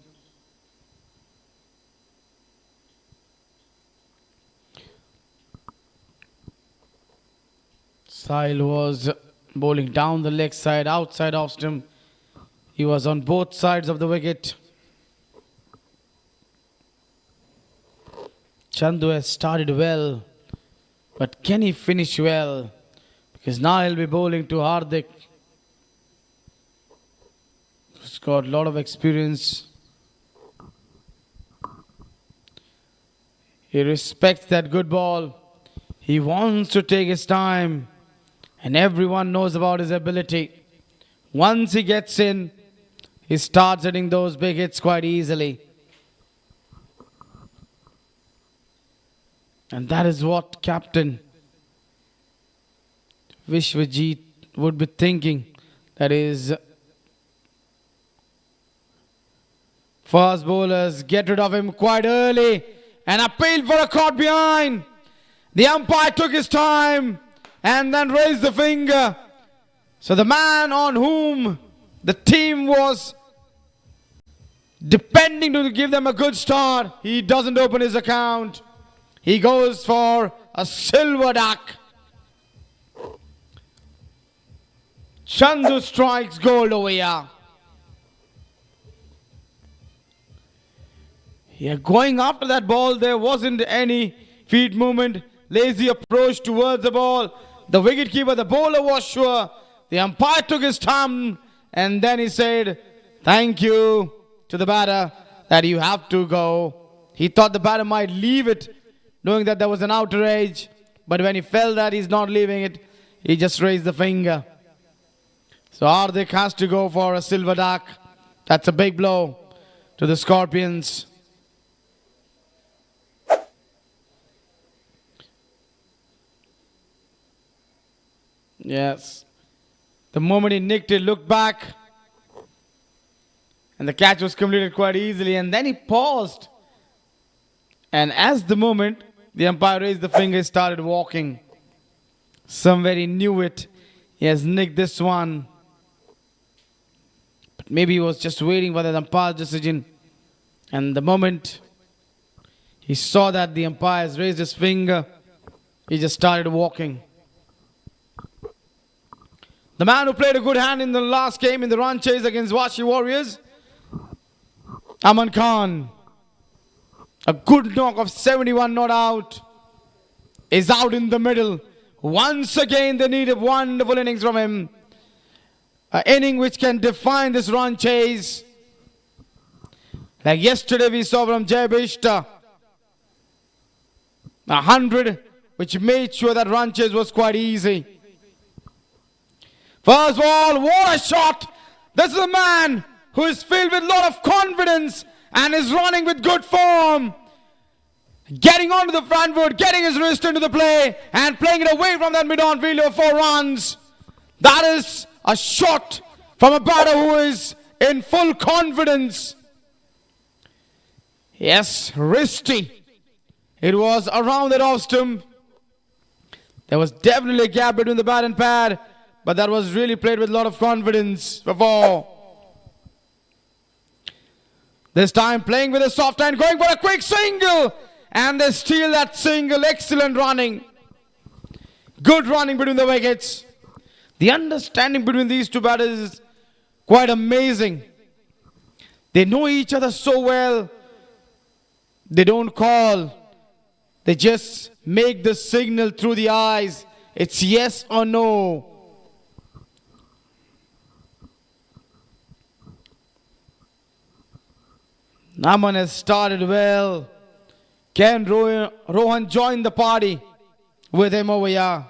Sahil was bowling down the leg side, outside off stump. He was on both sides of the wicket. Chandu has started well, but can he finish well? Because now he'll be bowling to Hardik, who's got a lot of experience. He respects that good ball. He wants to take his time, and everyone knows about his ability. Once he gets in, he starts hitting those big hits quite easily. And that is what Captain Vishwajit would be thinking. That is, fast bowlers get rid of him quite early and appealed for a caught behind. The umpire took his time and then raised the finger. So the man on whom the team was depending to give them a good start, he doesn't open his account. He goes for a silver duck. Chandu strikes gold over here. Yeah, going after that ball, there wasn't any feet movement. Lazy approach towards the ball. The wicketkeeper, the bowler was sure. The umpire took his time and then he said, thank you to the batter that you have to go. He thought the batter might leave it, knowing that there was an outer edge. But when he felt that he's not leaving it, he just raised the finger. So Hardik has to go for a silver duck. That's a big blow to the Scorpions. Yes. The moment he nicked it, looked back, and the catch was completed quite easily. And then he paused. And as the moment the umpire raised the finger, he started walking. Somewhere he knew it. He has nicked this one. But maybe he was just waiting for the umpire's decision. And the moment he saw that the umpire has raised his finger, he just started walking. The man who played a good hand in the last game in the run chase against Washi Warriors, Aman Khan. A good knock of 71 not out. Is out in the middle. Once again they need a wonderful innings from him. An inning which can define this run chase. Like yesterday we saw from Jay Bishta. 100 which made sure that run chase was quite easy. First ball, what a shot! This is a man who is filled with a lot of confidence and is running with good form. Getting onto the front foot, getting his wrist into the play and playing it away from that mid-on fielder for 4 runs. That is a shot from a batter who is in full confidence. Yes, wristy. It was around that off stump. There was definitely a gap between the bat and pad, but that was really played with a lot of confidence before. This time playing with a soft hand, going for a quick single. And they steal that single. Excellent running. Good running between the wickets. The understanding between these two batters is quite amazing. They know each other so well. They don't call. They just make the signal through the eyes. It's yes or no. Naman has started well. Can Rohan join the party with him over here?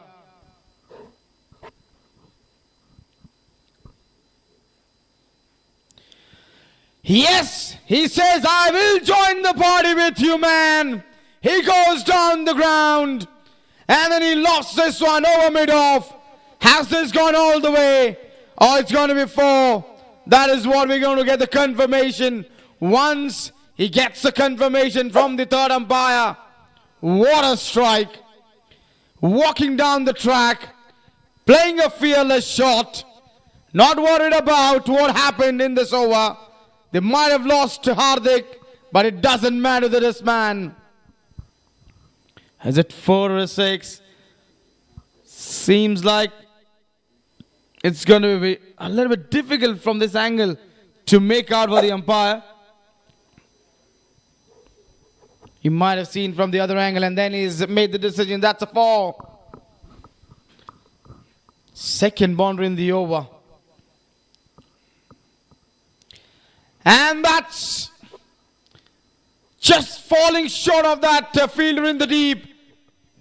Yes, he says, I will join the party with you, man. He goes down the ground and then he lofts this one over mid-off. Has this gone all the way? Oh, it's going to be 4. That is what we're going to get the confirmation. Once he gets the confirmation from the third umpire. What a strike. Walking down the track, playing a fearless shot. not worried about what happened in this over. They might have lost to Hardik, but it doesn't matter to this man. Is it 4 or 6? Seems like it's going to be a little bit difficult from this angle to make out for the umpire. He might have seen from the other angle and then he's made the decision. That's a 4. Second boundary in the over. And that's just falling short of that fielder in the deep.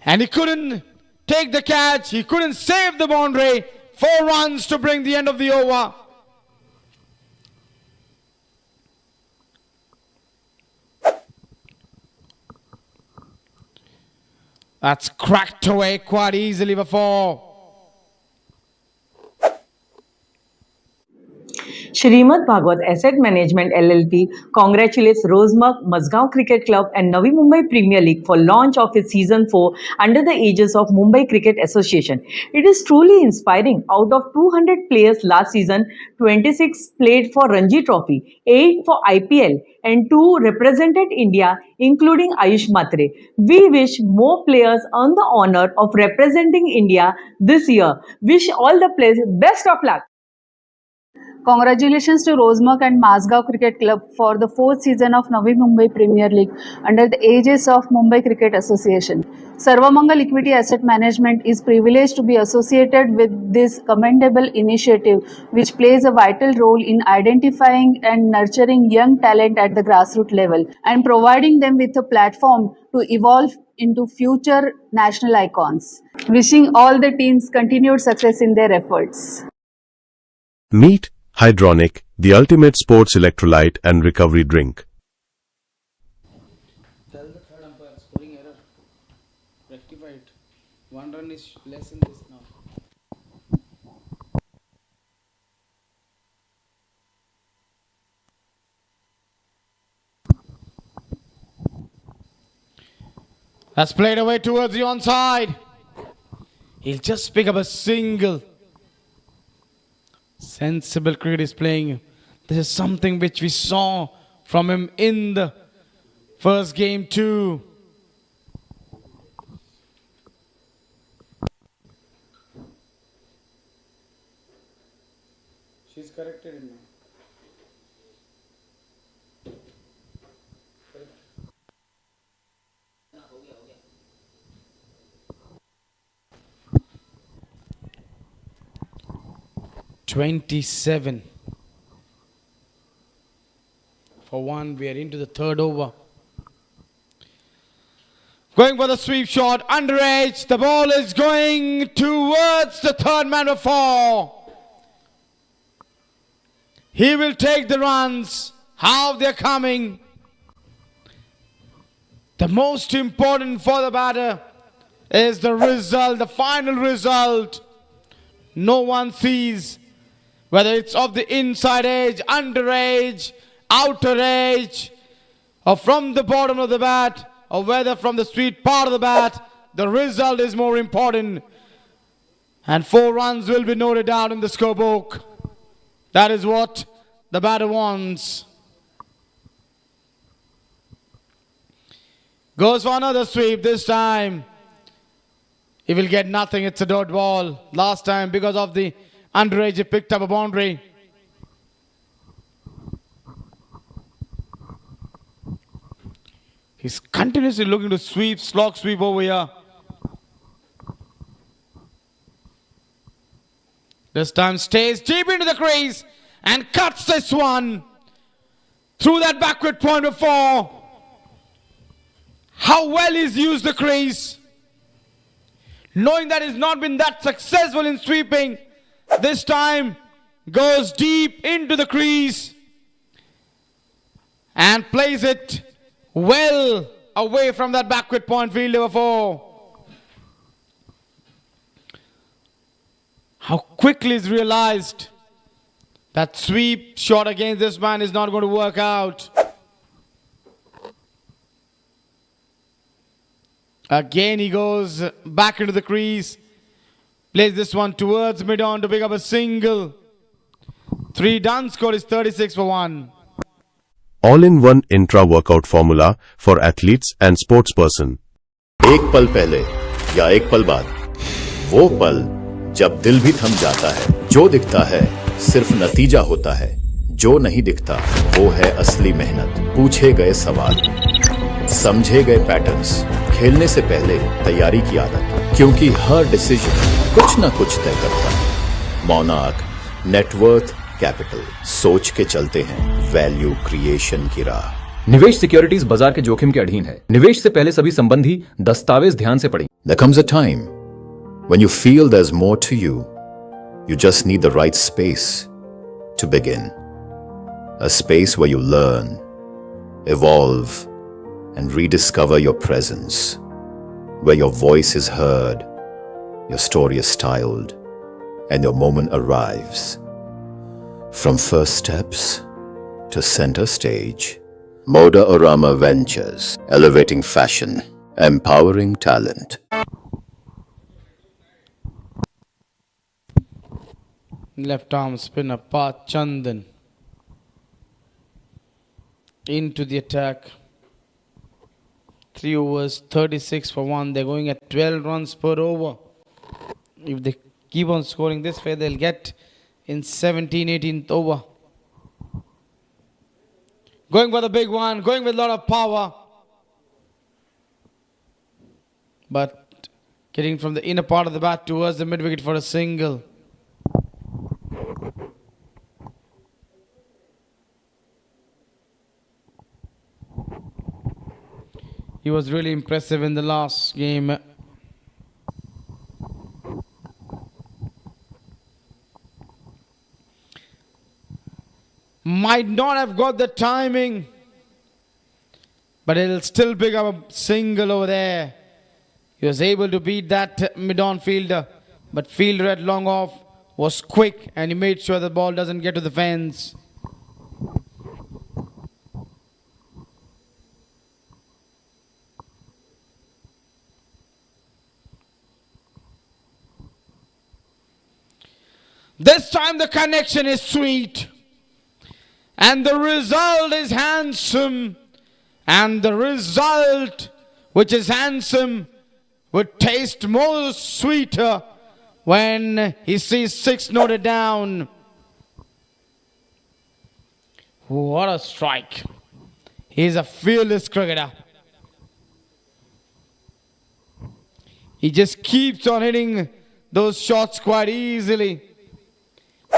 And he couldn't take the catch. He couldn't save the boundary. 4 runs to bring the end of the over. That's cracked away quite easily before. Shrimad Bhagwat Asset Management LLP congratulates Rosemark, Mazgaon Cricket Club and Navi Mumbai Premier League for launch of its Season 4 under the aegis of Mumbai Cricket Association. It is truly inspiring. Out of 200 players last season, 26 played for Ranji Trophy, 8 for IPL and 2 represented India, including Ayush Matre. We wish more players earn the honor of representing India this year. Wish all the players best of luck. Congratulations to Rosemark and Mazgaon Cricket Club for the 4th season of Navi Mumbai Premier League under the aegis of Mumbai Cricket Association. Sarvamangal Equity Asset Management is privileged to be associated with this commendable initiative, which plays a vital role in identifying and nurturing young talent at the grassroots level and providing them with a platform to evolve into future national icons. Wishing all the teams continued success in their efforts. Meet Hydronic, the ultimate sports electrolyte and recovery drink. Tell the third umpire, scoring error. Rectify it. 1 run is less in this now. That's played away towards the onside. He'll just pick up a single. Sensible cricket is playing. This is something which we saw from him in the first game too. She's corrected it now. "27 for 1. We are into the third over. Going for the sweep shot, underage. The ball is going towards the third man before. He will take the runs. How they're coming. The most important for the batter is the result, the final result. No one sees whether it's of the inside edge, under edge, outer edge, or from the bottom of the bat, or whether from the sweet part of the bat. The result is more important. And 4 runs will be noted down in the scorebook. That is what the batter wants. Goes for another sweep this time. He will get nothing. It's a dot ball. Last time, because of the underage, he picked up a boundary. He's continuously looking to sweep, slog sweep over here. This time stays deep into the crease and cuts this one through that backward point before. How well he's used the crease. Knowing that he's not been that successful in sweeping, this time goes deep into the crease and plays it well away from that backward point fielder before. How quickly he's realized that sweep shot against this man is not going to work out. Again he goes back into the crease. Plays this one towards mid-on to pick up a single. 3 done. Score is 36 for 1. All-in-one intra-workout formula for athletes and sportsperson. एक पल पहले या एक पल बाद, वो पल जब दिल भी थम जाता है। जो दिखता है सिर्फ नतीजा होता है, जो नहीं दिखता वो है असली मेहनत। पूछे गए सवाल, समझे गए पैटर्न्स, खेलने से पहले तैयारी की आदत, क्योंकि हर डिसीजन कुछ ना कुछ तय करता है। मोनार्क नेटवर्थ कैपिटल, सोच के चलते हैं वैल्यू क्रिएशन की राह। निवेश सिक्योरिटीज बाजार के जोखिम के अधीन है। निवेश से पहले सभी संबंधी दस्तावेज ध्यान से पढ़ें। There comes a time when you feel there's more to you. You just need the right space to begin. A space where you learn, evolve, and rediscover your presence. Where your voice is heard, your story is styled, and your moment arrives. From first steps to center stage, Moda Orama Ventures, elevating fashion, empowering talent. Left arm spinner Path Chandan into the attack. 3 overs, 36 for 1. They're going at 12 runs per over. If they keep on scoring this way, they'll get in 17th, 18th over. Going for the big one, going with a lot of power. But getting from the inner part of the bat towards the mid-wicket for a single. He was really impressive in the last game. Might not have got the timing, but he'll still pick up a single over there. He was able to beat that mid-on fielder, but fielder at long off was quick and he made sure the ball doesn't get to the fence. This time the connection is sweet. And the result is handsome. And the result, which is handsome, would taste more sweeter when he sees 6 noted down. What a strike. He's a fearless cricketer. He just keeps on hitting those shots quite easily.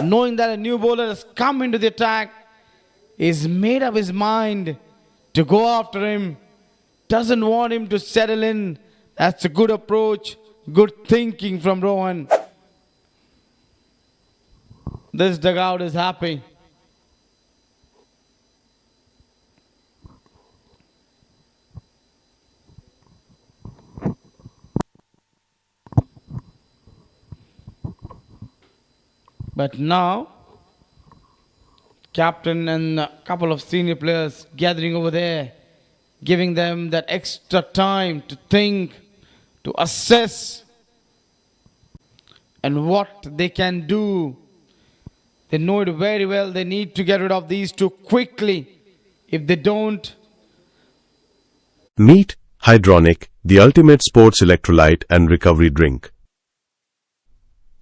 Knowing that a new bowler has come into the attack, he's made up his mind to go after him. Doesn't want him to settle in. That's a good approach. Good thinking from Rohan. This dugout is happy. But now, captain and a couple of senior players gathering over there, giving them that extra time to think, to assess, and what they can do. They know it very well. They need to get rid of these two quickly. If they don't, Meet Hydronic, the ultimate sports electrolyte and recovery drink.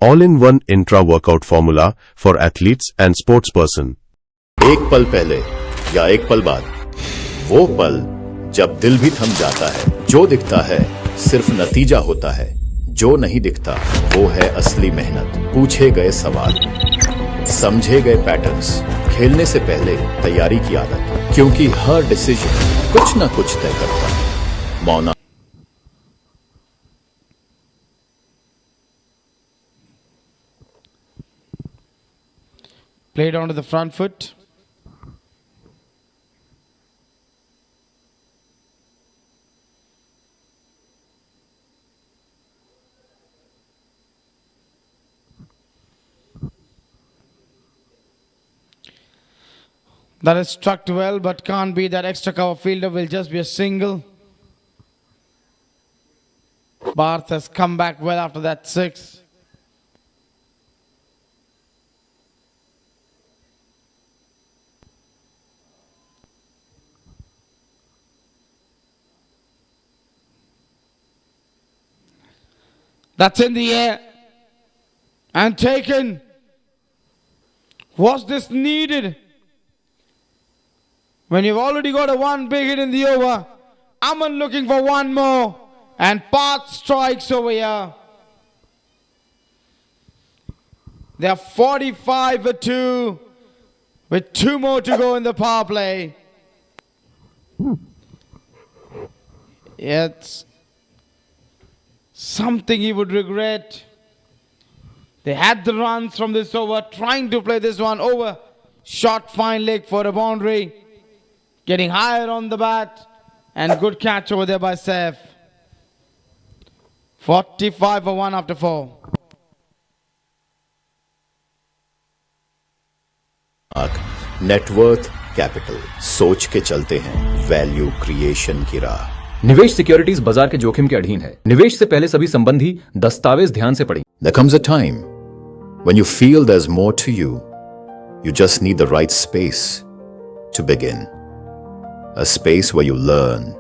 All-in-one intra-workout formula for athletes and sportsperson. एक पल पहले या एक पल बाद, वो पल जब दिल भी थम जाता है। जो दिखता है सिर्फ नतीजा होता है, जो नहीं दिखता वो है असली मेहनत। पूछे गए सवाल, समझे गए पैटर्न्स, खेलने से पहले तैयारी की आदत, क्योंकि हर डिसीजन कुछ ना कुछ तय करता है। मौना played onto the front foot. That is struck well, but can't be. That extra cover fielder will just be a single. Barth has come back well after that 6. That's in the air. And taken. Was this needed? When you've already got a one big hit in the over, Aman looking for one more. And Path strikes over here. They are 45 for 2. With 2 more to go in the power play. It's something he would regret. They had the runs from this over, trying to play this one over. Shot fine leg for a boundary. Getting higher on the bat. And good catch over there by Saif. 45 for 1 after 4. Net worth capital सोच के चलते हैं value creation की राह। निवेश securities बाजार के जोखिम के अधीन है। निवेश से पहले सभी संबंधी दस्तावेज ध्यान से पढ़ें। There comes a time when you feel there's more to you. You just need the right space to begin. A space where you learn,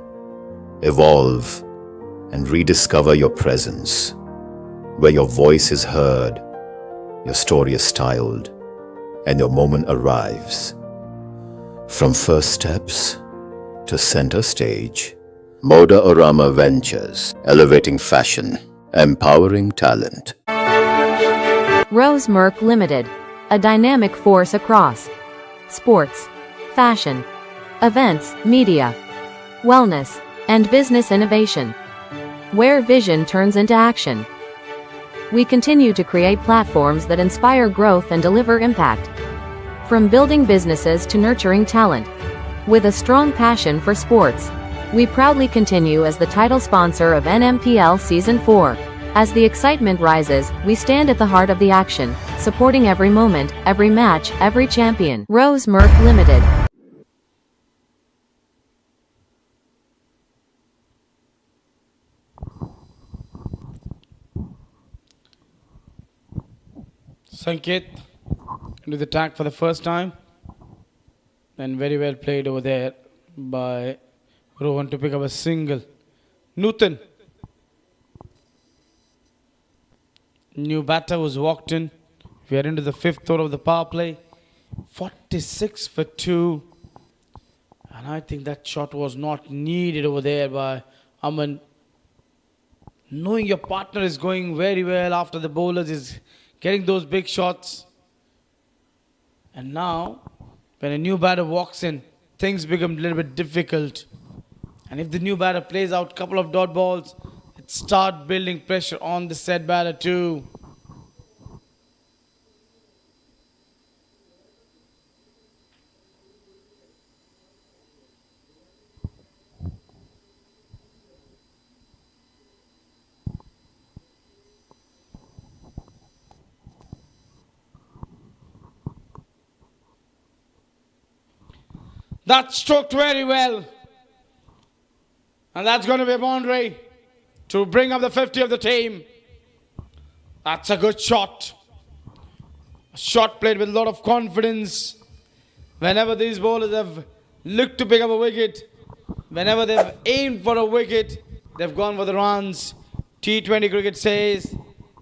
evolve, and rediscover your presence. Where your voice is heard, your story is styled, and your moment arrives. From first steps to center stage, Moda Orama Ventures, elevating fashion, empowering talent. Rose Merck Limited, a dynamic force across sports, fashion, events, media, wellness, and business innovation. Where vision turns into action. We continue to create platforms that inspire growth and deliver impact. From building businesses to nurturing talent. With a strong passion for sports, we proudly continue as the title sponsor of NMPL Season 4. As the excitement rises, we stand at the heart of the action, supporting every moment, every match, every champion. Rose Merck Limited. Sanket into the tag for the first time. And very well played over there by Rohan to pick up a single. Nutan. New batter was walked in. We are into the 5th over of the power play. 46 for 2. And I think that shot was not needed over there by Aman. Knowing your partner is going very well after the bowlers is getting those big shots. And now, when a new batter walks in, things become a little bit difficult. And if the new batter plays out a couple of dot balls, it starts building pressure on the set batter too. That stroked very well. And that's going to be a boundary to bring up the 50 of the team. That's a good shot. A shot played with a lot of confidence. Whenever these bowlers have looked to pick up a wicket, whenever they've aimed for a wicket, they've gone for the runs. T20 cricket says,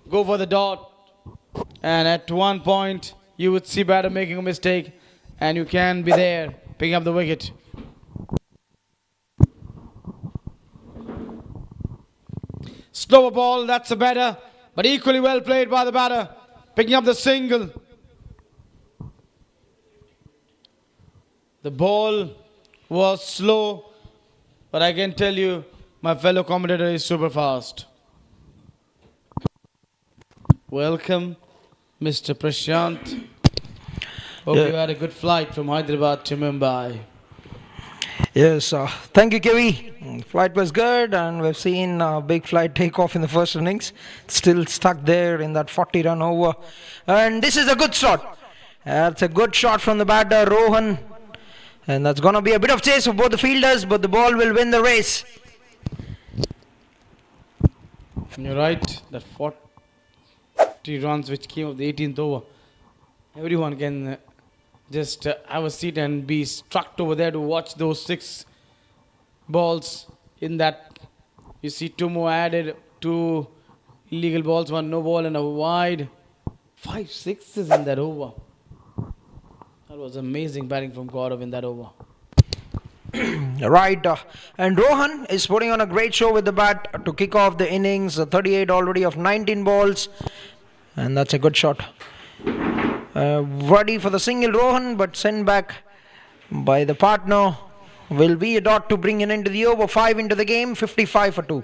go for the dot. And at one point, you would see batter making a mistake, and you can be there, picking up the wicket. Slower ball, that's a batter, but equally well played by the batter, picking up the single. The ball was slow, but I can tell you, my fellow commentator is super fast. Welcome, Mr. Prashant. Hope you had a good flight from Hyderabad to Mumbai. Yes, thank you, Kevi. Flight was good, and we've seen a big flight take off in the first innings. Still stuck there in that 40-run over. And this is a good shot. That's a good shot from the batter, Rohan. And that's going to be a bit of chase for both the fielders, but the ball will win the race. You're right, that 40 runs which came of the 18th over. Everyone can just have a seat and be struck over there to watch those 6 balls in that. You see 2 more added, 2 Illegal balls, one no ball and a wide. 5 sixes in that over. That was amazing batting from Gaurav in that over. Right. And Rohan is putting on a great show with the bat to kick off the innings. 38 already of 19 balls. And that's a good shot. Ready for the single, Rohan, but sent back by the partner. Will be a dot to bring it into the over. 5 into the game. 55 for 2.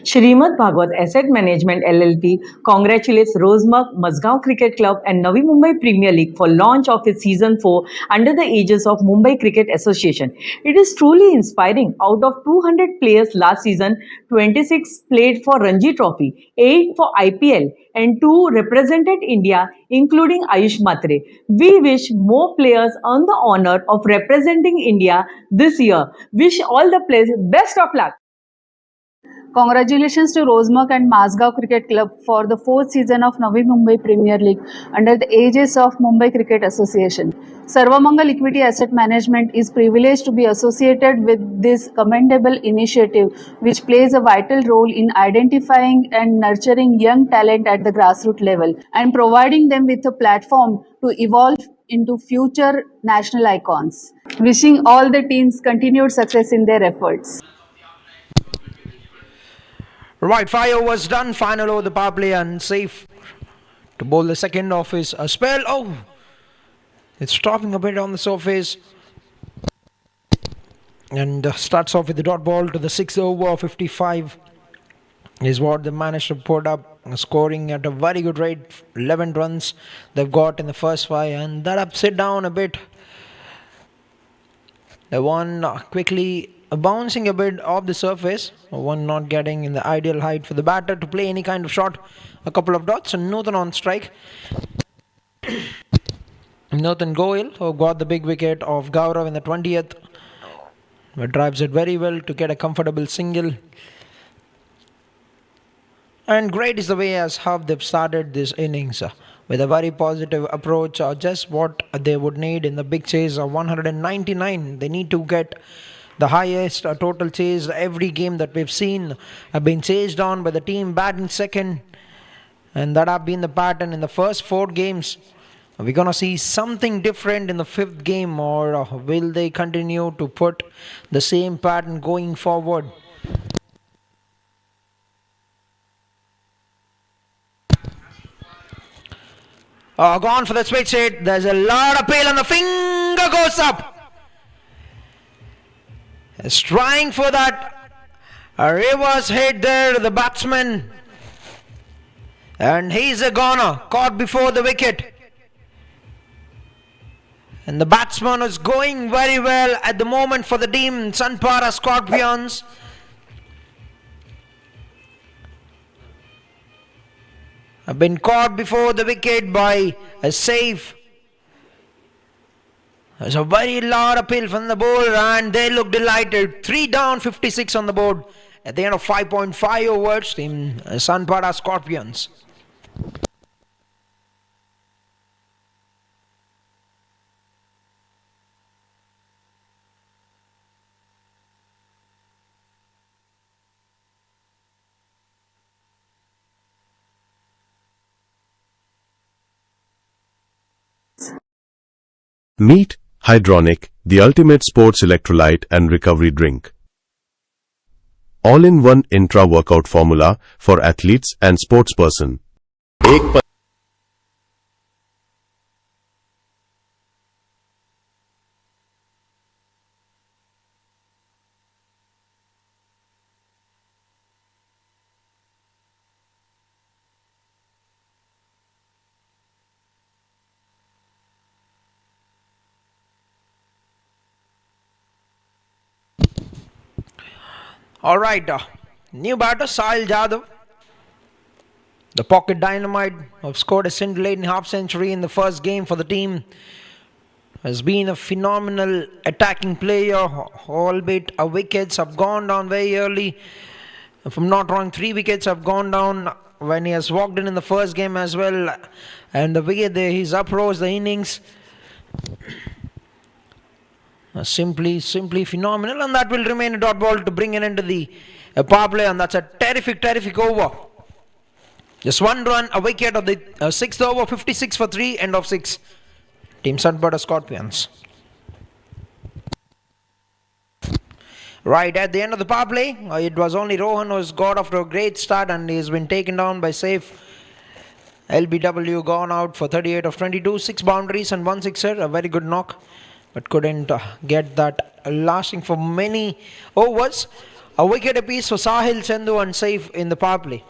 Shrimad Bhagwat Asset Management LLP congratulates Rosemark, Mazgaon Cricket Club and Navi Mumbai Premier League for launch of its Season 4 under the aegis of Mumbai Cricket Association. It is truly inspiring. Out of 200 players last season, 26 played for Ranji Trophy, 8 for IPL and 2 represented India, including Ayush Matre. We wish more players earn the honor of representing India this year. Wish all the players best of luck. Congratulations to Rosemark and Mazgaon Cricket Club for the 4th season of Navi Mumbai Premier League under the aegis of Mumbai Cricket Association. Sarvamangal Equity Asset Management is privileged to be associated with this commendable initiative, which plays a vital role in identifying and nurturing young talent at the grassroots level and providing them with a platform to evolve into future national icons. Wishing all the teams continued success in their efforts. Right, 5 overs done. Final over the power play and safe to bowl the second off his spell. Oh, it's stopping a bit on the surface. And starts off with the dot ball to the 6th over. 55 is what they managed to put up, scoring at a very good rate. 11 runs they've got in the first 5, and that ups it down a bit. The one quickly bouncing a bit off the surface, one not getting in the ideal height for the batter to play any kind of shot. A couple of dots and Nathan on strike. Nathan Goyal, who got the big wicket of Gaurav in the 20th, but drives it very well to get a comfortable single. And great is the way as how they've started this innings with a very positive approach, just what they would need in the big chase of 199. They need to get the highest total chase. Every game that we've seen have been chased on by the team batting second, and that have been the pattern in the first 4 games. Are we going to see something different in the 5th game, or will they continue to put the same pattern going forward? Gone for the switch hit. There's a lot of pale and the finger goes up. Is trying for that reverse hit there, the batsman, and he's a goner, caught before the wicket. And the batsman is going very well at the moment for the team, Sanpada Scorpions. Have been caught before the wicket by a save. There's a very lot of appeal from the bowler and they look delighted. 3 down, 56 on the board at the end of 5.5 overs. Team Sanpada Scorpions. Meet Hydronic, the ultimate sports electrolyte and recovery drink. All-in-one intra-workout formula for athletes and sportsperson. Alright, new batter Sahil Jadhav. The pocket dynamite have scored a scintillating half-century in the first game for the team. Has been a phenomenal attacking player, albeit our wickets have gone down very early. If I'm not wrong, 3 wickets have gone down when he has walked in the first game as well. And the wicket there, he's uprose the innings. Simply phenomenal, and that will remain a dot ball to bring it into the power play, and that's a terrific over. Just one run, a wicket of the sixth over, 56 for 3, end of 6. Team Sanpada Scorpions. Right at the end of the power play, it was only Rohan who's got off to a great start and he's been taken down by safe. LBW gone out for 38 of 22, 6 boundaries and 1 sixer, a very good knock, but couldn't get that lasting for many overs. A wicket apiece for Sahil, Chendu and safe in the power play.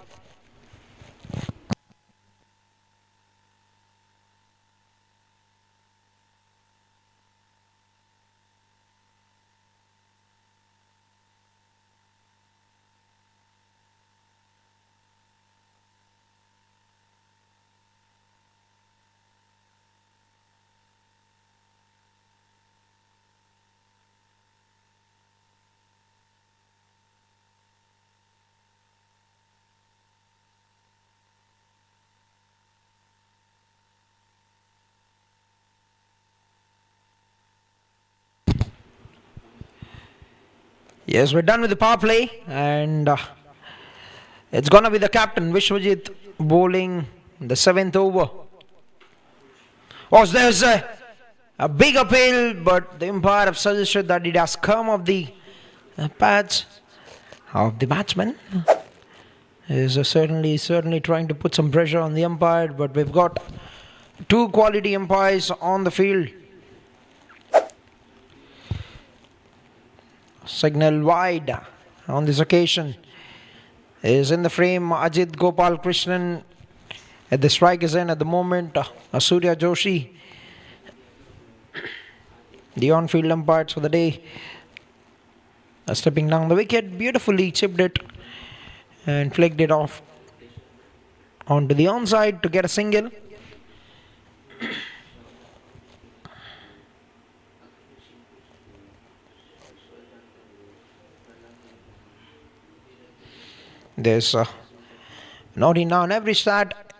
Yes, we're done with the power play and it's gonna be the captain Vishwajit bowling the 7th over. Oh, there's a big appeal, but the umpire have suggested that it has come off the pads of the batsman. Is certainly trying to put some pressure on the umpire, but we've got 2 quality umpires on the field. Signal wide on this occasion is in the frame. Ajit Gopal Krishnan at the strike is in at the moment. Surya Joshi, the on-field umpires for the day, stepping down the wicket, beautifully chipped it and flicked it off onto the onside to get a single. There's noting down every stat,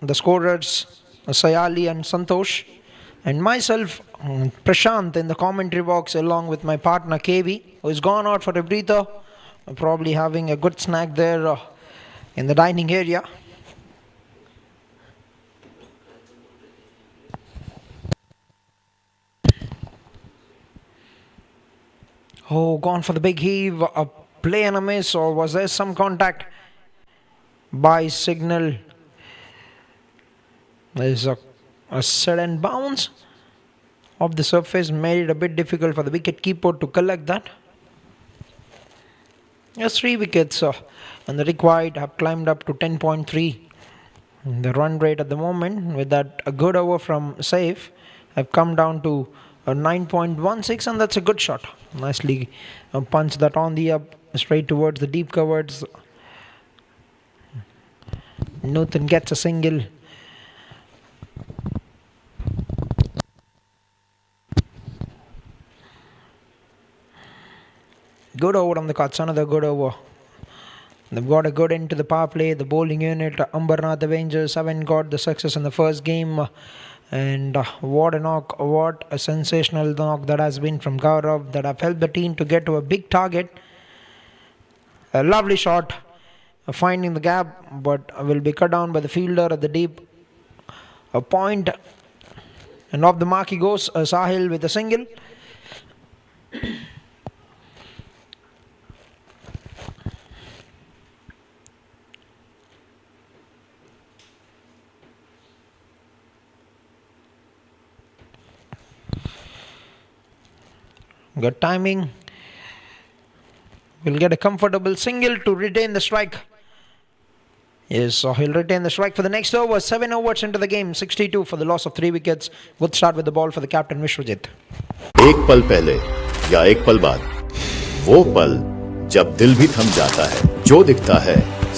the scorers Sayali and Santosh, and myself, Prashant, in the commentary box along with my partner KV, who has gone out for a breather, probably having a good snack there in the dining area. Oh, gone for the big heave. A play and a miss, or was there some contact by signal? There's a sudden bounce of the surface, made it a bit difficult for the wicket keeper to collect that. Yes, 3 wickets and the required have climbed up to 10.3. The run rate at the moment, with that a good over from safe, have come down to 9.16, and that's a good shot. Nicely punched that on the up, straight towards the deep covers. Nuthan gets a single. Good over on the cuts, another good over. They've got a good end to the power play. The bowling unit, Ambernath Avengers, haven't got the success in the first game. And what a knock, what a sensational knock that has been from Gaurav, that have helped the team to get to a big target. A lovely shot, finding the gap, but will be cut down by the fielder at the deep point. And off the mark he goes, Sahil with a single. Good timing. Will get a comfortable single to retain the strike. Yes, so he'll retain the strike for the next over. 7 overs into the game, 62 for the loss of 3 wickets. Good start with the ball for the captain Vishwajit. एक पल पहले या एक पल बाद, वो पल जब दिल भी थम जाता है. जो दिखता है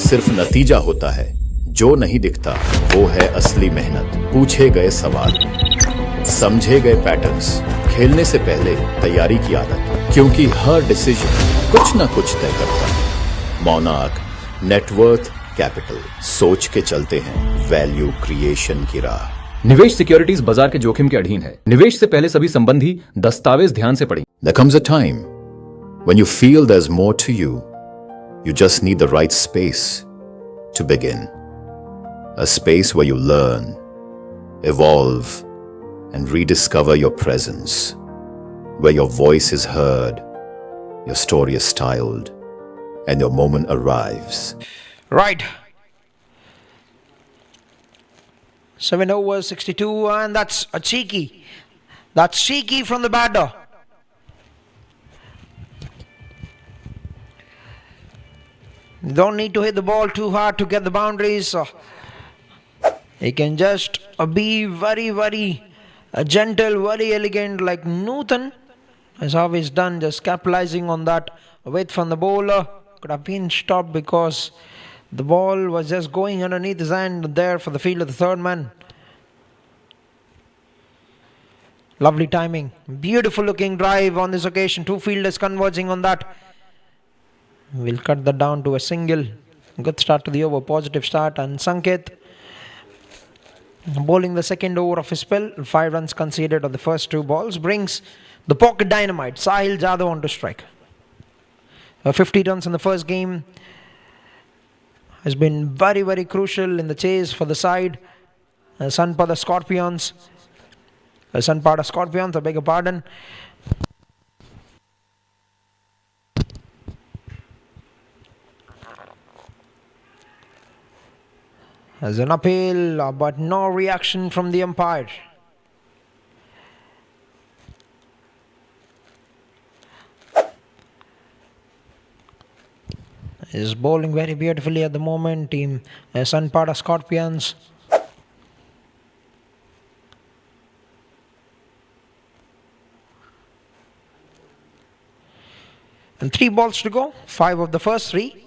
सिर्फ नतीजा होता है, जो नहीं दिखता वो है असली मेहनत. पूछे गए सवाल, समझे गए पैटर्न्स, खेलने से पहले तैयारी की आदत, क्योंकि हर डिसीजन कुछ ना कुछ तय करता है. मौनाक नेटवर्थ कैपिटल, सोच के चलते हैं वैल्यू क्रिएशन की राह. निवेश सिक्योरिटीज बाजार के जोखिम के अधीन है. निवेश से पहले सभी संबंधी दस्तावेज ध्यान से पढ़ें. There comes a time when you feel there's more to you. You just need the right space to begin. A space where you learn, evolve, and rediscover your presence. Where your voice is heard, your story is styled, and your moment arrives. Right. 7 overs, 62, and that's a cheeky. That's cheeky from the batter. You don't need to hit the ball too hard to get the boundaries. He can just be very, very gentle, very elegant, like Newton has always done, just capitalizing on that width from the bowler. Could have been stopped because the ball was just going underneath his hand there for the field of the third man. Lovely timing. Beautiful looking drive on this occasion. Two fielders converging on that. We'll cut that down to a single. Good start to the over. Positive start. And Sanket bowling the second over of his spell. 5 runs conceded on the first 2 balls. Brings the pocket dynamite. Sahil Jadhav on to strike. 50 runs in the first game. Has been very, very crucial in the chase for the side. Sanpada Scorpions. Sanpada Scorpions, I beg your pardon. There's an appeal, but no reaction from the umpire. Is bowling very beautifully at the moment. Team Sanpada Scorpions. And 3 balls to go. 5 of the first 3.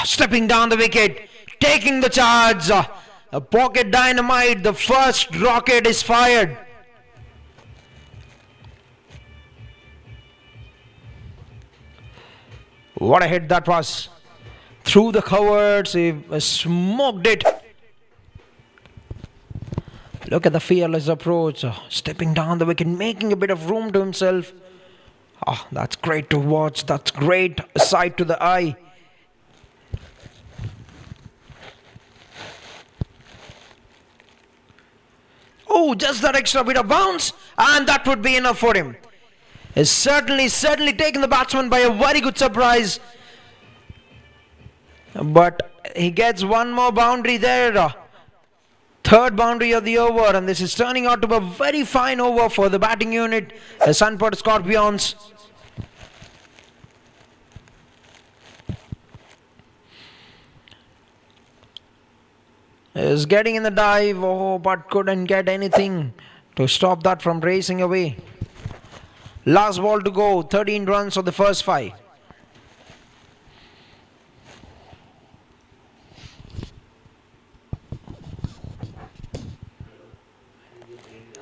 Stepping down the wicket. Taking the charge. A pocket dynamite. The first rocket is fired. What a hit that was. Through the covers. He smoked it. Look at the fearless approach. Stepping down the wicket. Making a bit of room to himself. That's great to watch. That's great sight to the eye. Just that extra bit of bounce. And that would be enough for him. Is certainly taken the batsman by a very good surprise. But he gets one more boundary there. Third boundary of the over, and this is turning out to be a very fine over for the batting unit, the Sanpada Scorpions. Is getting in the dive, but couldn't get anything to stop that from racing away. Last ball to go, 13 runs of the first 5.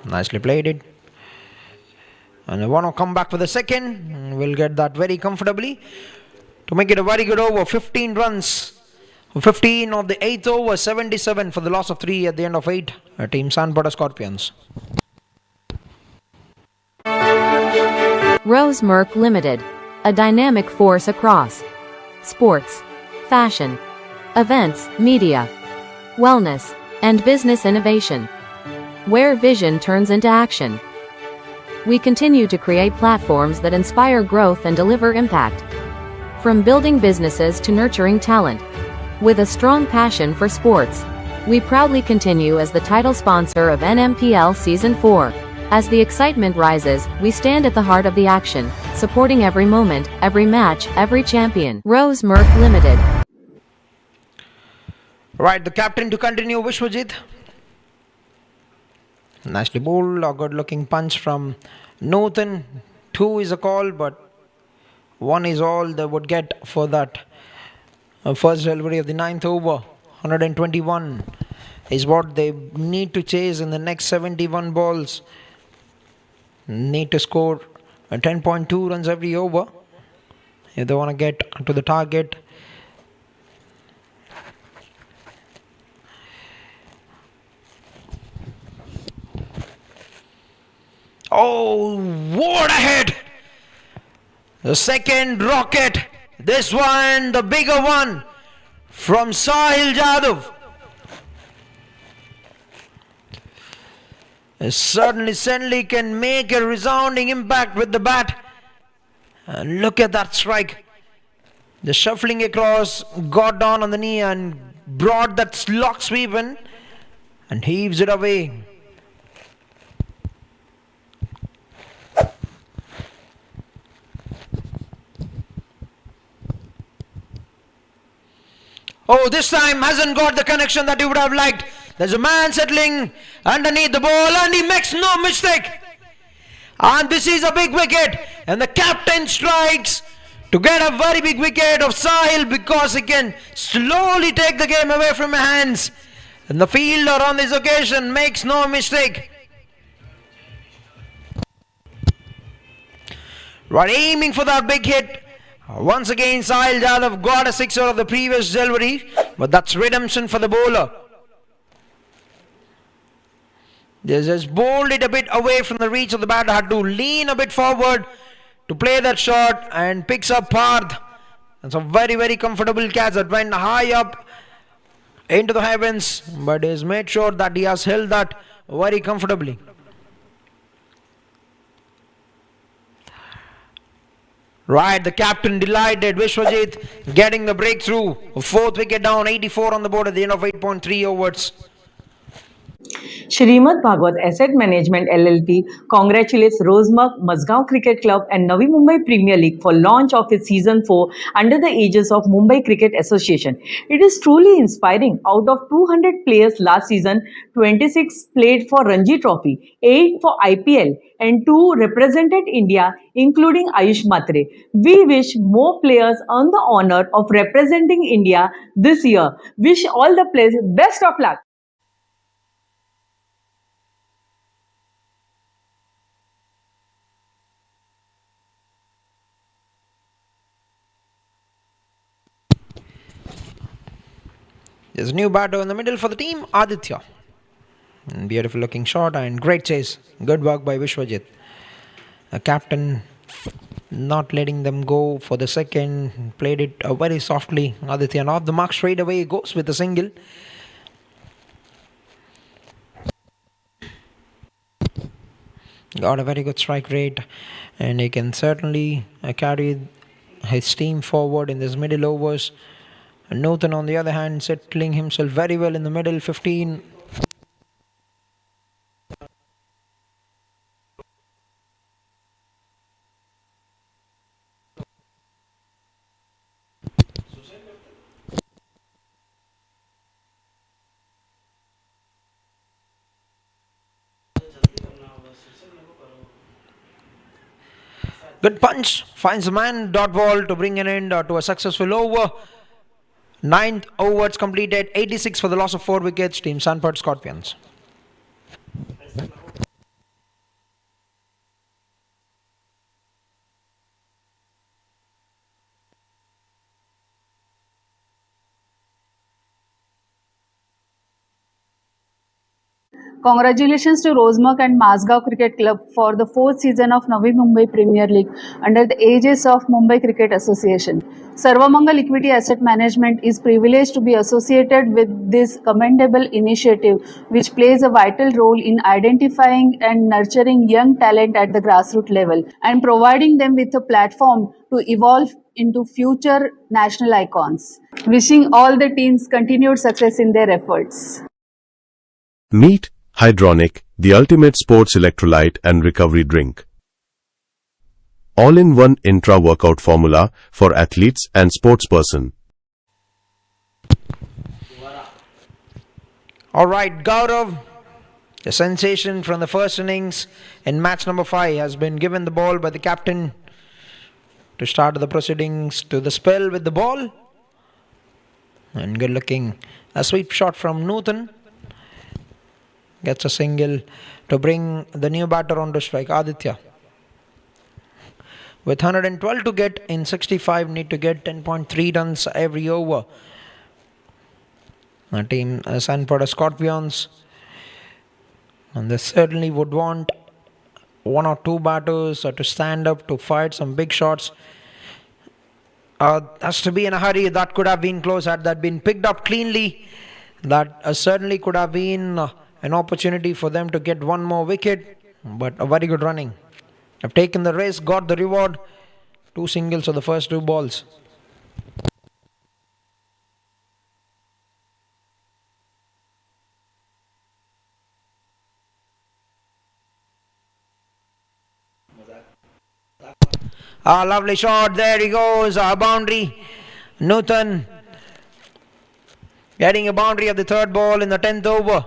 Nicely played it. And I want to come back for the second. We'll get that very comfortably to make it a very good over. 15 runs. 15 of the 8th over. 77 for the loss of 3 at the end of 8. Team Sanpada Scorpions. Rose Merck Limited. A dynamic force across sports, fashion, events, media, wellness, and business innovation. Where vision turns into action. We continue to create platforms that inspire growth and deliver impact. From building businesses to nurturing talent. With a strong passion for sports, we proudly continue as the title sponsor of NMPL Season 4. As the excitement rises, we stand at the heart of the action, supporting every moment, every match, every champion. Rose Merck Limited. Right, the captain to continue, Vishwajit. Nicely bowled, a good looking punch from Newton. 2 is a call, but 1 is all they would get for that first delivery of the 9th over. 121 is what they need to chase in the next 71 balls. Need to score 10.2 runs every over if they want to get to the target. What a hit! The second rocket. This one, the bigger one. from Sahil Jadhav. Certainly can make a resounding impact with the bat. And look at that strike. The shuffling across, got down on the knee and brought that slog sweep in and heaves it away. Oh, this time hasn't got the connection that he would have liked. There's a man settling underneath the ball and he makes no mistake. And this is a big wicket. And the captain strikes to get a very big wicket of Sahil because he can slowly take the game away from his hands. And the fielder on this occasion makes no mistake. Right, aiming for that big hit. Once again, Sahil Jadhav got a sixer of the previous delivery, but that's redemption for the bowler. They just bowled it a bit away from the reach of the batter, had to lean a bit forward to play that shot and picks up Parth. That's a very comfortable catch that went high up into the heavens, but he's made sure that he has held that very comfortably. Right, the captain delighted. Vishwajit getting the breakthrough. Fourth wicket down, 84 on the board at the end of 8.3 overs. Shrimad Bhagwat Asset Management LLP congratulates Rosemark, Mazgaon Cricket Club and Navi Mumbai Premier League for launch of its Season 4 under the aegis of Mumbai Cricket Association. It is truly inspiring. Out of 200 players last season, 26 played for Ranji Trophy, 8 for IPL and 2 represented India, including Ayush Matre. We wish more players earn the honor of representing India this year. Wish all the players best of luck. There's a new batter in the middle for the team, Aditya. Beautiful looking shot and great chase. Good work by Vishwajit. The captain not letting them go for the second. Played it very softly. Aditya not the mark straight away. Goes with the single. Got a very good strike rate. And he can certainly carry his team forward in this middle overs. And Nathan on the other hand settling himself very well in the middle, 15. Good punch, finds the man, dot ball to bring an end to a successful over. 9th overs completed, 86 for the loss of 4 wickets, team Sanpada Scorpions. Congratulations to Rosemark and Mazgaon Cricket Club for the 4th season of Navi Mumbai Premier League under the aegis of Mumbai Cricket Association. Sarvamangal Equity Asset Management is privileged to be associated with this commendable initiative, which plays a vital role in identifying and nurturing young talent at the grassroots level and providing them with a platform to evolve into future national icons. Wishing all the teams continued success in their efforts. Meet Hydronic, the ultimate sports electrolyte and recovery drink. All-in-one intra-workout formula for athletes and sportsperson. Alright, Gaurav, the sensation from the first innings in match number 5 has been given the ball by the captain to start the proceedings to the spell with the ball. And good looking, a sweep shot from Nathan. Gets a single to bring the new batter on to strike, Aditya. With 112 to get in 65, need to get 10.3 runs every over. The team Sanpada Scorpions. And they certainly would want 1 or 2 batters to stand up to fight some big shots. Has to be in a hurry. That could have been close. Had that been picked up cleanly, that certainly could have been an opportunity for them to get one more wicket. But a very good running. Have taken the risk, got the reward. 2 singles for the first 2 balls. Lovely shot. There he goes. A boundary. Newton getting a boundary of the 3rd ball in the 10th over.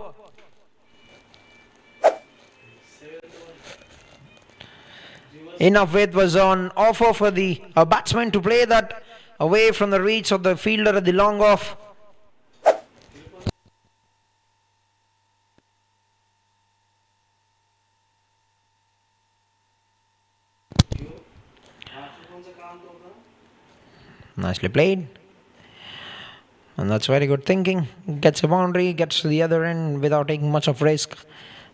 Enough width was on offer for the batsman to play that away from the reach of the fielder at the long off. Nicely played. And that's very good thinking. Gets a boundary, gets to the other end without taking much of risk.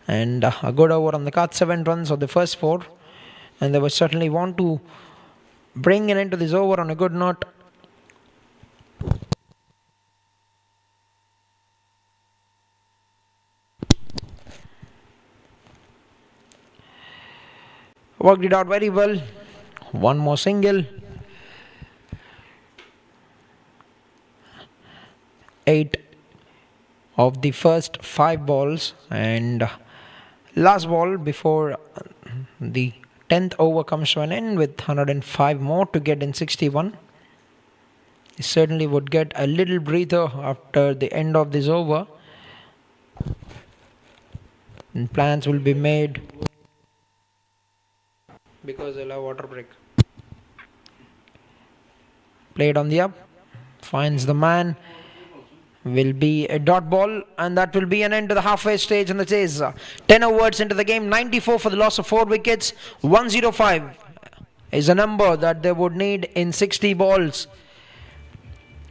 And a good over on the card. 7 runs of the first 4. And they would certainly want to bring it into this over on a good note. Worked it out very well. One more single. 8 of the first 5 balls, and last ball before the 10th over comes to an end with 105 more to get in 61. He certainly would get a little breather after the end of this over, and plans will be made because they'll have water break. Played on the up, finds the man. Will be a dot ball, and that will be an end to the halfway stage in the chase. 10 overs into the game, 94 for the loss of 4 wickets. 105 is a number that they would need in 60 balls.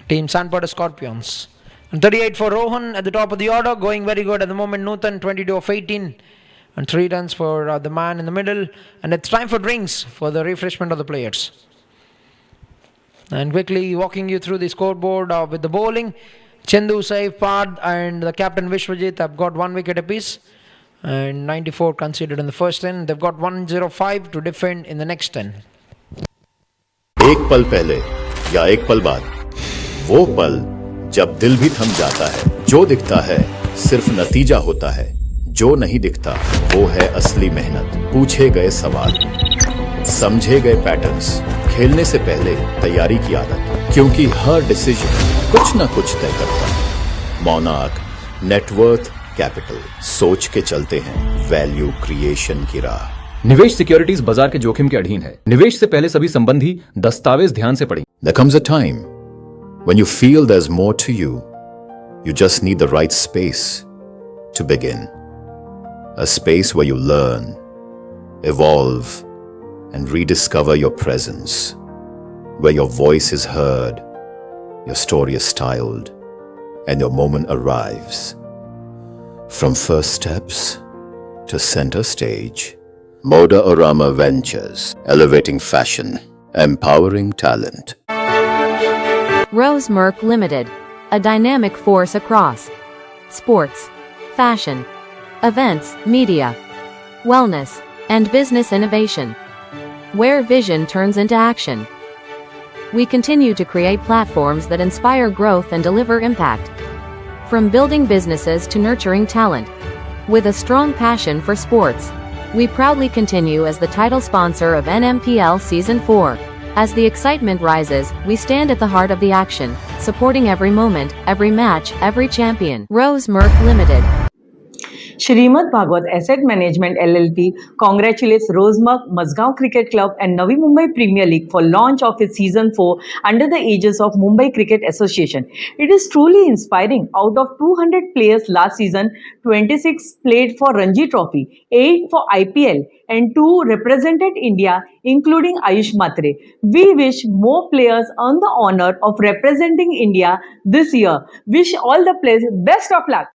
Team Sanpada Scorpions. And 38 for Rohan at the top of the order, going very good at the moment. Newton 22 of 18, and 3 runs for the man in the middle. And it's time for drinks for the refreshment of the players. And quickly walking you through the scoreboard with the bowling. Chendu, Saif, Pad and the captain Vishwajit have got 1 wicket apiece, and 94 conceded in the first 10. They've got 105 to defend in the next 10. एक पल पहले या एक पल बाद, वो पल जब दिल भी थम जाता है। जो दिखता है सिर्फ नतीजा होता है, जो नहीं दिखता वो है असली मेहनत। पूछे गए सवाल, समझे गए पैटर्न्स, खेलने से पहले तैयारी की आदत, क्योंकि हर डिसीजन कुछ ना कुछ तय करता है। मोनार्क नेटवर्थ कैपिटल, सोच के चलते हैं वैल्यू क्रिएशन की राह। निवेश सिक्योरिटीज बाजार के जोखिम के अधीन है। निवेश से पहले सभी संबंधी दस्तावेज ध्यान से पढ़ें। There comes a time when you feel there's more to you. You just need the right space to begin. A space where you learn, evolve, and rediscover your presence. Where your voice is heard, your story is styled, and your moment arrives. From first steps to center stage, Moda Orama Ventures, elevating fashion, empowering talent. Rose Merck Limited, a dynamic force across sports, fashion, events, media, wellness, and business innovation, where vision turns into action. We continue to create platforms that inspire growth and deliver impact. From building businesses to nurturing talent. With a strong passion for sports, we proudly continue as the title sponsor of NMPL Season 4. As the excitement rises, we stand at the heart of the action, supporting every moment, every match, every champion. Rose Merck Limited. Shrimad Bhagwat Asset Management LLP congratulates Rosemark, Mazgaon Cricket Club and Navi Mumbai Premier League for launch of its Season 4 under the aegis of Mumbai Cricket Association. It is truly inspiring. Out of 200 players last season, 26 played for Ranji Trophy, 8 for IPL and 2 represented India, including Ayush Matre. We wish more players earn the honor of representing India this year. Wish all the players best of luck.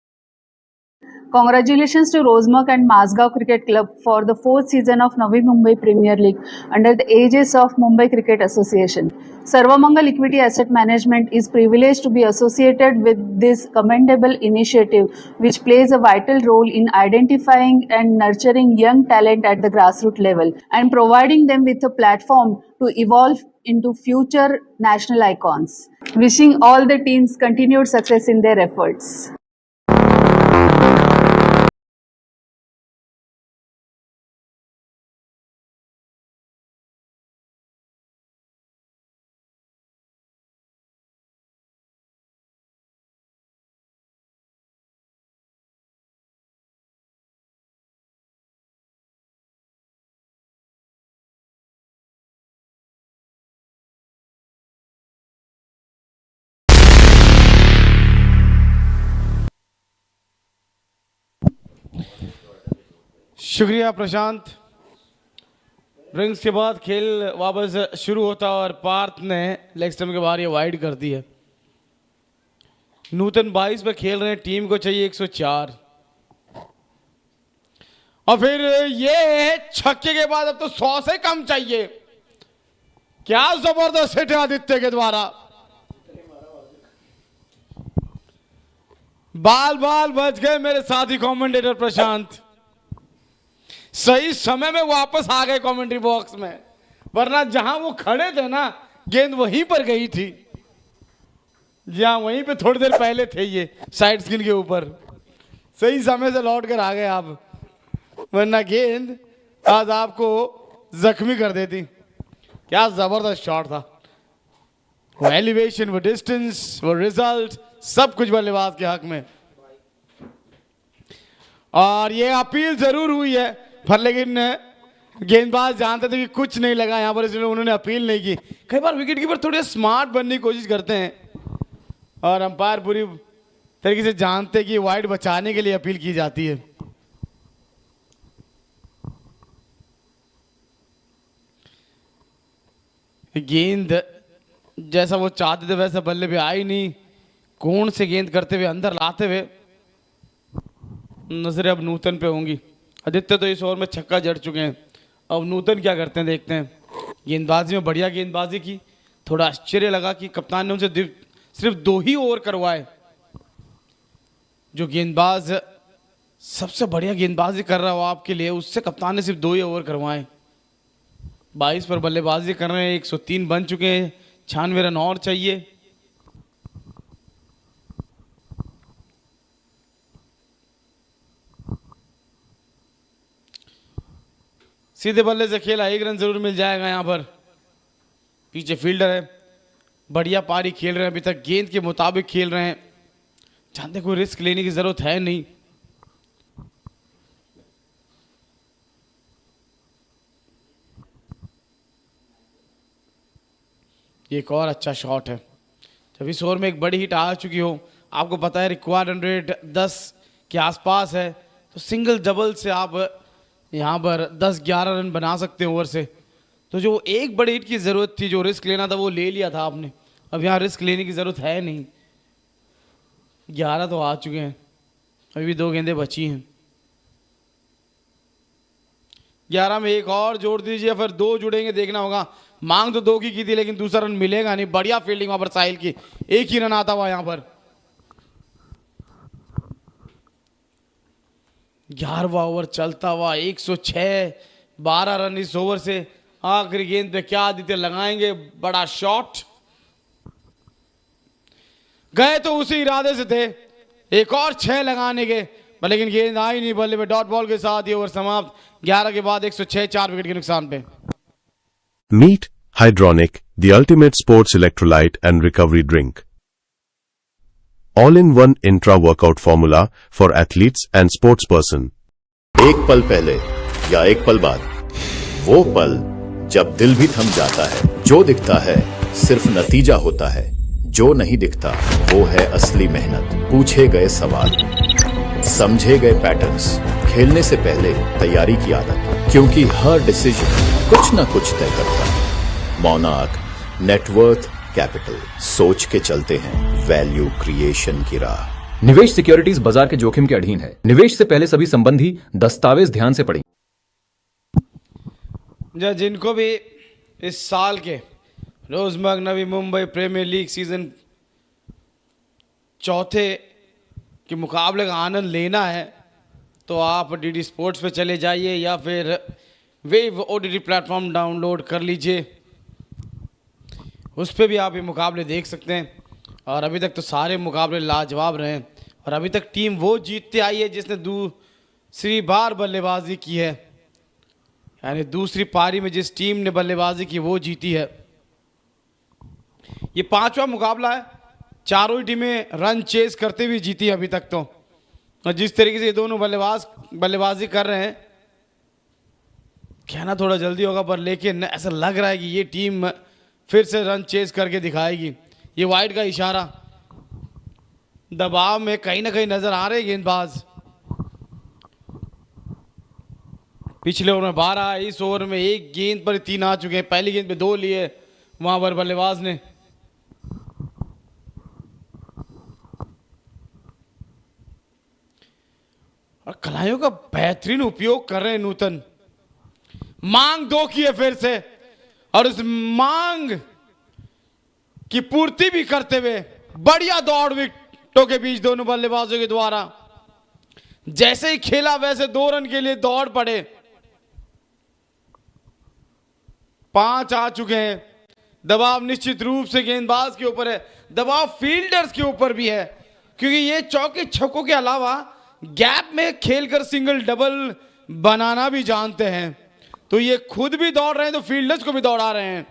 Congratulations to Rosemark and Mazgaon Cricket Club for the fourth season of Navi Mumbai Premier League under the aegis of Mumbai Cricket Association. Sarvamangal Equity Asset Management is privileged to be associated with this commendable initiative, which plays a vital role in identifying and nurturing young talent at the grassroots level and providing them with a platform to evolve into future national icons. Wishing all the teams continued success in their efforts. शुक्रिया प्रशांत। Drinks के बाद खेल वापस शुरू होता और पार्थ ने leg stump के बाहर ये वाइड कर दी है। नूतन 22 पे खेल रहे हैं, टीम को चाहिए 104 और फिर ये छक्के के बाद अब तो 100 से कम चाहिए। क्या जबरदस्त हिट है आदित्य के द्वारा। बाल बाल बच गए मेरे साथी कमेंटेटर प्रशांत। सही समय में वापस आ गए कमेंट्री बॉक्स में, वरना जहां वो खड़े थे ना गेंद वहीं पर गई थी, जहां वहीं पे थोड़ी देर पहले थे ये साइड स्किन के ऊपर। सही समय से लौट कर आ गए आप, वरना गेंद आज आपको जख्मी कर देती। क्या जबरदस्त शॉट था। वो एलिवेशन, वो डिस्टेंस, वो रिजल्ट, सब कुछ बल्लेबाज के हक में। और ये अपील जरूर हुई है पर लेकिन गेंदबाज जानते थे कि कुछ नहीं लगा यहां पर, इसलिए उन्होंने अपील नहीं की। कई बार विकेट कीपर थोड़े स्मार्ट बनने की कोशिश करते हैं और अंपायर पूरी तरीके से जानते कि वाइड बचाने के लिए अपील की जाती है। गेंद जैसा वो चाहते थे वैसा बल्ले पे आई नहीं। कोण से गेंद करते हुए अंदर लाते हुए नजरें अब नूतन पे होंगी। आदित्य तो इस ओवर में छक्का जड़ चुके हैं, अब नूतन क्या करते हैं देखते हैं। गेंदबाजी में बढ़िया गेंदबाजी की, थोड़ा आश्चर्य लगा कि कप्तान ने उनसे सिर्फ 2 ही ओवर करवाए। जो गेंदबाज सबसे बढ़िया गेंदबाजी कर रहा हो आपके लिए, उससे कप्तान ने सिर्फ 2 ही ओवर करवाए। 22 पर बल्लेबाजी कर रहे हैं, 103 बन चुके हैं, 96 रन और चाहिए। सीधे बल्ले से खेला 1 रन जरूर मिल जाएगा यहां पर। पीछे फील्डर है, बढ़िया पारी खेल रहे हैं, अभी तक गेंद के मुताबिक खेल रहे हैं। जानते कोई रिस्क लेने की जरूरत है नहीं। एक और अच्छा शॉट है। जब इस ओवर में एक बड़ी हिट आ चुकी हो, आपको पता है रिक्वायर्ड रन रेट 10 के आसपास है, तो सिंगल डबल से आप यहाँ पर 10-11 रन बना सकते हैं ओवर से। तो जो एक बड़ी हिट की ज़रूरत थी, जो रिस्क लेना था वो ले लिया था आपने। अब यहाँ रिस्क लेने की ज़रूरत है नहीं। 11 तो आ चुके हैं, अभी भी 2 गेंदें बची हैं। 11 में एक और जोड़ दीजिए, फिर 2 जुड़ेंगे, देखना होगा। मांग तो 2 की थी लेकिन दूसरा रन मिलेगा नहीं। बढ़िया फील्डिंग वहां पर साहिल की, 1 ही रन आता हुआ यहां पर। 11वां ओवर चलता हुआ, 106, 12 रन इस ओवर से। आखिरी गेंद पे क्या आदित्य लगाएंगे, बड़ा शॉट। गए तो उसी इरादे से थे, एक और 6 लगाने के, लेकिन गेंद आई नहीं बल्ले पे। डॉट बॉल के साथ ये ओवर समाप्त। 11 के बाद 106, 4 विकेट के नुकसान पे। Meet Hydronic, the ultimate sports electrolyte and recovery drink. All-in-one intra-workout formula for athletes and sportsperson. एक पल पहले या एक पल बाद, वो पल जब दिल भी थम जाता है। जो दिखता है सिर्फ नतीजा होता है, जो नहीं दिखता वो है असली मेहनत। पूछे गए सवाल, समझे गए पैटर्न्स, खेलने से पहले तैयारी की आदत, क्योंकि हर डिसीजन कुछ ना कुछ तय करता है। मोनार्क नेटवर्थ कैपिटल, सोच के चलते हैं वैल्यू क्रिएशन की राह। निवेश सिक्योरिटीज बाजार के जोखिम के अधीन है। निवेश से पहले सभी संबंधी दस्तावेज ध्यान से पढ़ें। जिनको भी इस साल के रोजमर्ग Navi Mumbai premiere league season चौथे के मुकाबले का आनंद लेना है तो आप डीडी स्पोर्ट्स पे चले जाइए या फिर वेव ओटीटी प्लेटफॉर्म डाउनलोड कर लीजिए, उस पर भी आप ये मुकाबले देख सकते हैं। और अभी तक तो सारे मुकाबले लाजवाब रहे हैं और अभी तक टीम वो जीतते आई है जिसने दूसरी बार बल्लेबाजी की है, यानी दूसरी पारी में जिस टीम ने बल्लेबाजी की वो जीती है। ये पांचवा मुकाबला है, चारों ही टीमें रन चेस करते हुए जीती अभी तक तो। और जिस तरीके से ये दोनों बल्लेबाजी कर रहे हैं, कहना थोड़ा जल्दी होगा पर लेकिन ऐसा लग रहा है कि ये टीम फिर से रन चेस करके दिखाएगी। ये वाइड का इशारा, दबाव में कहीं ना कहीं नजर आ रहे गेंदबाज। पिछले ओवर में 12, इस ओवर में एक गेंद पर 3 आ चुके हैं। पहली गेंद पे 2 लिए वहां पर बल्लेबाज ने। और कलाइयों का बेहतरीन उपयोग कर रहे हैं नूतन। मांग 2 की है फिर से और उस मांग की पूर्ति भी करते हुए बढ़िया दौड़ विकेटों के बीच दोनों बल्लेबाजों के द्वारा। जैसे ही खेला वैसे 2 रन के लिए दौड़ पड़े। 5 आ चुके हैं। दबाव निश्चित रूप से गेंदबाज के ऊपर है, दबाव फील्डर्स के ऊपर भी है, क्योंकि ये चौके छक्कों के अलावा गैप में खेलकर सिंगल डबल बनाना भी जानते हैं। तो ये खुद भी दौड़ रहे हैं तो फील्डर्स को भी दौड़ा रहे हैं।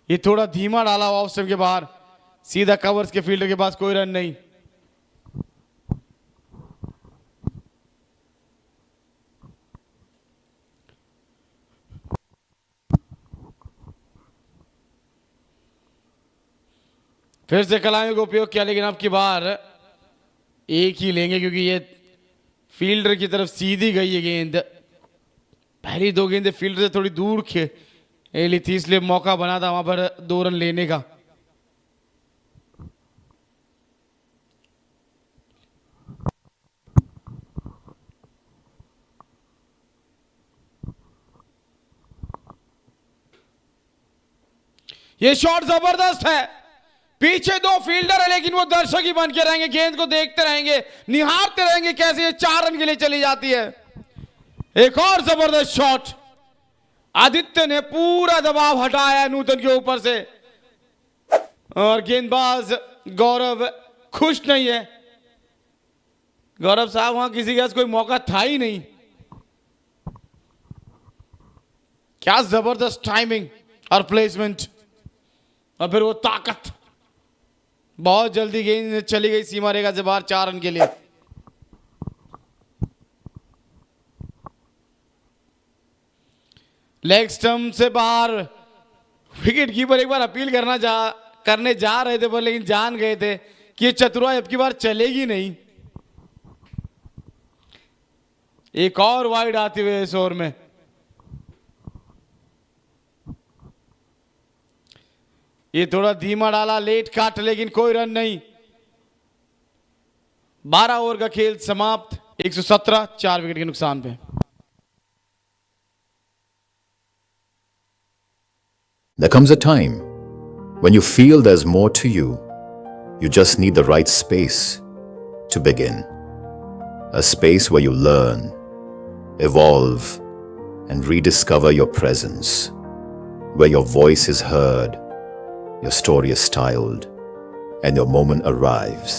ये थोड़ा धीमा डाला हुआ ऑफ स्टंप के बाहर, सीधा कवर्स के फील्डर के पास कोई रन नहीं। फिर से कलाइयों का उपयोग किया, लेकिन अब की बार एक ही लेंगे क्योंकि ये फील्डर की तरफ सीधी गई है गेंद। पहली 2 गेंदें फील्डर से थोड़ी दूर खेली थी, इसलिए मौका बना था वहां पर 2 रन लेने का। ये शॉट जबरदस्त है। पीछे 2 फील्डर है लेकिन वो दर्शक ही बन के रहेंगे, गेंद को देखते रहेंगे, निहारते रहेंगे कैसे ये 4 रन के लिए चली जाती है। एक और जबरदस्त शॉट। आदित्य ने पूरा दबाव हटाया नूतन के ऊपर से और गेंदबाज गौरव खुश नहीं है। गौरव साहब, वहां किसी के पास कोई मौका था ही नहीं। क्या जबरदस्त टाइमिंग और प्लेसमेंट, और फिर वो ताकत। बहुत जल्दी गेंद चली गई सीमा रेखा से बाहर 4 रन के लिए। लेग स्टंप से बाहर। विकेट कीपर एक बार अपील करने जा रहे थे पर लेकिन जान गए थे कि ये चतुराई अब की बार चलेगी नहीं। एक और वाइड आते हुए इस ओवर में। ये थोड़ा धीमा डाला, लेट काट, लेकिन कोई रन नहीं। 12 ओवर का खेल समाप्त, 117, 4 विकेट के नुकसान पे। There comes a time when you feel there's more to you. You just need the right space to begin. A space where you learn, evolve, and rediscover your presence. Where your voice is heard, your story is styled, and your moment arrives.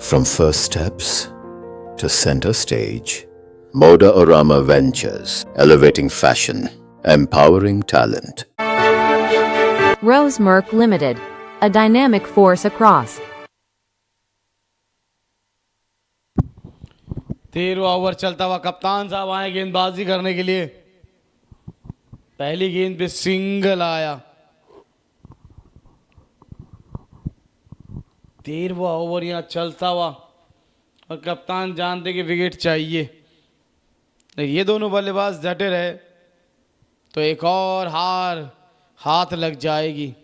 From first steps to center stage, Moda Orama Ventures, elevating fashion, empowering talent. Rose Merck Limited, a dynamic force across. 13वां over चलता हुआ कप्तान साहब आए गेंदबाजी करने के लिए। पहली गेंद पे सिंगल आया। 13वां ओवर यहां चलता हुआ और कप्तान जानते कि विकेट चाहिए। ये दोनों बल्लेबाज डटे रहे तो एक और हार हाथ लग जाएगी।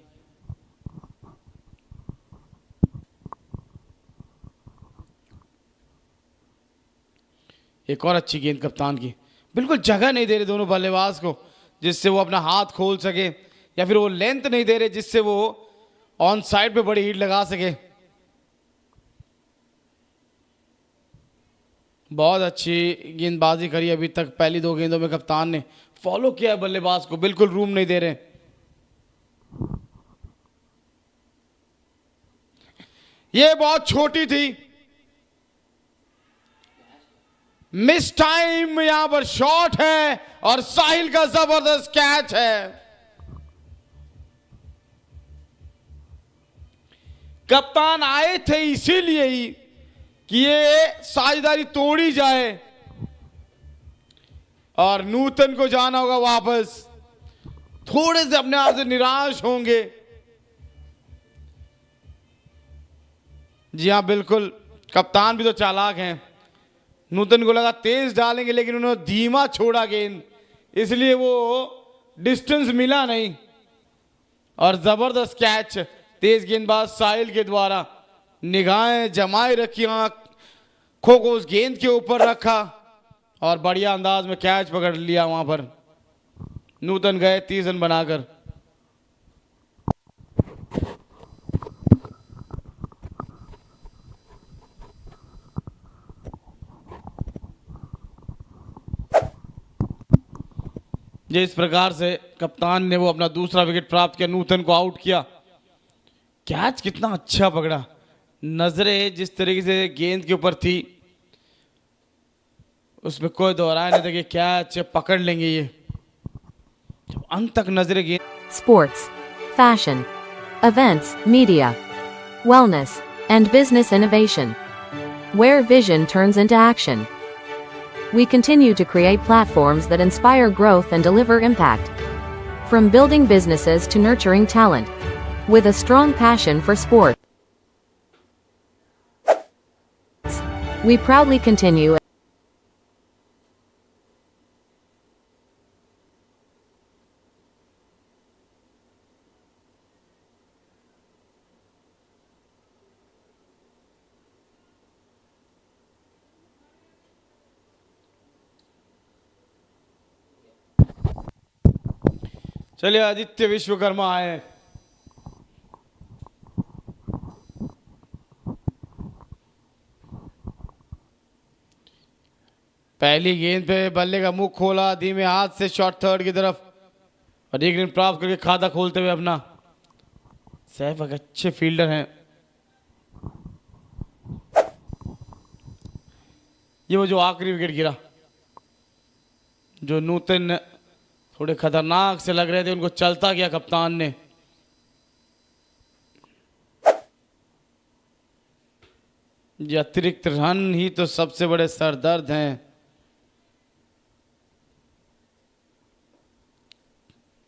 एक और अच्छी गेंद कप्तान की, बिल्कुल जगह नहीं दे रहे दोनों बल्लेबाज को जिससे वो अपना हाथ खोल सके, या फिर वो लेंथ नहीं दे रहे जिससे वो ऑन साइड पे बड़ी हिट लगा सके। बहुत अच्छी गेंदबाजी करी अभी तक, पहली 2 गेंदों में कप्तान ने फॉलो किया बल्लेबाज को, बिल्कुल रूम नहीं दे रहे। ये बहुत छोटी थी, मिस टाइम, यहां पर शॉट है और साहिल का जबरदस्त कैच है। कप्तान आए थे इसीलिए ही कि ये साझेदारी तोड़ी जाए और नूतन को जाना होगा वापस। थोड़े से अपने आप से निराश होंगे। जी हां, बिल्कुल, कप्तान भी तो चालाक हैं। नूतन को लगा तेज डालेंगे, लेकिन उन्होंने धीमा छोड़ा गेंद, इसलिए वो डिस्टेंस मिला नहीं और जबरदस्त कैच तेज गेंदबाज साहिल के द्वारा। निगाहें जमाए रखी, आंखों को उस गेंद के ऊपर रखा और बढ़िया अंदाज में कैच पकड़ लिया। वहां पर नूतन गए 30 रन बनाकर। जिस प्रकार से कप्तान ने वो अपना दूसरा विकेट प्राप्त किया, नूतन को आउट किया। कैच कितना अच्छा पकड़ा, नजरें जिस तरीके से गेंद के ऊपर थी उसमें कोई दोहराया नहीं था कि कैच पकड़ लेंगे ये। जब अंत तक नजरें गेंद। Sports, fashion, events, media, wellness, and business innovation. Where vision turns into action. We continue to create platforms that inspire growth and deliver impact. From building businesses to nurturing talent. With a strong passion for sport. We proudly continue. चलिए, आदित्य विश्वकर्मा आए। पहली गेंद पे बल्ले का मुंह खोला, धीमे हाथ से शॉट थर्ड की तरफ और एक रन प्राप्त करके खाता खोलते हुए अपना। सैफ एक अच्छे फील्डर हैं। ये वो जो आखिरी विकेट गिरा, जो नूतन थोड़े खतरनाक से लग रहे थे, उनको चलता गया कप्तान ने। ये अतिरिक्त रन ही तो सबसे बड़े सरदर्द हैं।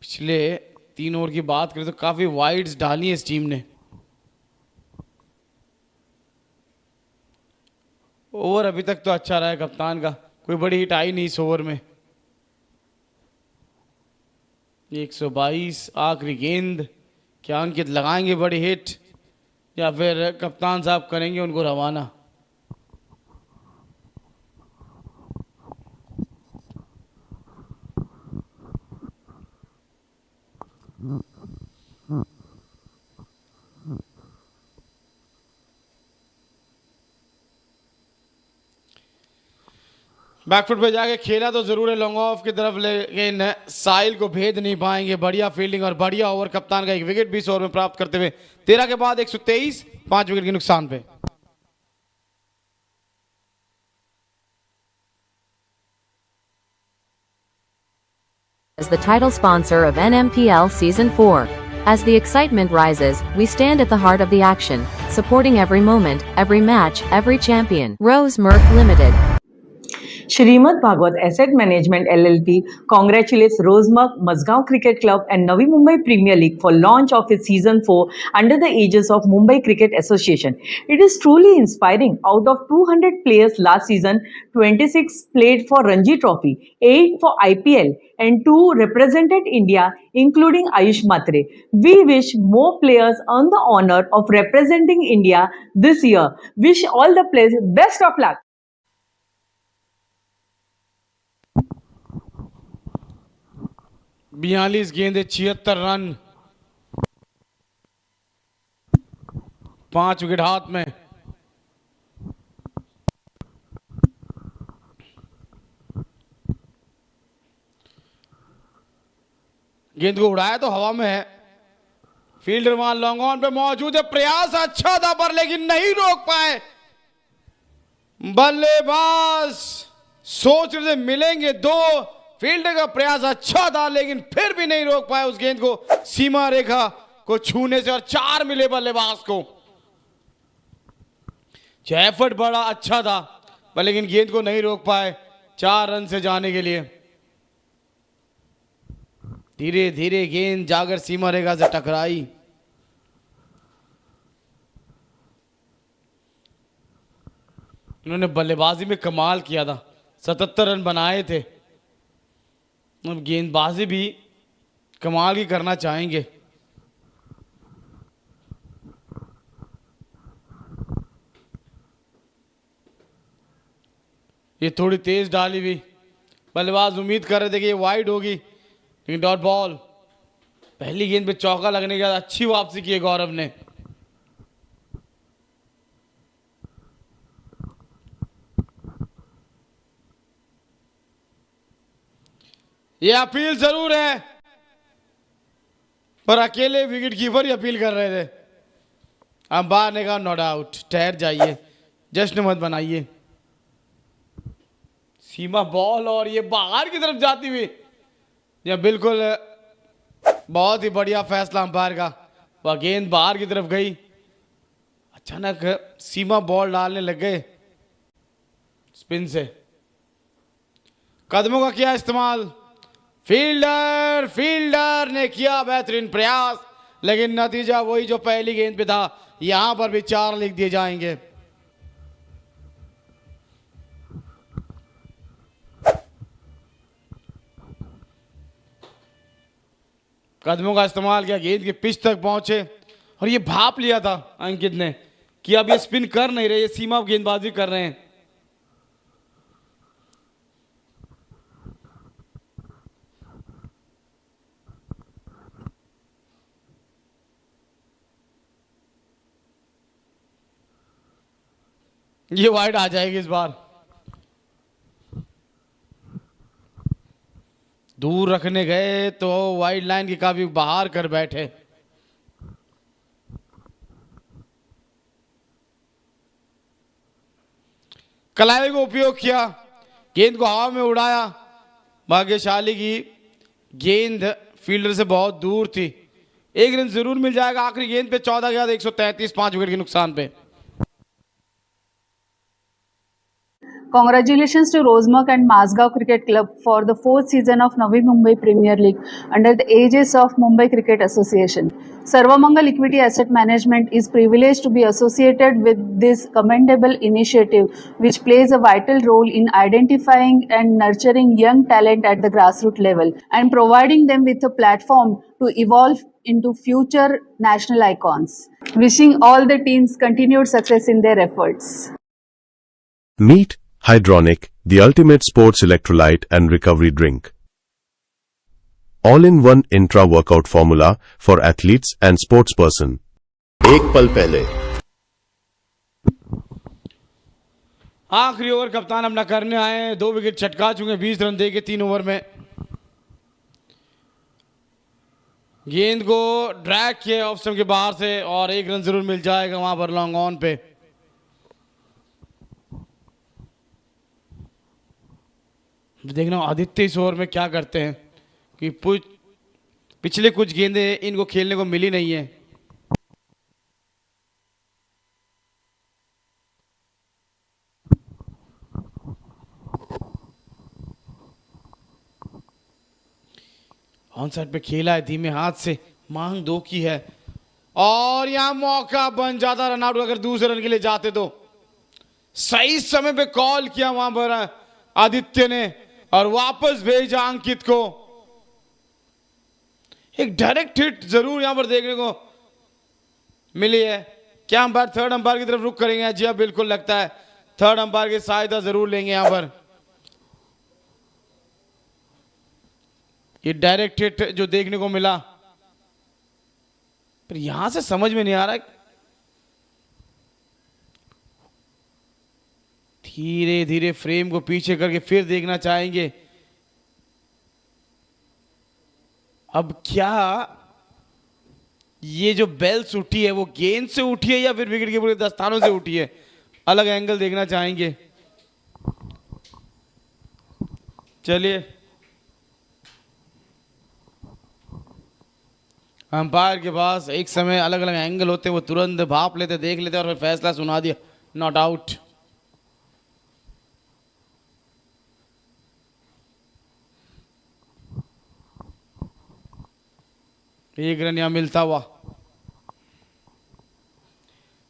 पिछले 3 ओवर की बात करें तो काफी वाइड्स डाली है इस टीम ने। ओवर अभी तक तो अच्छा रहा है कप्तान का, कोई बड़ी हिट आई नहीं इस ओवर में। 122 आखिरी गेंद, क्या अंकित लगाएंगे बड़ी हिट या फिर कप्तान साहब करेंगे उनको रवाना। बैकफुट पे जाके खेला तो जरूर है लॉन्ग ऑफ की तरफ, लेकिन साहिल को भेद नहीं पाएंगे। बढ़िया फील्डिंग और बढ़िया ओवर, कप्तान का एक विकेट 20 ओवर में प्राप्त करते हुए 13 के बाद 123, 5 विकेट के नुकसान पे। As the title sponsor of NMPL Season 4. As the excitement rises, we stand at the heart of the action, supporting every moment, every match, every champion. Rose Merck Limited. Shrimad Bhagwat Asset Management LLP congratulates Rosemark, Mazgaon Cricket Club and Navi Mumbai Premier League for launch of its Season 4 under the aegis of Mumbai Cricket Association. It is truly inspiring. Out of 200 players last season, 26 played for Ranji Trophy, 8 for IPL and 2 represented India, including Ayush Matre. We wish more players earn the honor of representing India this year. Wish all the players best of luck. 42 गेंदे 76 run, 5 wicket हाथ में। गेंद को उड़ाया तो हवा में है, फील्डर वहां लॉन्ग ऑन पे मौजूद है, प्रयास अच्छा था पर लेकिन नहीं रोक पाए बल्लेबाज। सोच रहे थे मिलेंगे दो, फील्डर का प्रयास अच्छा था लेकिन फिर भी नहीं रोक पाए उस गेंद को सीमा रेखा को छूने से, और 4 मिले बल्लेबाज को। एफर्ट बड़ा अच्छा था पर लेकिन गेंद को नहीं रोक पाए 4 रन से जाने के लिए। धीरे धीरे गेंद जाकर सीमा रेखा से टकराई। उन्होंने बल्लेबाजी में कमाल किया था, 77 रन बनाए थे। अब गेंदबाजी भी कमाल की करना चाहेंगे। ये थोड़ी तेज डाली हुई, बल्लेबाज उम्मीद कर रहे थे कि ये वाइड होगी लेकिन डॉट बॉल। पहली गेंद पे चौका लगने के बाद अच्छी वापसी की है गौरव ने। ये अपील जरूर है पर अकेले विकेट कीपर ही अपील कर रहे थे। अंपायर ने कहा नॉट आउट, ठहर जाइए, जश्न मत बनाइए। सीमा बॉल और ये बाहर की तरफ जाती हुई, यह बिल्कुल बहुत ही बढ़िया फैसला अंपायर का। वह गेंद बाहर की तरफ गई, अचानक सीमा बॉल डालने लग गए स्पिन से। कदमों का किया इस्तेमाल, फील्डर ने किया बेहतरीन प्रयास लेकिन नतीजा वही जो पहली गेंद पे था। यहां पर भी 4 लिख दिए जाएंगे। कदमों का इस्तेमाल किया, गेंद के पिच तक पहुंचे और ये भाप लिया था अंकित ने कि अब ये स्पिन कर नहीं रहे, ये सीमा गेंदबाजी कर रहे हैं। ये वाइड आ जाएगी इस बार। दूर रखने गए तो वाइड लाइन के काफी बाहर कर बैठे। कलाई को उपयोग किया, गेंद को हवा में उड़ाया। भाग्यशाली की गेंद फील्डर से बहुत दूर थी। 1 रन जरूर मिल जाएगा आखिरी गेंद पे। 14 के बाद 133, 5 विकेट के नुकसान पे। Congratulations to Rosemark and Mazgaon Cricket Club for the 4th season of Navi Mumbai Premier League under the aegis of Mumbai Cricket Association. Sarvamangal Equity Asset Management is privileged to be associated with this commendable initiative, which plays a vital role in identifying and nurturing young talent at the grassroots level and providing them with a platform to evolve into future national icons. Wishing all the teams continued success in their efforts. Meet Hydronic, the ultimate sports electrolyte and recovery drink. All-in-one intra-workout formula for athletes and sportsperson. एक पल पहले आखिरी over कप्तान अपना करने आए, 2 wicket छटका चुके, 20 run देके 3 ओवर में। गेंद को ड्रैग किया ऑफ स्टंप के बाहर से और 1 रन जरूर मिल जाएगा वहां पर लॉन्ग ऑन पे। देखना आदित्य इस ओवर में क्या करते हैं कि पिछले कुछ गेंदें इनको खेलने को मिली नहीं है। ऑन साइड पे खेला है धीमे हाथ से, मांग 2 की है और यहां मौका बन जाता रन आउट अगर दूसरे रन के लिए जाते तो। सही समय पे कॉल किया वहां पर आदित्य ने और वापस भेजा अंकित को। एक डायरेक्ट हिट जरूर यहां पर देखने को मिली है। क्या अंपायर थर्ड अंपायर की तरफ रुख करेंगे? जी हाँ, बिल्कुल लगता है थर्ड अंपायर की सहायता जरूर लेंगे यहां पर। ये डायरेक्ट हिट जो देखने को मिला, पर यहां से समझ में नहीं आ रहा, धीरे धीरे फ्रेम को पीछे करके फिर देखना चाहेंगे। अब क्या ये जो बेल्स उठी है वो गेंद से उठी है या फिर विकेट के पूरे दस्तानों से उठी है? अलग एंगल देखना चाहेंगे। चलिए, अंपायर के पास एक समय अलग अलग एंगल होते हैं, वो तुरंत भाप लेते, देख लेते और फिर फैसला सुना दिया, नॉट आउट। एक रन यहां मिलता हुआ।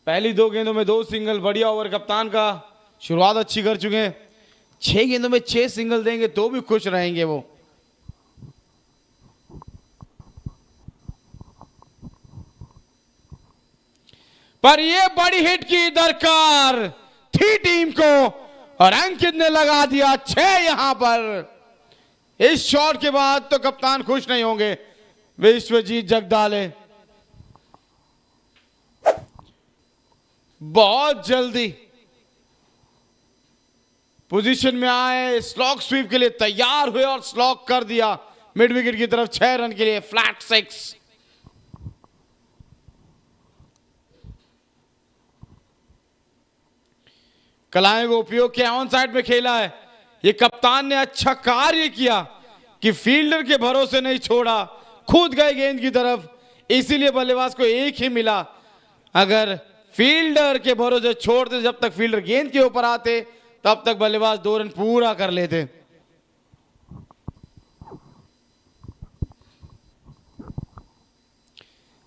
पहली 2 गेंदों में 2 सिंगल, बढ़िया ओवर कप्तान का, शुरुआत अच्छी कर चुके हैं। 6 गेंदों में 6 सिंगल देंगे तो भी खुश रहेंगे वो। पर ये बड़ी हिट की दरकार थी टीम को और अंकित ने लगा दिया 6 यहां पर। इस शॉट के बाद तो कप्तान खुश नहीं होंगे विश्वजीत जगदाले। बहुत जल्दी पोजीशन में आए, स्लॉग स्वीप के लिए तैयार हुए और स्लॉग कर दिया मिड विकेट की तरफ 6 रन के लिए, फ्लैट 6। कलाएं को उपयोग किया, ऑन साइड में खेला है। ये कप्तान ने अच्छा कार्य किया कि फील्डर के भरोसे नहीं छोड़ा, खुद गए गेंद की तरफ, इसीलिए बल्लेबाज को 1 ही मिला। अगर फील्डर के भरोसे छोड़ते, जब तक फील्डर गेंद के ऊपर आते तब तक बल्लेबाज 2 रन पूरा कर लेते।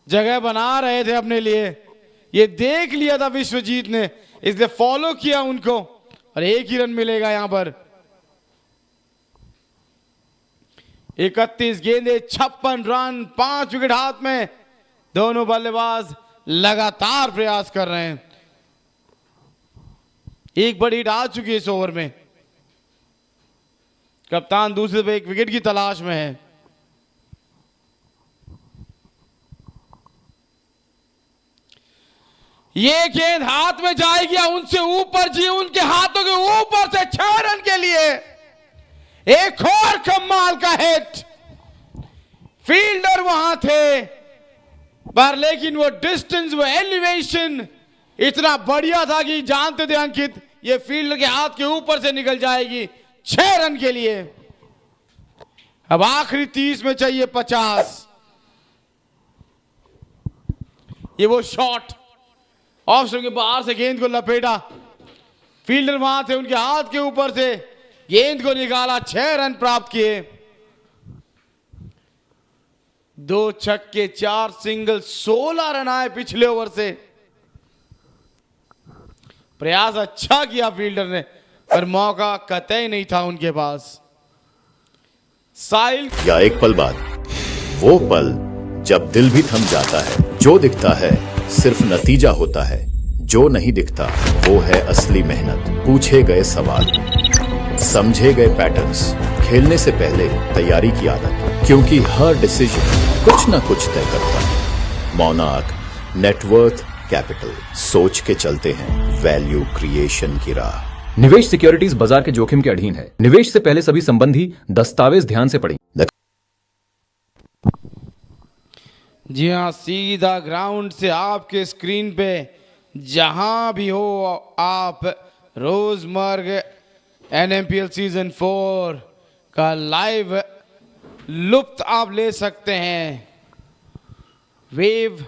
जगह बना रहे थे अपने लिए, ये देख लिया था विश्वजीत ने, इसलिए फॉलो किया उनको और 1 ही रन मिलेगा यहां पर। 31 गेंदे, 56 रन, 5 विकेट हाथ में। दोनों बल्लेबाज लगातार प्रयास कर रहे हैं। एक बड़ी हिट आ चुकी है इस ओवर में। कप्तान दूसरे पे 1 विकेट की तलाश में है। ये गेंद हाथ में जाएगी उनसे ऊपर, जी उनके हाथों के ऊपर से 6 रन के लिए। एक और कमाल का हिट। फील्डर वहां थे पर लेकिन वो डिस्टेंस, वो एलिवेशन इतना बढ़िया था कि जानते थे अंकित ये फील्डर के हाथ के ऊपर से निकल जाएगी। 6 रन के लिए। अब आखिरी 30 में चाहिए 50। ये वो शॉट ऑफ स्टंप के बाहर से गेंद को लपेटा, फील्डर वहां थे, उनके हाथ के ऊपर से गेंद को निकाला, 6 रन प्राप्त किए। 2 छक्के, 4 सिंगल, 16 रन आए पिछले ओवर से। प्रयास अच्छा किया फील्डर ने पर मौका कतई नहीं था उनके पास। साहिल या एक पल बाद, वो पल जब दिल भी थम जाता है। जो दिखता है सिर्फ नतीजा होता है, जो नहीं दिखता वो है असली मेहनत। पूछे गए सवाल, समझे गए पैटर्न्स, खेलने से पहले तैयारी की आदत, क्योंकि हर डिसीजन कुछ ना कुछ तय करता है। मौनाक नेटवर्थ कैपिटल, सोच के चलते हैं वैल्यू क्रिएशन की राह। निवेश सिक्योरिटीज बाजार के जोखिम के अधीन है। निवेश से पहले सभी संबंधी दस्तावेज ध्यान से पढ़ें। जी हाँ, सीधा ग्राउंड से आपके स्क्रीन पे जहां भी हो आप रोजमर्ग NMPL सीजन 4 का लाइव लुत्फ आप ले सकते हैं। Wave,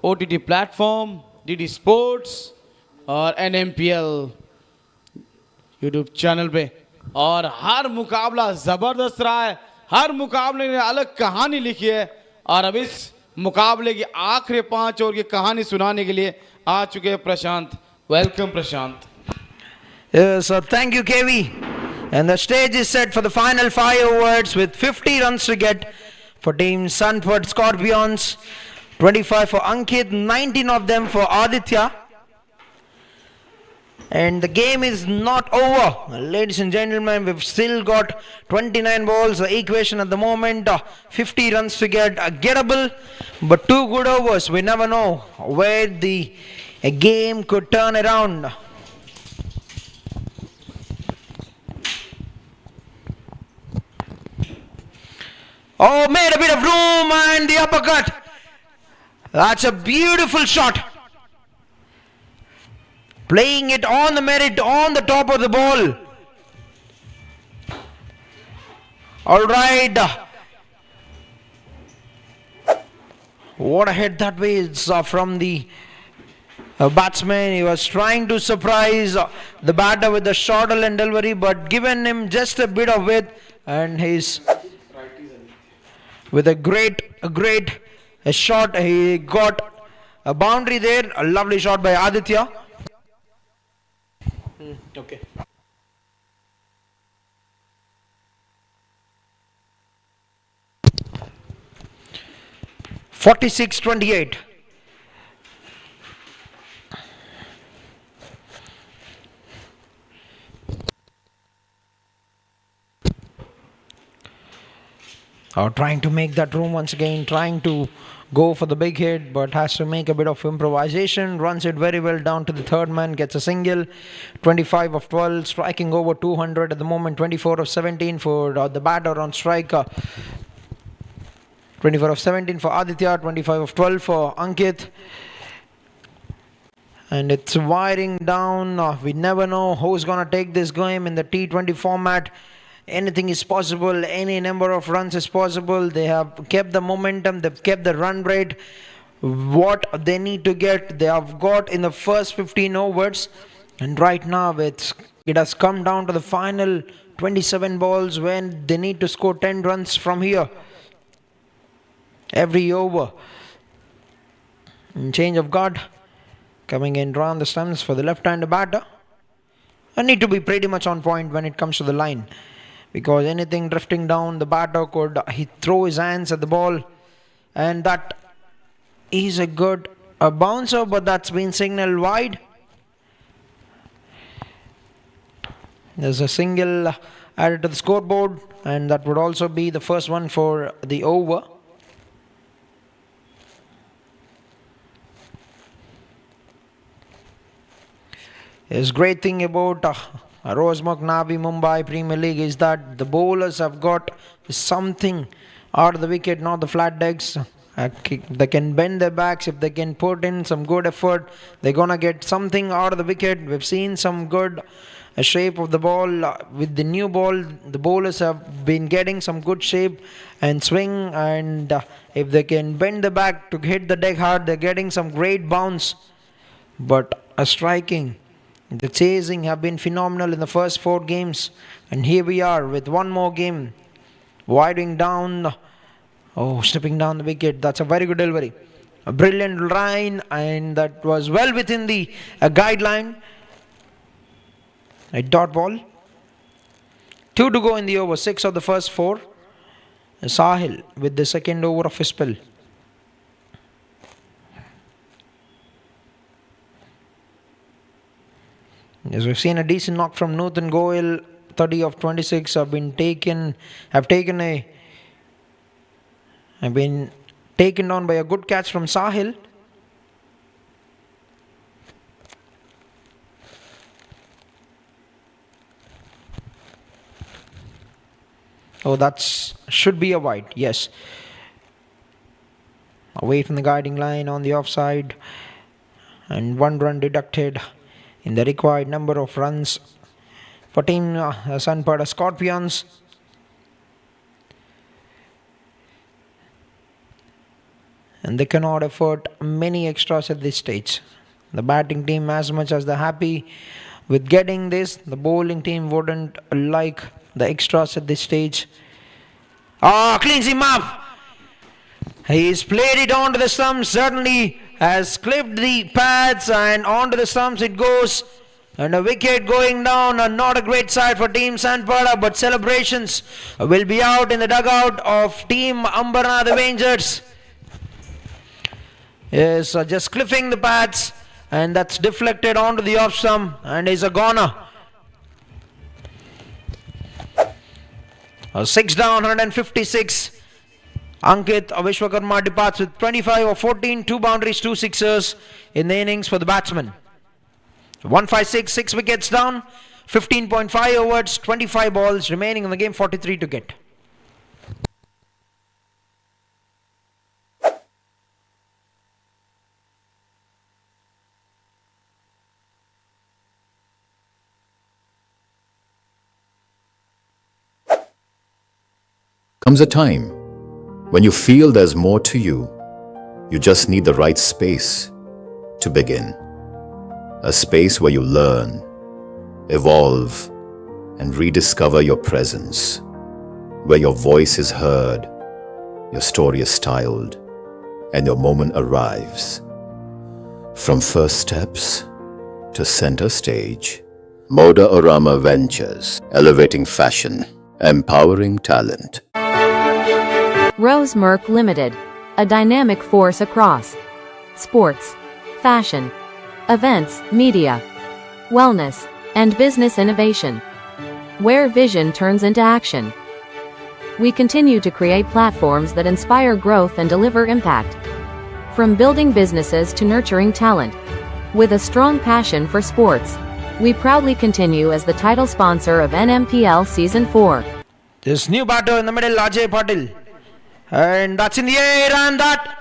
OTT platform, DD sports और NMPL यूट्यूब चैनल पे। और हर मुकाबला जबरदस्त रहा है, हर मुकाबले ने अलग कहानी लिखी है और अब इस मुकाबले की आखिरी 5 ओवर की कहानी सुनाने के लिए आ चुके हैं Prashant. Welcome Prashant. Yes, thank you, KV. And the stage is set for the final 5 overs with 50 runs to get for team Sanpada Scorpions. 25 for Ankit, 19 of them for Aditya. And the game is not over. Ladies and gentlemen, we've still got 29 balls. The equation at the moment, 50 runs to get, gettable. But 2 good overs. We never know where the game could turn around. Oh, made a bit of room and the uppercut. That's a beautiful shot. Playing it on the merit, on the top of the ball. Alright. What a hit that was from the batsman. He was trying to surprise the batter with the shorter and delivery, but given him just a bit of width, and he's with a great shot. He got a boundary there. A lovely shot by Aditya. Okay. (46-28). Trying to make that room once again, trying to go for the big hit, but has to make a bit of improvisation. Runs it very well down to the third man, gets a single. 25 of 12, striking over 200 at the moment. 24 of 17 for the batter on strike. 24 of 17 for Aditya, 25 of 12 for Ankit. And it's wiring down. We never know who's going to take this game in the T20 format. Anything is possible. Any number of runs is possible. They have kept the momentum. They've kept the run rate. What they need to get, they have got in the first 15 overs. And right now, it has come down to the final 27 balls when they need to score 10 runs from here. Every over. And change of guard. Coming in round the stumps for the left-hander batter. I need to be pretty much on point when it comes to the line. Because anything drifting down, the batter could throw his hands at the ball. And that is a good bouncer, but that's been signaled wide. There's a single added to the scoreboard, and that would also be the first one for the over. There's great thing about Rosemark Navi Mumbai Premier League is that the bowlers have got something out of the wicket, not the flat decks. They can bend their backs. If they can put in some good effort, they're gonna get something out of the wicket. We've seen some good shape of the ball. With the new ball, the bowlers have been getting some good shape and swing, and if they can bend the back to hit the deck hard, they're getting some great bounce. But striking, the chasing have been phenomenal in the first 4 games, and here we are with one more game. Widening down, stepping down the wicket. That's a very good delivery. A brilliant line, and that was well within the guideline. A dot ball. 2 to go in the over, 6 of the first 4. Sahil with the second over of his spell. As we've seen a decent knock from Nutan Goyal, 30 of 26 have been taken down by a good catch from Sahil. That should be a wide, yes. Away from the guiding line on the offside, and 1 run deducted in the required number of runs for team Sanpada Scorpions. And they cannot afford many extras at this stage. The batting team, as much as they're happy with getting this, the bowling team wouldn't like the extras at this stage. Cleans him up. He's played it onto the stumps, certainly has clipped the pads, and onto the stumps it goes. And a wicket going down, not a great sight for Team Sanpada, but celebrations will be out in the dugout of Team Ambernath Avengers. Yes, just clipping the pads, and that's deflected onto the off stump, and is a goner. 6 down, 156. Ankit Vishwakarma departs with 25 or 14, 2 boundaries, 2 sixers in the innings for the batsman. 156, 6 wickets down, 15.5 overs, 25 balls remaining in the game, 43 to get. Comes a time when you feel there's more to you. You just need the right space to begin. A space where you learn, evolve, and rediscover your presence. Where your voice is heard, your story is styled, and your moment arrives. From first steps to center stage, Moda Orama Ventures, elevating fashion, empowering talent. Rose Merck Limited, a dynamic force across sports, fashion, events, media, wellness, and business innovation, where vision turns into action. We continue to create platforms that inspire growth and deliver impact. From building businesses to nurturing talent, with a strong passion for sports, we proudly continue as the title sponsor of NMPL Season 4. This new batter in the middle, Ajay Patil. And that's in the air, and that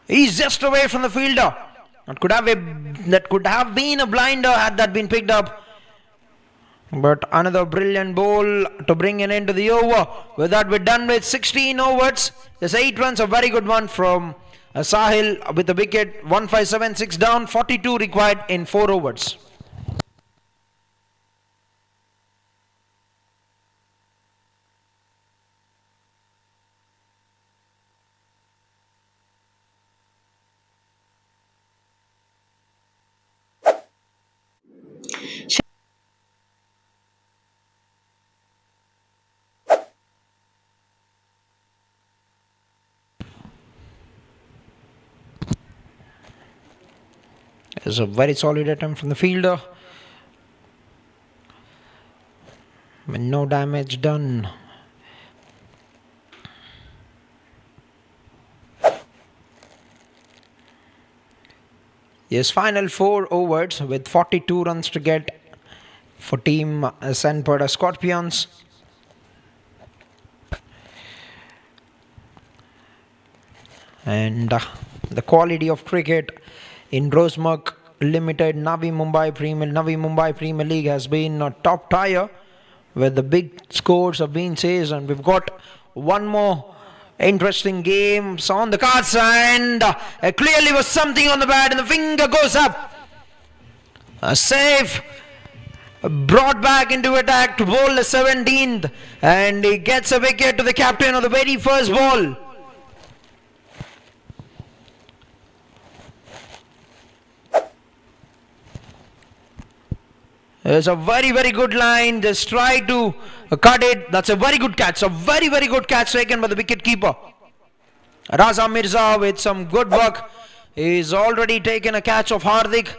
he's just away from the fielder. That could have been a blinder had that been picked up. But another brilliant ball to bring an end to the over. With that, we're done with 16 overs. There's 8 runs, a very good one from Sahil with the wicket. 157, 6 down, 42 required in 4 overs. It's a very solid attempt from the fielder. No damage done. Yes, final 4 overs with 42 runs to get for Team Sanpada Scorpions. And the quality of cricket in Rose Merck Limited Navi Mumbai Premier League has been a top tier, where the big scores have been chased, and we've got one more interesting game on the cards, and clearly was something on the bat, and the finger goes up. A save brought back into attack to bowl the 17th, and he gets a wicket to the captain of the very first ball. It's a very, very good line. Just try to cut it. That's a very good catch. A very, very good catch taken by the wicket keeper. Raza Mirza with some good work. He's already taken a catch of Hardik.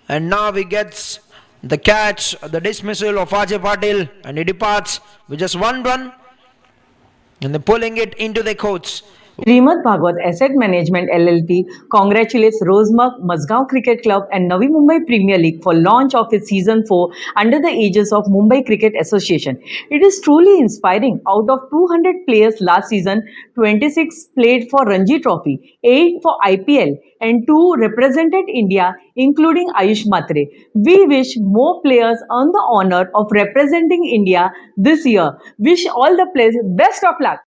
And now he gets the catch, the dismissal of Ajay Patil. And he departs with just 1 run. And they're pulling it into the courts. Srimad Bhagwat Asset Management LLP congratulates Rose Merck Mazgaon Cricket Club and Navi Mumbai Premier League for launch of its Season 4 under the aegis of Mumbai Cricket Association. It is truly inspiring. Out of 200 players last season, 26 played for Ranji Trophy, 8 for IPL and 2 represented India, including Ayush Matre. We wish more players earn the honor of representing India this year. Wish all the players best of luck.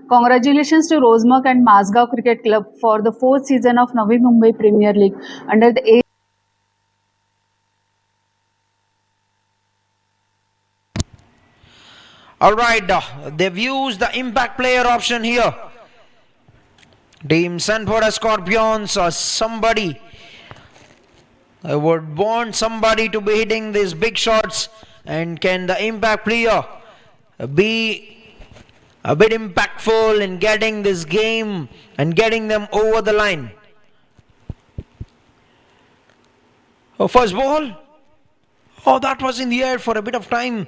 Congratulations to Rose Merck and Mazgaon Cricket Club for the 4th season of Navi Mumbai Premier League under the age. Alright, they've used the impact player option here. Team Sanpada Scorpions or somebody. I would want somebody to be hitting these big shots, and can the impact player be a bit impactful in getting this game and getting them over the line. Oh, first ball. Oh, that was in the air for a bit of time.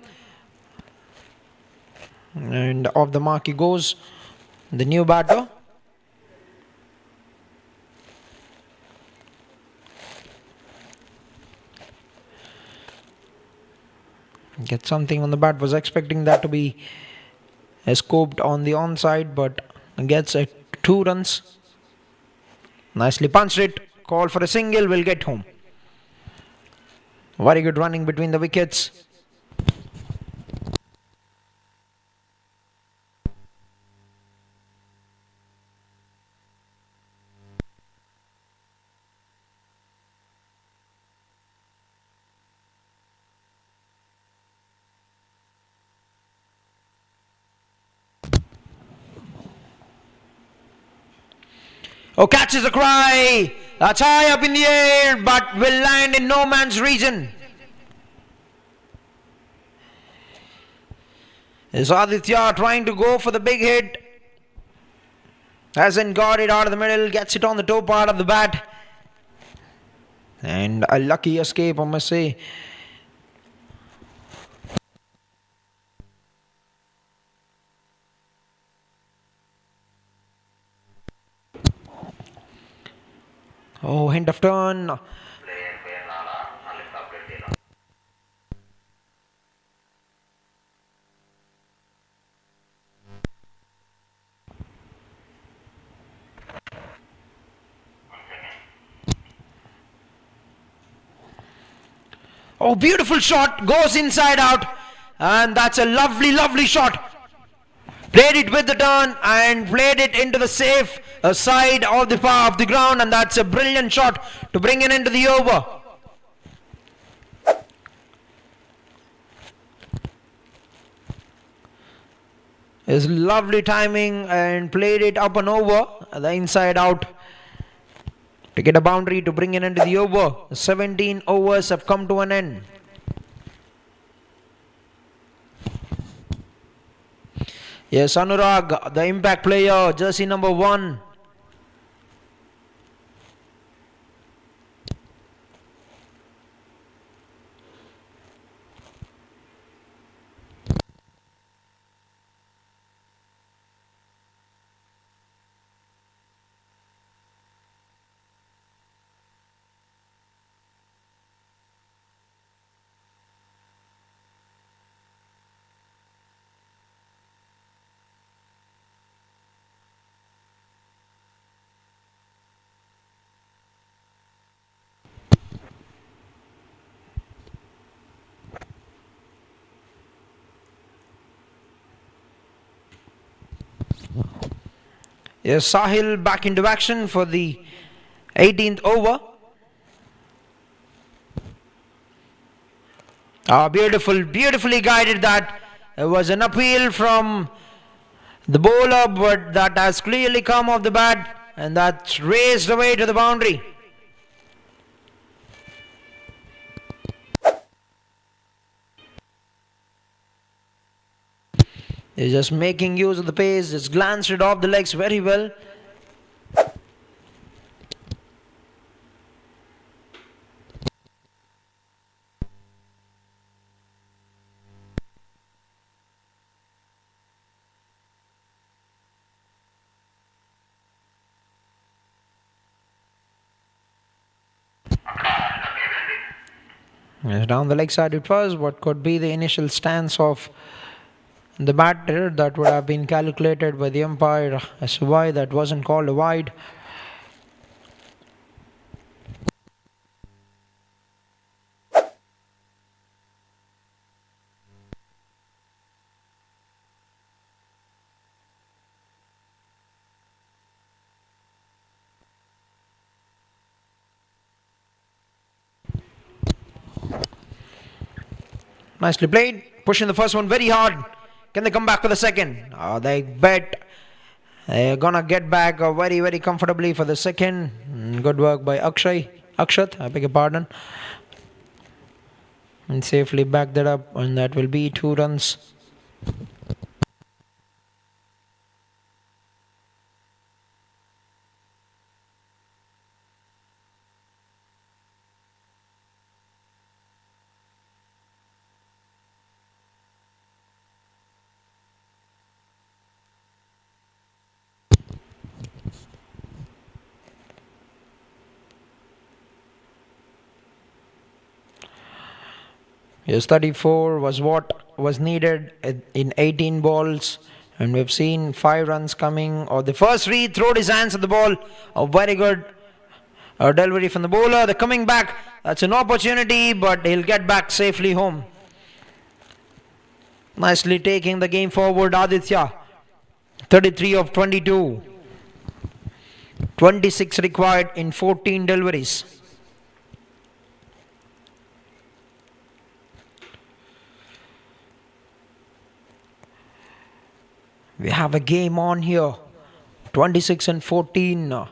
And off the mark he goes, the new batter. Get something on the bat. Was expecting that to be scoped on the onside, but gets 2 runs. Nicely punched it. Call for a single. Will get home. Very good running between the wickets. Oh, catches a cry. That's high up in the air, but will land in no man's region. Is Aditya trying to go for the big hit? Hasn't got it out of the middle. Gets it on the toe part of the bat. And a lucky escape, I must say. Oh, hint of turn. Oh, beautiful shot. Goes inside out. And that's a lovely, lovely shot. Played it with the turn and played it into the safe side of the ground, and that's a brilliant shot to bring it into the over. His lovely timing and played it up and over the inside out to get a boundary to bring it into the over. 17 overs have come to an end. Yes, Anurag, the impact player, jersey number 1. Yes, Sahil back into action for the 18th over. Beautifully guided that. It was an appeal from the bowler, but that has clearly come off the bat, and that's raced away to the boundary. He's just making use of the pace, just glanced it off the legs very well. Yes, down the leg side it was. What could be the initial stance of the batter that would have been calculated by the umpire as to why that wasn't called a wide. Nicely played, pushing the first one very hard. Can they come back for the second? They bet they're gonna get back very, very comfortably for the second. Good work by Akshat, I beg your pardon. And safely back that up, and that will be 2 runs. Yes, 34 was what was needed in 18 balls, and we've seen 5 runs coming. Or the first read, throwed his hands at the ball. A very good delivery from the bowler. They're coming back. That's an opportunity, but he'll get back safely home. Nicely taking the game forward, Aditya. 33 of 22. 26 required in 14 deliveries. We have a game on here. 26 and 14.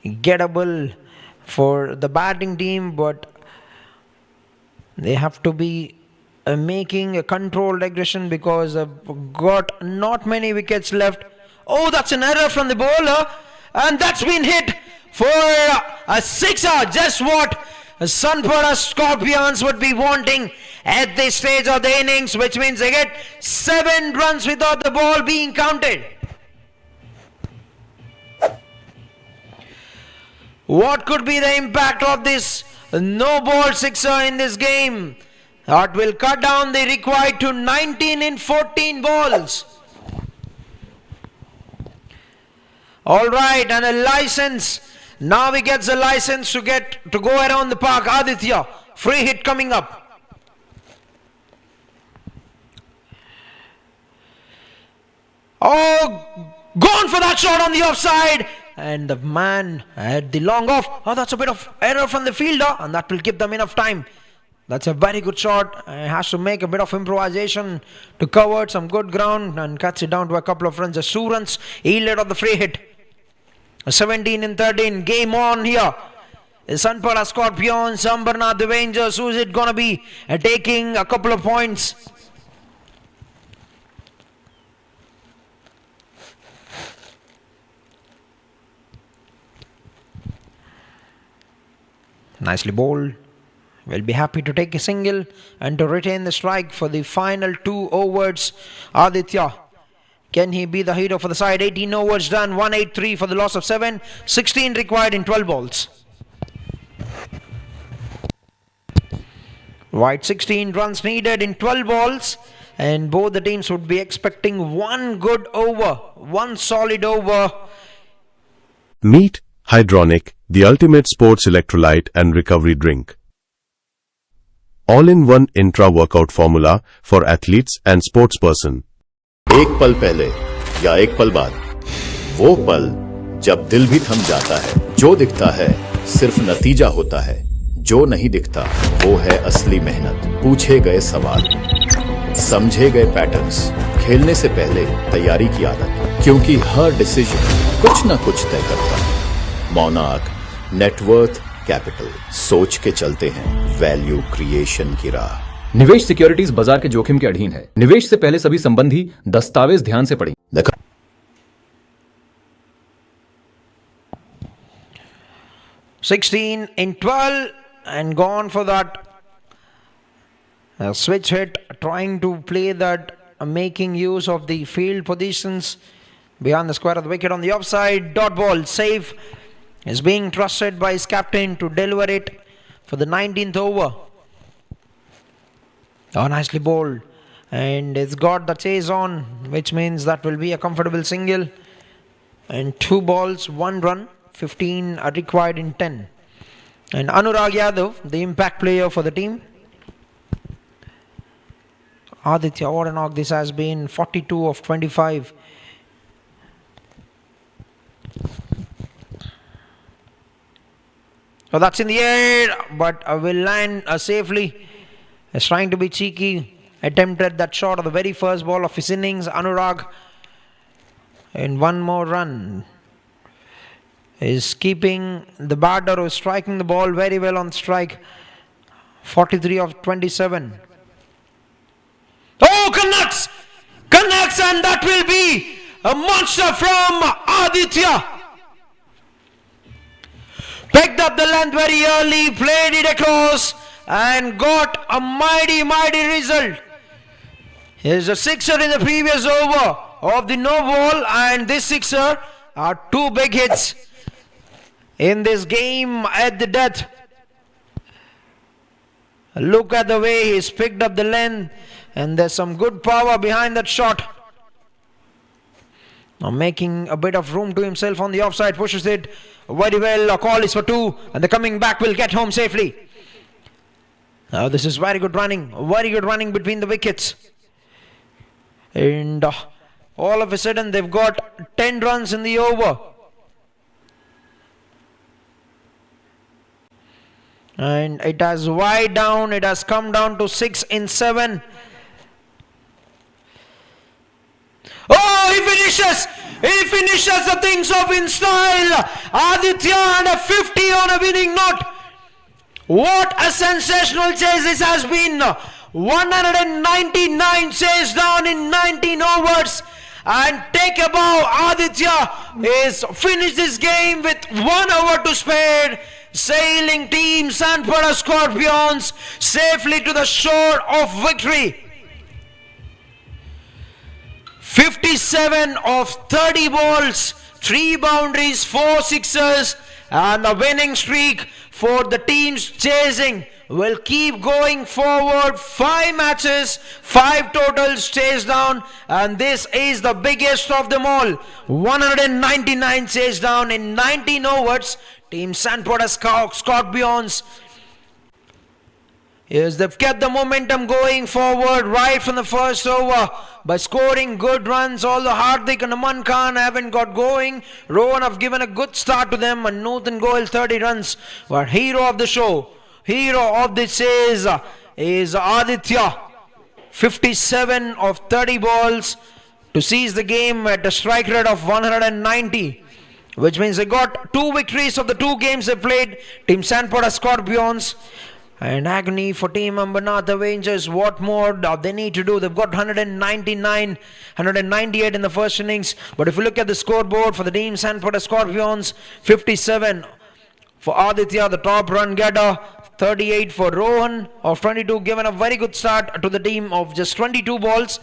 Gettable for the batting team, but they have to be making a controlled aggression because they've got not many wickets left. Oh, that's an error from the bowler, and that's been hit for a sixer. Just what Sanpada Scorpions would be wanting at this stage of the innings, which means they get 7 runs without the ball being counted. What could be the impact of this no ball sixer in this game? That will cut down the required to 19 in 14 balls. Alright, and a license. Now he gets a license to go around the park. Aditya, free hit coming up. Oh, gone for that shot on the offside. And the man had the long off. Oh, that's a bit of error from the fielder, and that will give them enough time. That's a very good shot. He has to make a bit of improvisation to cover some good ground and cuts it down to a couple of runs. Just 2 runs he led on the free hit. 17 and 13. Game on here. Sanpada Scorpions, Ambernath Avengers. Who is it going to be taking a couple of points? Nicely bowled. Will be happy to take a single and to retain the strike for the final 2 overs. Aditya, can he be the hero for the side? 18 overs done, 183 for the loss of 7, 16 required in 12 balls. Right, 16 runs needed in 12 balls, and both the teams would be expecting 1 good over, 1 solid over. Meet Hydronic, the ultimate sports electrolyte and recovery drink. All-in-one intra-workout formula for athletes and sportsperson. एक पल पहले या एक पल बाद, वो पल जब दिल भी थम जाता है। जो दिखता है सिर्फ नतीजा होता है, जो नहीं दिखता वो है असली मेहनत। पूछे गए सवाल, समझे गए पैटर्न्स, खेलने से पहले तैयारी की आदत, क्योंकि हर डिसीजन कुछ न कुछ तय करता है। मोनार्क नेटवर्थ कैपिटल, सोच के चलते हैं वैल्यू क्रिएशन की राह। निवेश सिक्योरिटीज बाजार के जोखिम के अधीन है। निवेश से पहले सभी संबंधी दस्तावेज ध्यान से पढ़ें। 16 in 12 and gone for that switch hit, trying to play that, making use of the field positions behind the square of the wicket on the offside. Dot ball, safe, is being trusted by his captain to deliver it for the 19th over. Oh, nicely bowled, and it's got the chase on, which means that will be a comfortable single. And 2 balls, 1 run, 15 are required in 10. And Anurag Yadav, the impact player for the team. Aditya, what a knock this has been, 42 of 25. So that's in the air, but will land safely. Is trying to be cheeky. attempted that shot of the very first ball of his innings, Anurag. And one more run is keeping the batter who is striking the ball very well on strike. 43 of 27. Oh, Canucks! Canucks, and that will be a monster from Aditya. Picked up the length very early, played it across and got a mighty result. Here's a sixer in the previous over of the no ball, and this sixer are two big hits in this game at the death. Look at the way he's picked up the length, and there's some good power behind that shot. Now making a bit of room to himself on the offside, pushes it very well. A call is for two, and the coming back will get home safely. Now this is very good running between the wickets. And all of a sudden they've got 10 runs in the over. And it has wide down, it has come down to 6 in 7. Oh, he finishes the things off in style. Aditya and a 50 on a winning note. What a sensational chase this has been. 199 chase down in 19 overs. And take a bow. Aditya is finished this game with 1 hour to spare. Sailing team Sanpada Scorpions safely to the shore of victory. 57 of 30 balls, 3 boundaries, 4 sixers, and the winning streak for the teams chasing will keep going forward. 5 matches, 5 totals chase down, and this is the biggest of them all. 199 chase down in 19 overs. Team Sanpada Scorpions. Yes, they've kept the momentum going forward right from the first over by scoring good runs. Although Hardik and Aman Khan haven't got going, Rohan have given a good start to them, and Nutan Goel 30 runs. But hero of the show, hero of this is Aditya. 57 of 30 balls to seize the game at a strike rate of 190. Which means they got 2 victories of the 2 games they played. Team Sanpada Scorpions. And agony for Team Ambernath Avengers. What more they need to do? They've got 198 in the first innings. But if you look at the scoreboard for the Team Sanpada Scorpions, 57 for Aditya, the top run getter. 38 for Rohan of 22, given a very good start to the team of just 22 balls.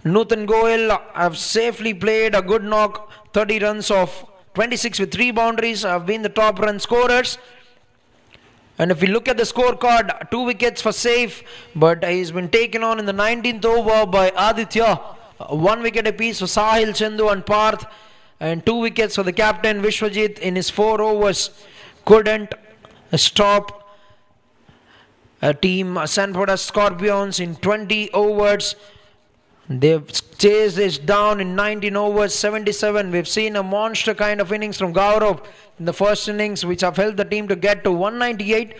Nutan Goel have safely played a good knock. 30 runs of 26 with 3 boundaries, have been the top run scorers. And if we look at the scorecard, 2 wickets for safe, but he's been taken on in the 19th over by Aditya. 1 wicket apiece for Sahil, Chandru and Parth, and 2 wickets for the captain Vishwajit in his 4 overs. Couldn't stop Team Sanpada Scorpions in 20 overs. They've chased this down in 19 overs, 77. We've seen a monster kind of innings from Gaurav in the first innings, which have helped the team to get to 198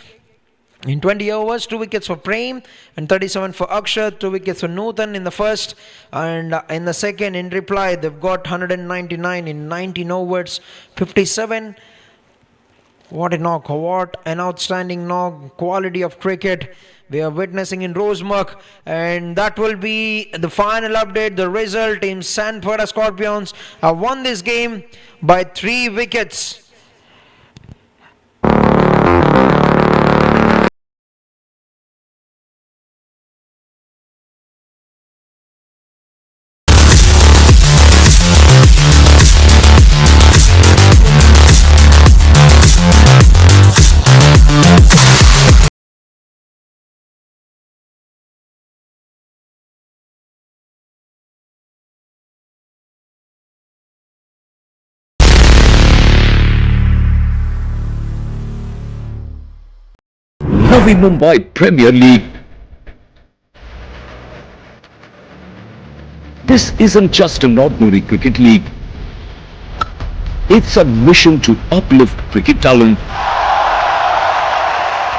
in 20 overs. 2 wickets for Prem and 37 for Akshat. 2 wickets for Nutan in the first, and in the second, in reply, they've got 199 in 19 overs, 57. What a knock, what an outstanding knock, quality of cricket we are witnessing in Rosemark. And that will be the final update, the result. Team Sanpada Scorpions have won this game by 3 wickets. Navi Mumbai Premier League. This isn't just an ordinary cricket league. It's a mission to uplift cricket talent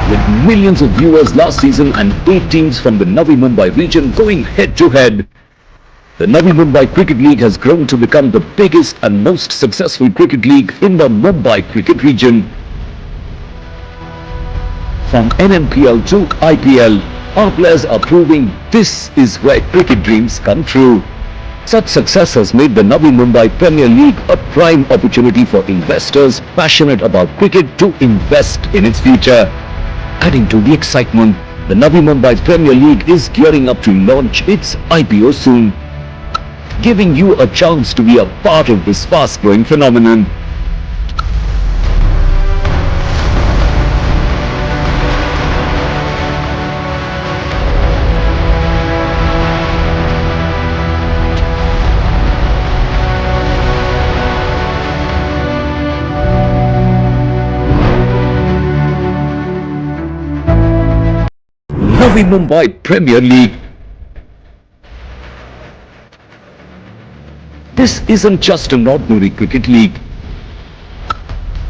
with With millions of viewers last season and 8 teams from the Navi Mumbai region going head to head, the Navi Mumbai Cricket League has grown to become the biggest and most successful cricket league in the Mumbai cricket region. From NMPL to IPL, our players are proving this is where cricket dreams come true. Such success has made the Navi Mumbai Premier League a prime opportunity for investors passionate about cricket to invest in its future. Adding to the excitement, the Navi Mumbai Premier League is gearing up to launch its IPO soon, giving you a chance to be a part of this fast-growing phenomenon. Navi Mumbai Premier League. This isn't just an ordinary cricket league.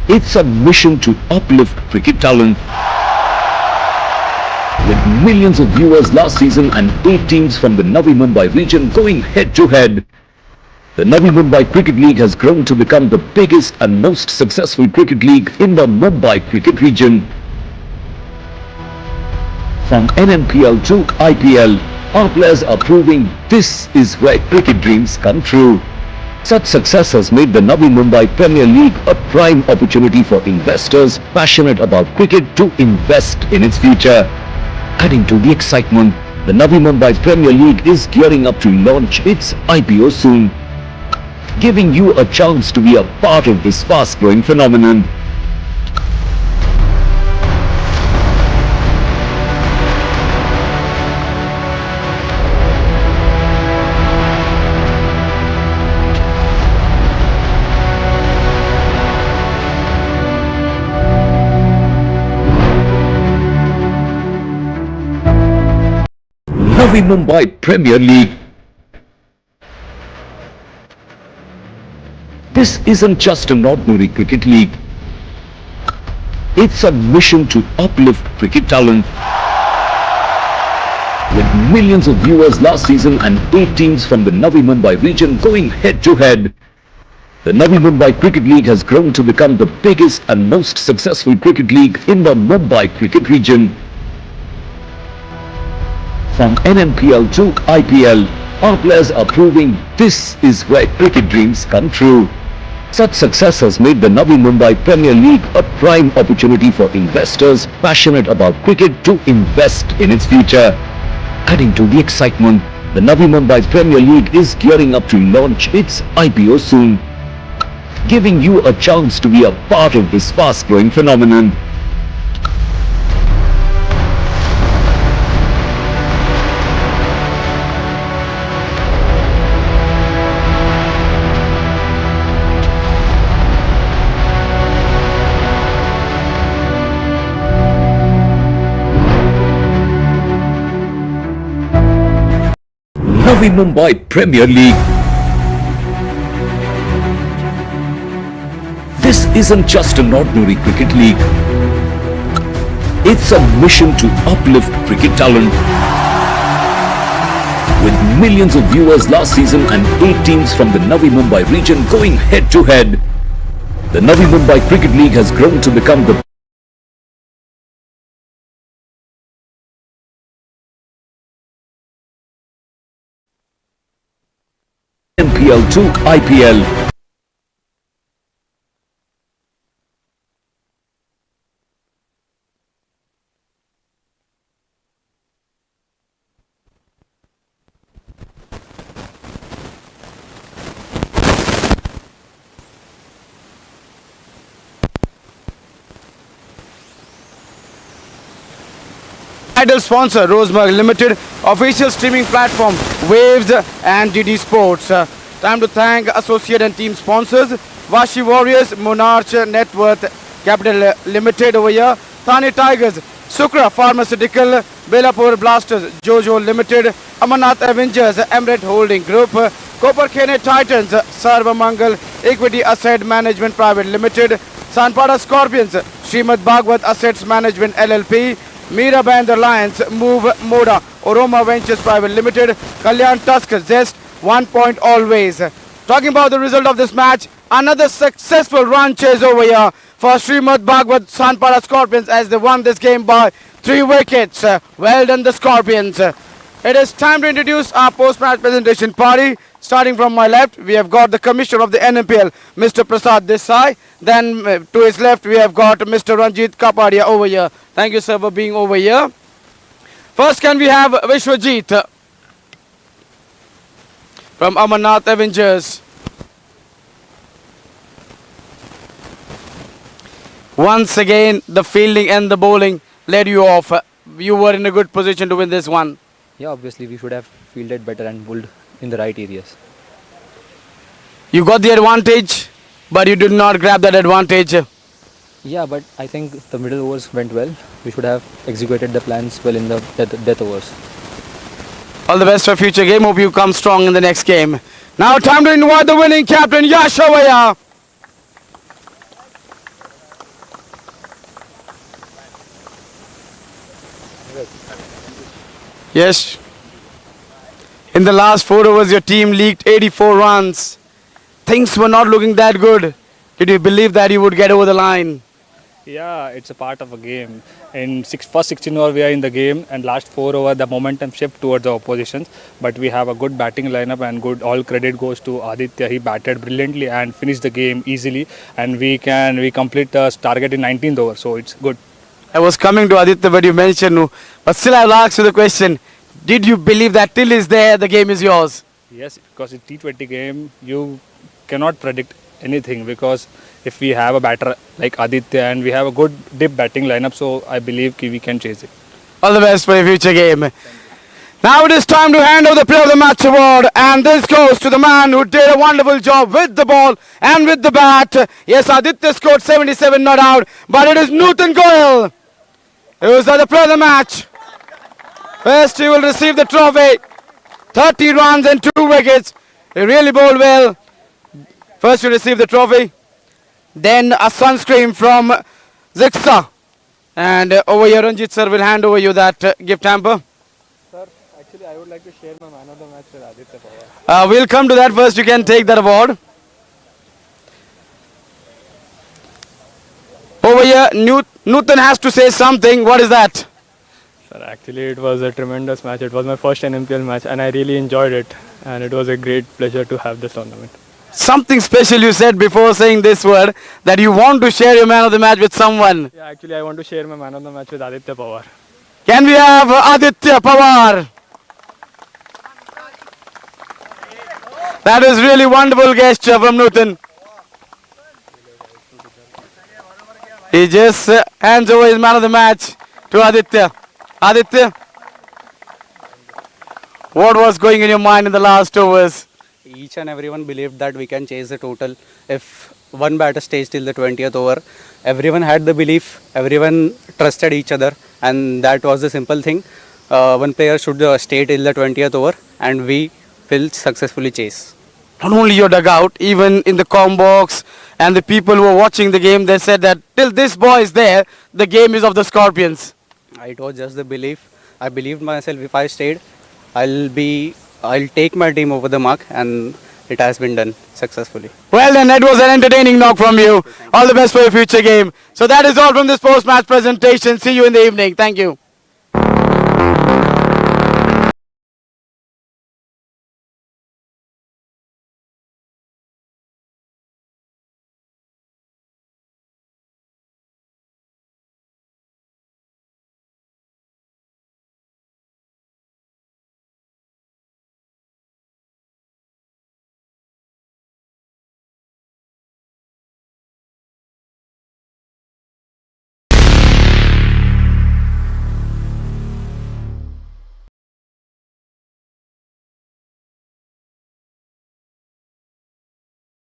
It's a mission to uplift cricket talent. With millions of viewers last season and 8 teams from the Navi Mumbai region going head to head, the Navi Mumbai Cricket League has grown to become the biggest and most successful cricket league in the Mumbai cricket region. From NMPL to IPL, our players are proving this is where cricket dreams come true. Such success has made the Navi Mumbai Premier League a prime opportunity for investors passionate about cricket to invest in its future. Adding to the excitement, the Navi Mumbai Premier League is gearing up to launch its IPO soon, giving you a chance to be a part of this fast-growing phenomenon. Navi Mumbai Premier League. This isn't just an ordinary cricket league. It's a mission to uplift cricket talent. With millions of viewers last season and 8 teams from the Navi Mumbai region going head to head, the Navi Mumbai Cricket League has grown to become the biggest and most successful cricket league in the Mumbai cricket region. From NMPL to IPL, our players are proving this is where cricket dreams come true. Such success has made the Navi Mumbai Premier League a prime opportunity for investors passionate about cricket to invest in its future. Adding to the excitement, the Navi Mumbai Premier League is gearing up to launch its IPO soon, giving you a chance to be a part of this fast-growing phenomenon. Navi Mumbai Premier League. This isn't just an ordinary cricket league. It's a mission to uplift cricket talent. With millions of viewers last season and 8 teams from the Navi Mumbai region going head to head, the Navi Mumbai Cricket League has grown to become the NMPL to IPL. Title sponsor Rosemark Limited, official streaming platform Waves and DD Sports. Time to thank associate and team sponsors Vashi Warriors, Monarch Net Worth Capital Limited over here, Thane Tigers, Sukra Pharmaceutical, Belapur Blasters, Jojo Limited, Amarnath Avengers, Emirate Holding Group, Copper Kene Titans, Sarvamangal Equity Asset Management Private Limited, Sanpada Scorpions, Srimad Bhagwat Assets Management LLP, Meera Bandar Lions, Move Moda, Oroma Ventures Private Limited, Kalyan Tusk, Zest, 1 point always. Talking about the result of this match, another successful run chase over here for Srimad Bhagwat Sanpada Scorpions as they won this game by 3 wickets. Well done the Scorpions. It is time to introduce our post-match presentation party. Starting from my left, we have got the Commissioner of the NMPL, Mr. Prasad Desai. Then to his left, we have got Mr. Ranjit Kapadia over here. Thank you, sir, for being over here. First, can we have Vishwajit from Amarnath Avengers. Once again, the fielding and the bowling led you off. You were in a good position to win this one. Yeah, obviously we should have fielded better and bowled in the right areas. You got the advantage, but you did not grab that advantage. Yeah, but I think the middle overs went well. We should have executed the plans well in the death overs. All the best for future game. Hope you come strong in the next game. Now time to invite the winning captain, Yash Avaya. Yes. In the last 4 overs, your team leaked 84 runs. Things were not looking that good. Did you believe that you would get over the line? Yeah, it's a part of a game. In first 16 over we are in the game, and last 4 over the momentum shift towards the opposition. But we have a good batting lineup, and good all credit goes to Aditya. He batted brilliantly and finished the game easily, and we complete the target in 19th over, so it's good. I was coming to Aditya, but you mentioned, but still I'll ask you the question. Did you believe that till is there, the game is yours? Yes, because in T20 game, you cannot predict anything, because if we have a batter like Aditya and we have a good deep batting lineup, so I believe we can chase it. All the best for your future game. Now it is time to hand over the Player of the Match award, and this goes to the man who did a wonderful job with the ball and with the bat. Yes, Aditya scored 77 not out, but it is Nutan Goyal who is the Player of the Match. First he will receive the trophy, 30 runs and 2 wickets. He really bowled well. First you receive the trophy, then a sunscreen from Zixa. And over here Ranjit sir will hand over you that gift hamper. Sir, actually I would like to share my man of the match with Aditya Pawar. We'll come to that first. You can take that award. Over here, Nutan has to say something. What is that? Sir, actually it was a tremendous match. It was my first NMPL match and I really enjoyed it. And it was a great pleasure to have this tournament. Something special you said before saying this word, that you want to share your man of the match with someone. Yeah, actually I want to share my man of the match with Aditya Pawar. Can we have Aditya Pawar? That is really wonderful gesture from Nutan. He just hands over his man of the match to Aditya. Aditya, what was going in your mind in the last overs? Each and everyone believed that we can chase the total if one batter stays till the 20th over. Everyone had the belief, everyone trusted each other, and that was the simple thing. One player should stay till the 20th over, and we will successfully chase. Not only your dugout, even in the com box and the people who were watching the game, they said that till this boy is there, the game is of the Scorpions. It was just the belief. I believed myself. If I stayed, I'll take my team over the mark, and it has been done successfully. Well then, that was an entertaining knock from you. All the best for your future game. So that is all from this post-match presentation. See you in the evening. Thank you.